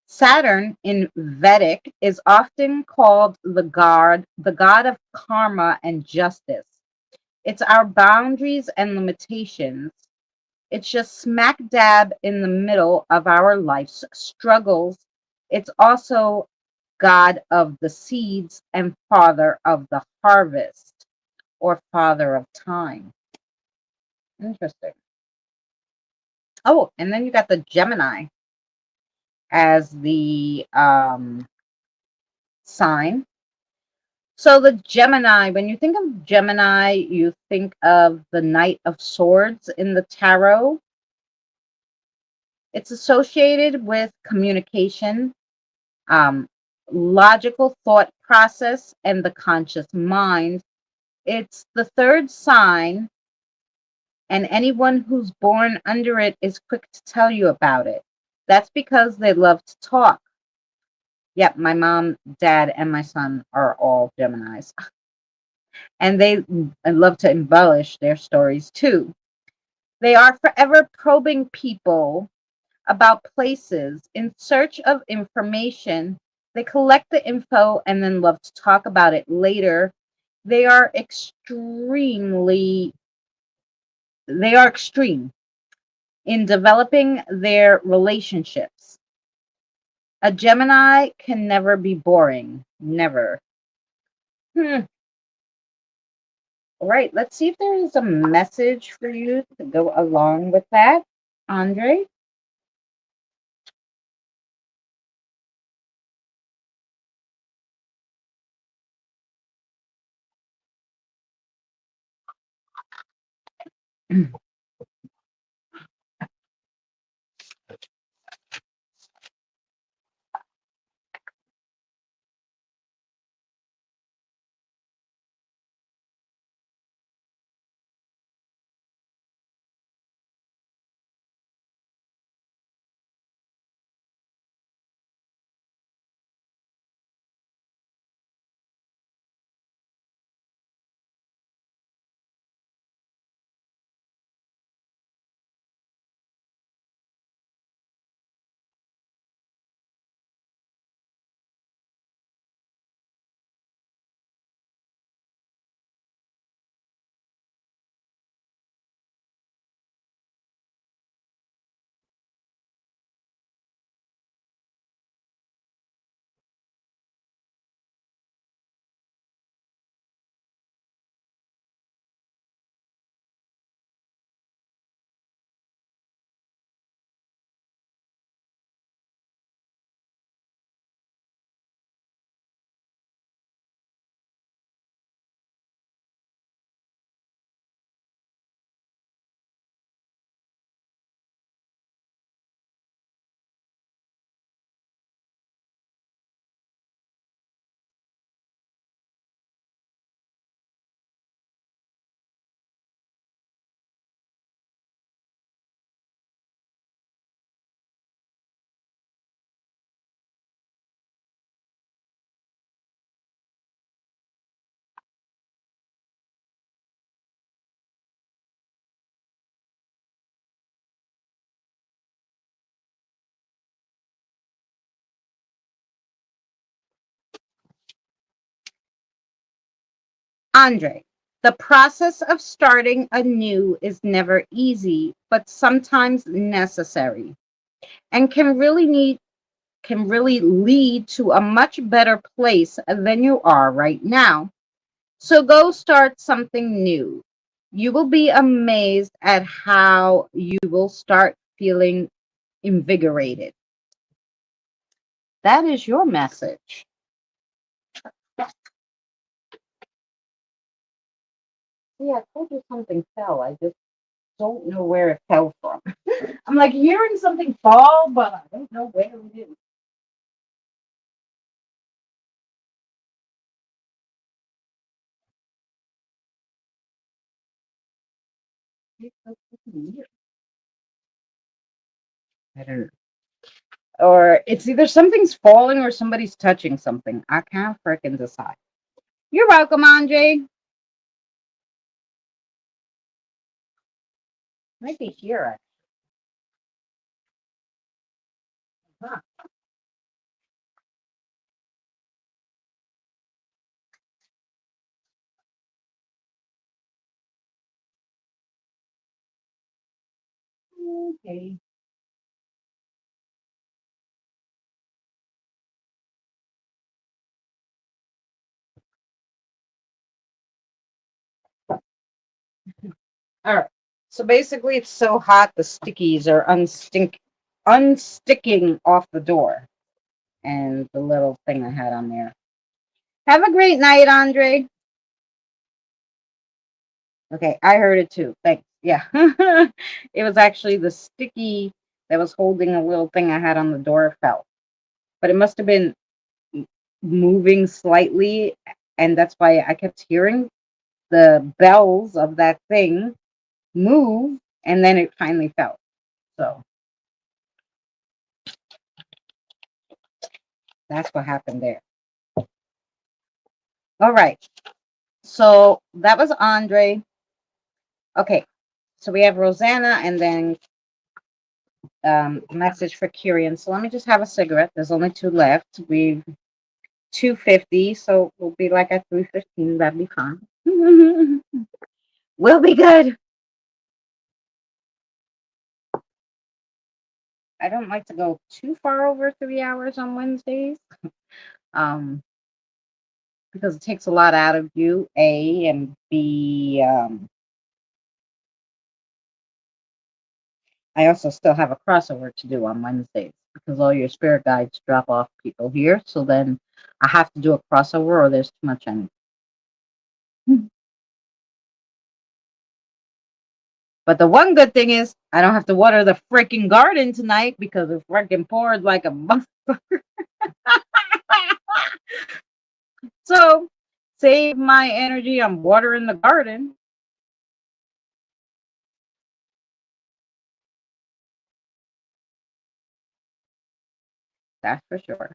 Saturn in Vedic is often called the god of karma and justice. It's our boundaries and limitations. It's just smack dab in the middle of our life's struggles. It's also god of the seeds and father of the harvest or father of time. Interesting. Oh, and then you got the Gemini as the sign. So the Gemini, when you think of Gemini, you think of the Knight of Swords in the tarot. It's associated with communication, um, logical thought process, and the conscious mind. It's the third sign And anyone who's born under it is quick to tell you about it. That's because they love to talk. Yep, my mom, dad, and my son are all Geminis. And they love to embellish their stories too. They are forever probing people about places in search of information. They collect the info and then love to talk about it later. They are extreme in developing their relationships. A Gemini can never be boring. Never. Hmm. All right, let's see if there is a message for you to go along with that. Andre? Andre, the process of starting anew is never easy, but sometimes necessary, and can really lead to a much better place than you are right now. So go start something new. You will be amazed at how you will start feeling invigorated. That is your message. Yeah, I told you something fell. I just don't know where it fell from. I'm like hearing something fall, but I don't know where it is. It's so fucking weird. I don't know. Or it's either something's falling or somebody's touching something. I can't frickin' decide. You're welcome, Andre. Might be here. Huh. Okay. All right. So basically, it's so hot the stickies are unsticking off the door and the little thing I had on there. Have a great night, Andre. Okay, I heard it too. Thanks. Yeah. It was actually the sticky that was holding a little thing I had on the door fell. But it must have been moving slightly, and that's why I kept hearing the bells of that thing. move, and then it finally fell. So that's what happened there. All right. So that was Andre. Okay. So we have Rosanna and then message for Kyrian. So let me just have a cigarette. There's only two left. We've 250, so we'll be like at 315. That'd be fine. We'll be good. I don't like to go too far over 3 hours on Wednesdays. Um, because it takes a lot out of you, A, and B, I also still have a crossover to do on Wednesdays because all your spirit guides drop off people here. So then I have to do a crossover or there's too much energy. But the one good thing is I don't have to water the freaking garden tonight because it freaking poured like a month. So save my energy on watering the garden. That's for sure.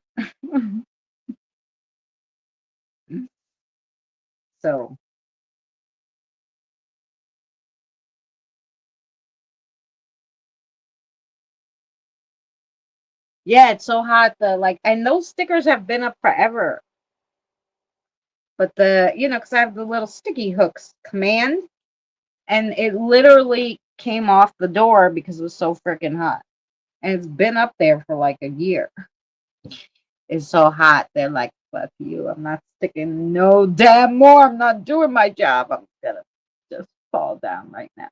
So yeah, it's so hot. The like, and those stickers have been up forever. But because I have the little sticky hooks command, and it literally came off the door because it was so freaking hot. And it's been up there for like a year. It's so hot. They're like, fuck you. I'm not sticking no damn more. I'm not doing my job. I'm gonna just fall down right now.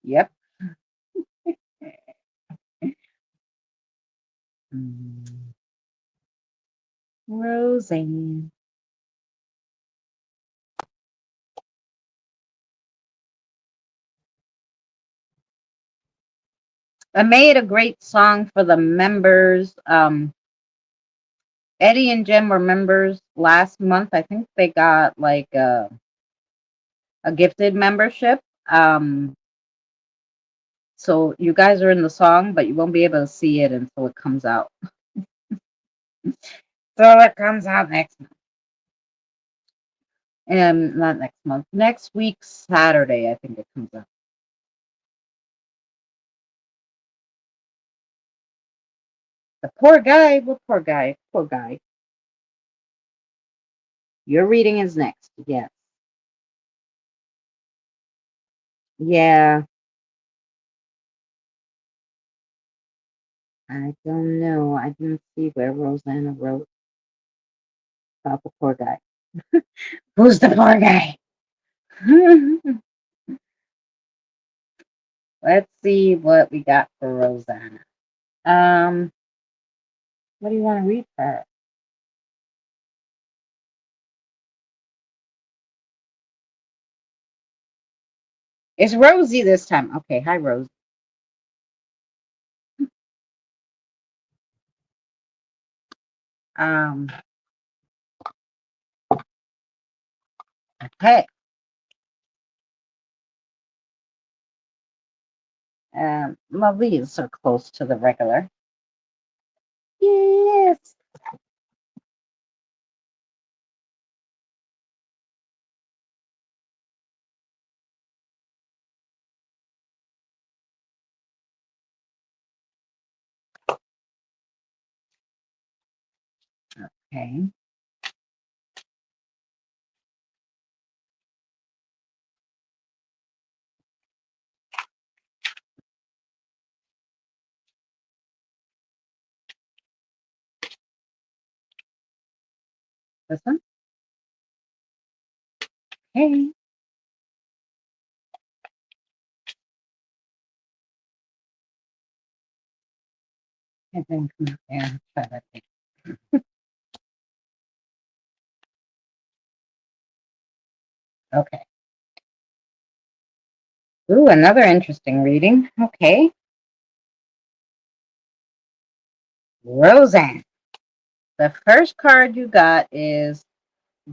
Yep. Mm. Roseanne. I made a great song for the members. Eddie and Jim were members last month. I think they got like a gifted membership. Um, so you guys are in the song, but you won't be able to see it until it comes out. So it comes out next month. Not next month. Next week, Saturday, I think it comes out. The poor guy. What poor guy? Poor guy. Your reading is next. Yes. Yeah. I don't know. I didn't see where Rosanna wrote about the poor guy. Who's the poor guy? Let's see what we got for Rosanna. Um, what do you want to read for her? It's Rosie this time. Okay, hi Rose. Um, okay. Well, these are close to the regular. Yes. Okay. This one. Okay. And then come up there and try that thing. Okay. Ooh, another interesting reading. Okay. Roseanne, The first card you got is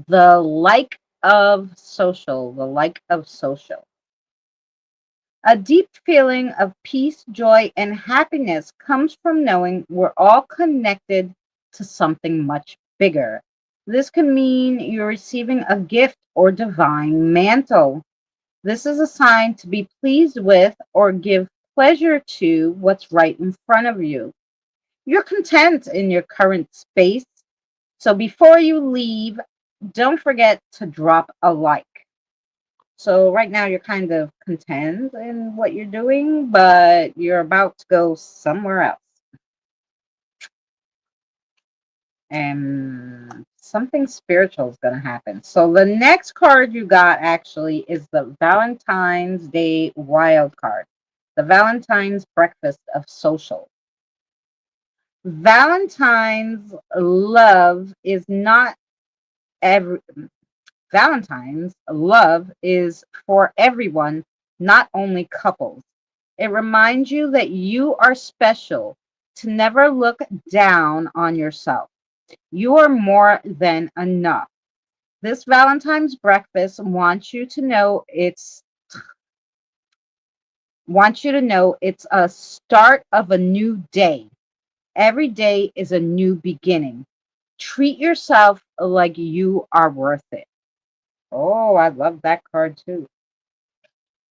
the like of social, the like of social. A deep feeling of peace, joy, and happiness comes from knowing we're all connected to something much bigger. This can mean you're receiving a gift or divine mantle. This is a sign to be pleased with or give pleasure to what's right in front of you. You're content in your current space, so before you leave, don't forget to drop a like. So right now you're kind of content in what you're doing, but you're about to go somewhere else. And something spiritual is going to happen. So the next card you got actually is the Valentine's Day wild card. The Valentine's breakfast of social. Valentine's love is not every Valentine's love is for everyone, not only couples. It reminds you that you are special, to never look down on yourself. You are more than enough. This Valentine's breakfast wants you to know it's a start of a new day. Every day is a new beginning. Treat yourself like you are worth it. Oh, I love that card too.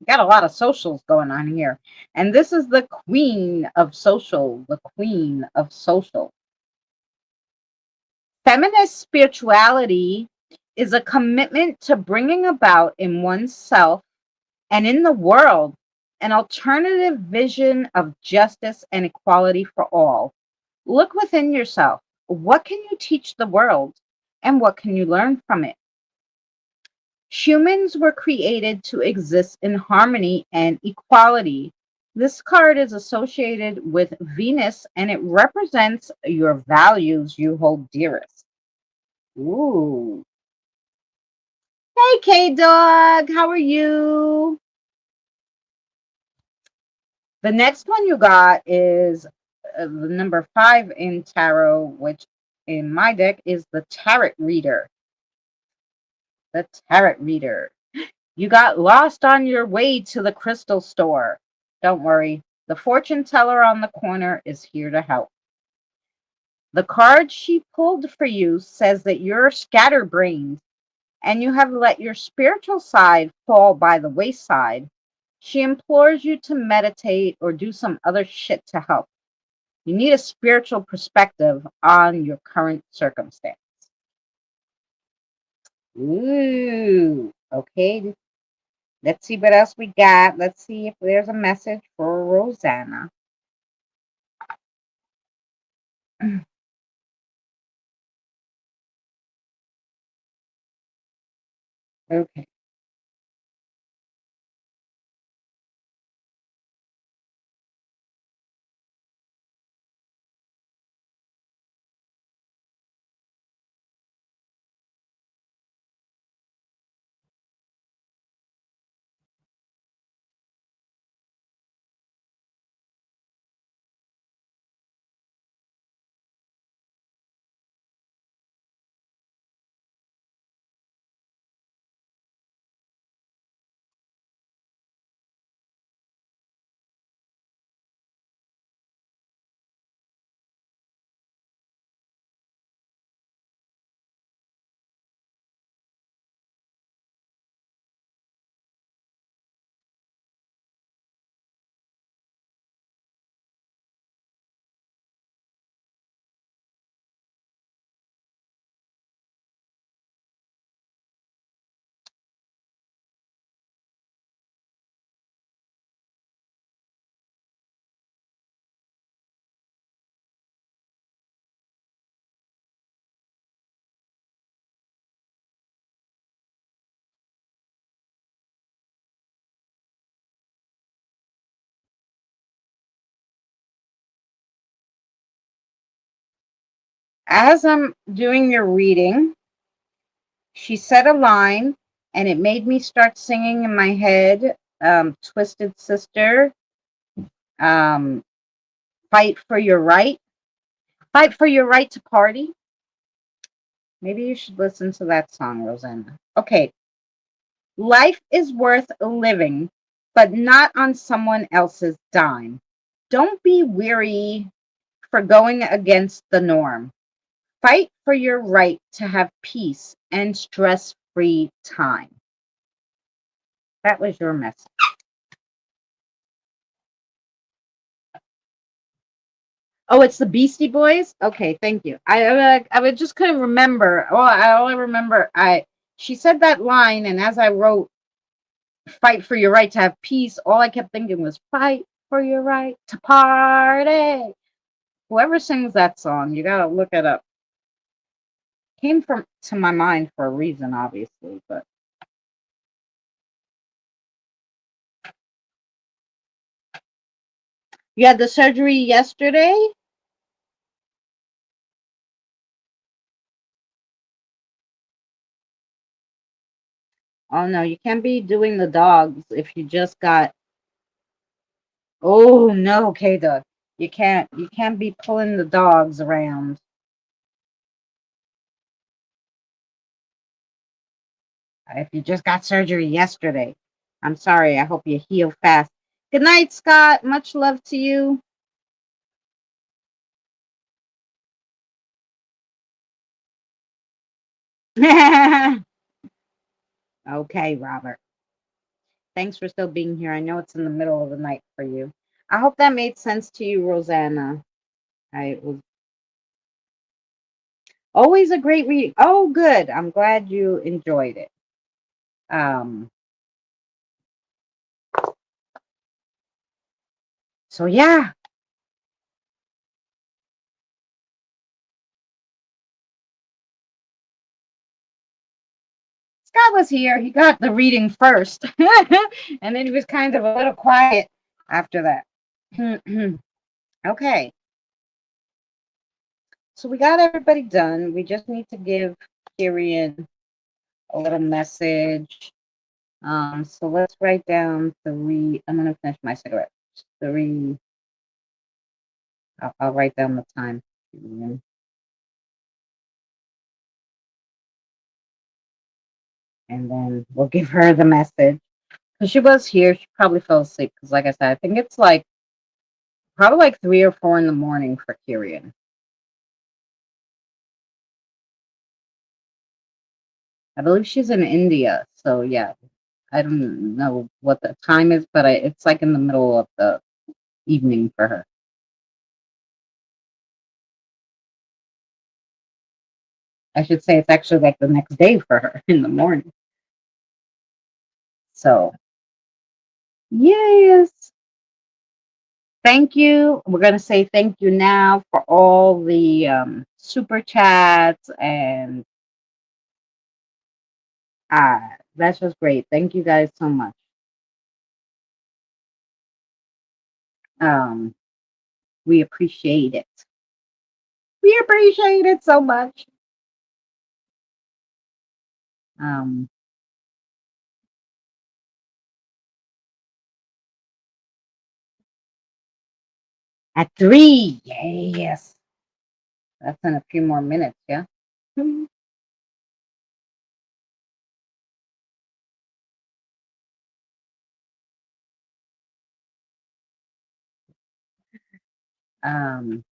Got a lot of socials going on here. And this is the queen of social, the queen of social. Feminist spirituality is a commitment to bringing about in oneself and in the world an alternative vision of justice and equality for all. Look within yourself. What can you teach the world? And what can you learn from it? Humans were created to exist in harmony and equality. This card is associated with Venus and it represents your values you hold dearest. Ooh. Hey, K Dog, how are you? The next one you got is the number 5 in tarot, which in my deck is the Tarot Reader. The Tarot Reader. You got lost on your way to the crystal store. Don't worry, the fortune teller on the corner is here to help. The card she pulled for you says that you're scatterbrained and you have let your spiritual side fall by the wayside. She implores you to meditate or do some other shit to help. You need a spiritual perspective on your current circumstance. Ooh, okay. Let's see what else we got. Let's see if there's a message for Rosanna. Okay. As I'm doing your reading, she said a line and it made me start singing in my head, Twisted Sister, um, fight for your right. Fight for your right to party. Maybe you should listen to that song, Rosanna. Okay. Life is worth living, but not on someone else's dime. Don't be weary for going against the norm. Fight for your right to have peace and stress free time. That was your message. Oh, it's the Beastie Boys. Okay, thank you. I just couldn't remember. Oh, I only remember I she said that line, and as I wrote, "Fight for your right to have peace," all I kept thinking was, "Fight for your right to party." Whoever sings that song, you gotta look it up. Came from to my mind for a reason, obviously, but you had the surgery yesterday. Oh no, you can't be doing the dogs if you just got. Oh no, K Doug. You can't be pulling the dogs around. If you just got surgery yesterday. I'm sorry. I hope you heal fast. Good night, Scott. Much love to you. Okay, Robert. Thanks for still being here. I know it's in the middle of the night for you. I hope that made sense to you, Rosanna. It was always a great read. Oh, good. I'm glad you enjoyed it. Um, so yeah, Scott was here. He got the reading first, and then he was kind of a little quiet after that. Okay, so we got everybody done. We just need to give Kirian a little message. So let's write down three. I'm gonna finish my cigarette. Three. I'll write down the time. And then we'll give her the message. Because she was here. She probably fell asleep. Because, like I said, I think it's like probably like 3 or 4 in the morning for Kirian. I believe she's in India. So, yeah, I don't know what the time is, but it's like in the middle of the evening for her. I should say it's actually like the next day for her in the morning. So, yes. Thank you. We're going to say thank you now for all the super chats, and that's just great. Thank you guys so much. Um, we appreciate it. We appreciate it so much. Um, at 3, yes, that's in a few more minutes. Yeah. Um,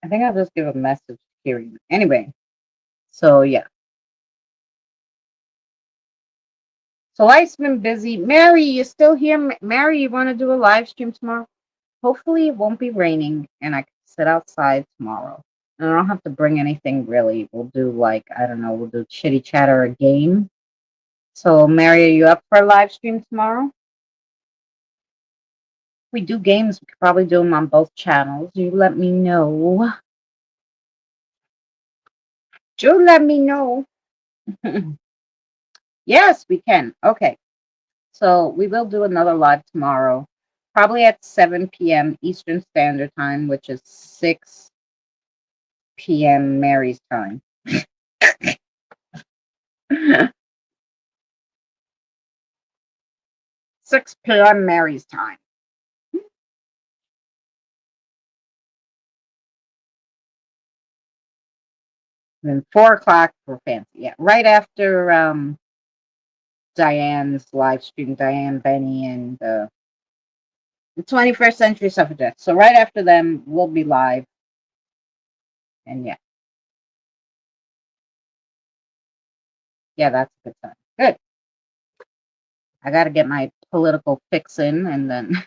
I think I'll just give a message to Kiri. Anyway, so yeah. So life's been busy. Mary, you still here? Mary, you want to do a live stream tomorrow? Hopefully, it won't be raining and I can sit outside tomorrow. And I don't have to bring anything really. We'll do like, I don't know, we'll do chitty chat or a game. So, Mary, are you up for a live stream tomorrow? We do games. We could probably do them on both channels. You let me know. You let me know. Yes, we can. Okay. So we will do another live tomorrow, probably at 7 p.m. Eastern Standard Time, which is 6 p.m. Mary's time. 6 p.m. Mary's time. And then 4 o'clock for fancy. Yeah, right after Diane's live stream, Diane, Benny, and the 21st Century Suffragettes. So right after them, we'll be live. And yeah, that's a good time. Good. I got to get my political fix in, and then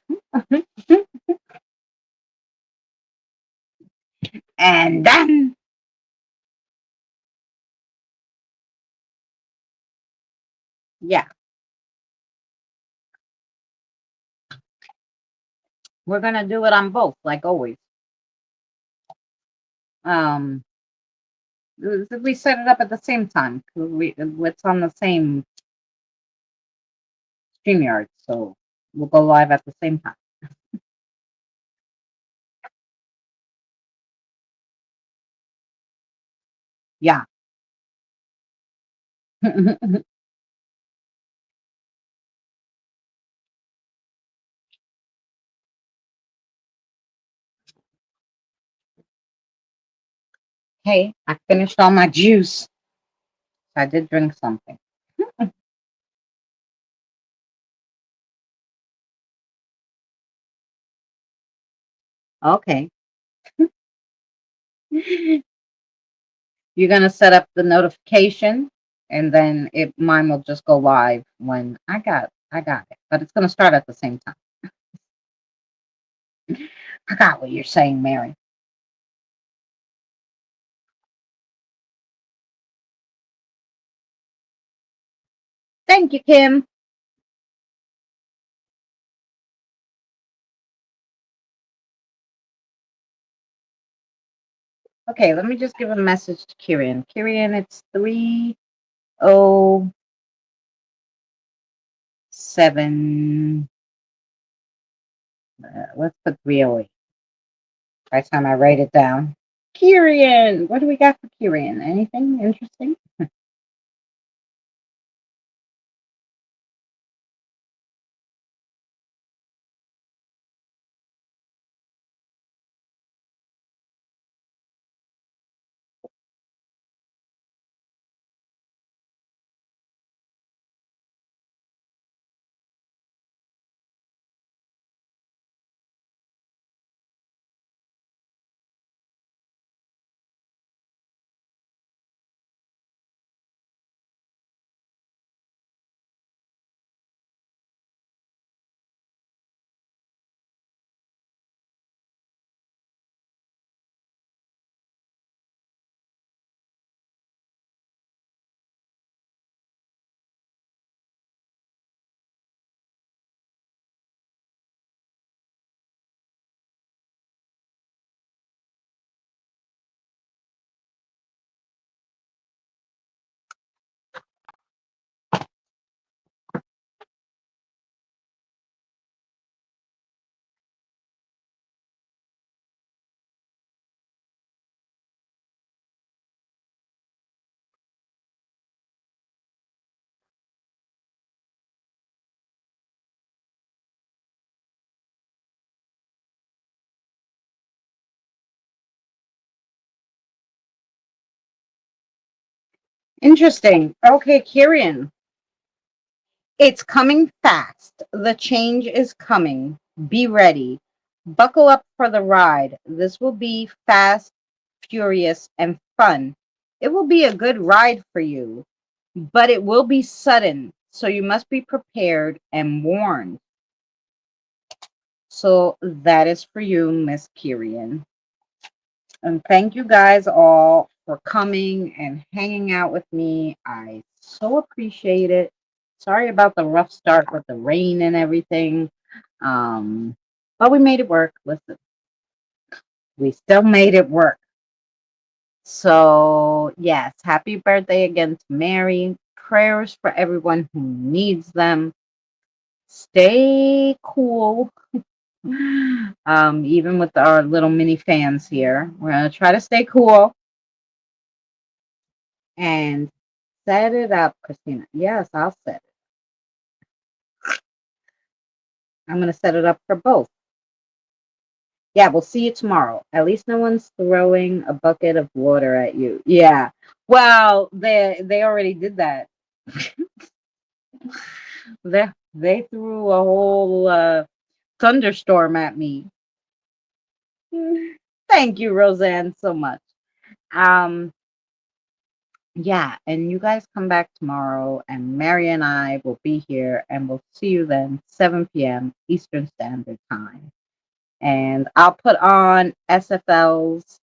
and then yeah, we're gonna do it on both, like always. Um, we set it up at the same time. It's on the same StreamYard, so we'll go live at the same time. Yeah. Hey, I finished all my juice. I did drink something. Okay. You're gonna set up the notification, and then mine will just go live when I got it. But it's gonna start at the same time. I got what you're saying, Mary. Thank you, Kim. Okay, let me just give a message to Kirian. Kirian, it's 3:07. Let's put 3:08. By the time I write it down. Kirian, what do we got for Kirian? Anything interesting? Interesting. Okay, Kirian. It's coming fast. The change is coming. Be ready. Buckle up for the ride. This will be fast, furious, and fun. It will be a good ride for you, but it will be sudden. So you must be prepared and warned. So that is for you, Miss Kirian. And thank you guys all for coming and hanging out with me. I so appreciate it. Sorry about the rough start with the rain and everything. But we made it work. Listen, we still made it work. So, yes, happy birthday again to Mary. Prayers for everyone who needs them. Stay cool. Even with our little mini fans here, we're going to try to stay cool and set it up, Christina. Yes, I'll set it. I'm going to set it up for both. Yeah, we'll see you tomorrow. At least no one's throwing a bucket of water at you. Yeah. Well, they already did that. They threw a whole thunderstorm at me. Thank you, Roseanne, so much. Um, yeah, and you guys come back tomorrow, and Mary and I will be here, and we'll see you then, 7 p.m. Eastern Standard Time. And I'll put on SFL's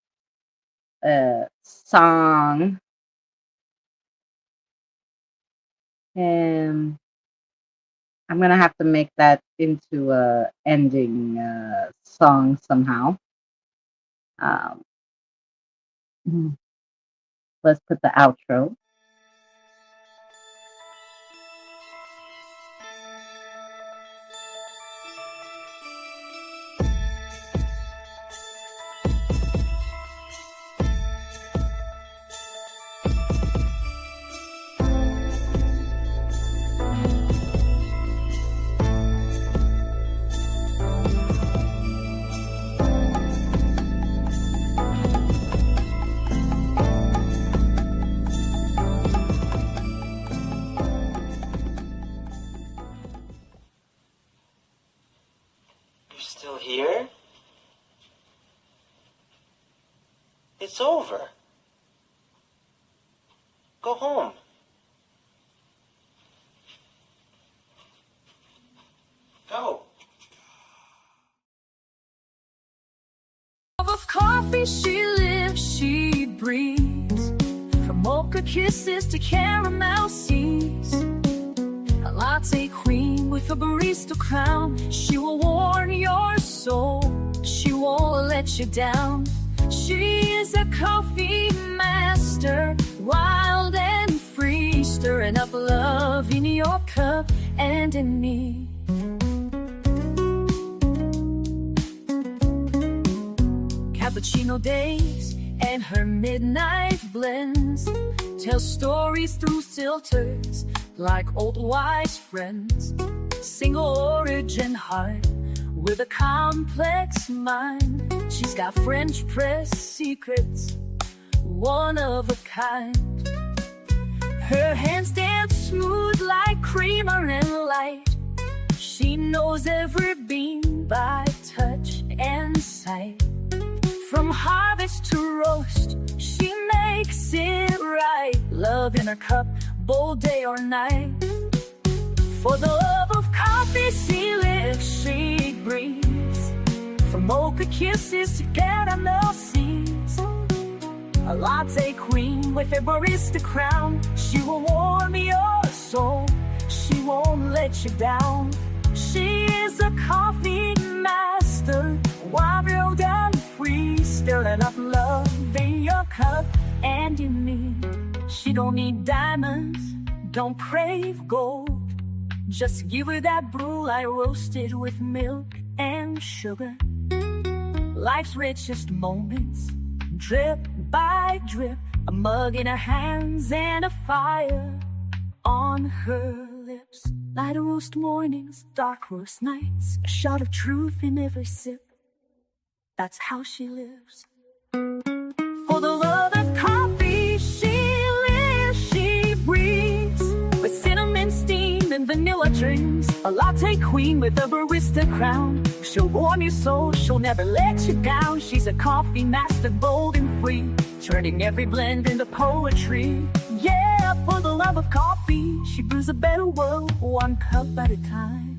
song, and I'm gonna have to make that into a ending song somehow. Um, let's put the outro. You're still here? It's over. Go home. Go. Of coffee she lives, she breathes. From mocha kisses to caramel seeds. A latte queen with a barista crown. She will warm your soul. She won't let you down. She is a coffee master, wild and free, stirring up love in your cup and in me. Cappuccino days and her midnight blends tell stories through filters like old wise friends. Single origin heart with a complex mind. She's got French press secrets, one of a kind. Her hands dance smooth like creamer and light. She knows every bean by touch and sight. From harvest to roast, she makes it right. Love in her cup, bold day or night. For the love of coffee, she lives, she breathes. From mocha kisses to caramel seeds. A latte queen with a barista crown. She will warm your soul. She won't let you down. She is a coffee master, wild and free, stirring up love in your cup and in me. She don't need diamonds, don't crave gold. Just give her that brew I roasted with milk and sugar. Life's richest moments, drip by drip. A mug in her hands and a fire on her lips. Light roast mornings, dark roast nights. A shot of truth in every sip. That's how she lives. For the love of coffee, she lives, she breathes. With cinnamon steam and vanilla dreams. A latte queen with a barista crown. She'll warm your soul, she'll never let you down. She's a coffee master, bold and free, turning every blend into poetry. Yeah, for the love of coffee, she brews a better world, one cup at a time.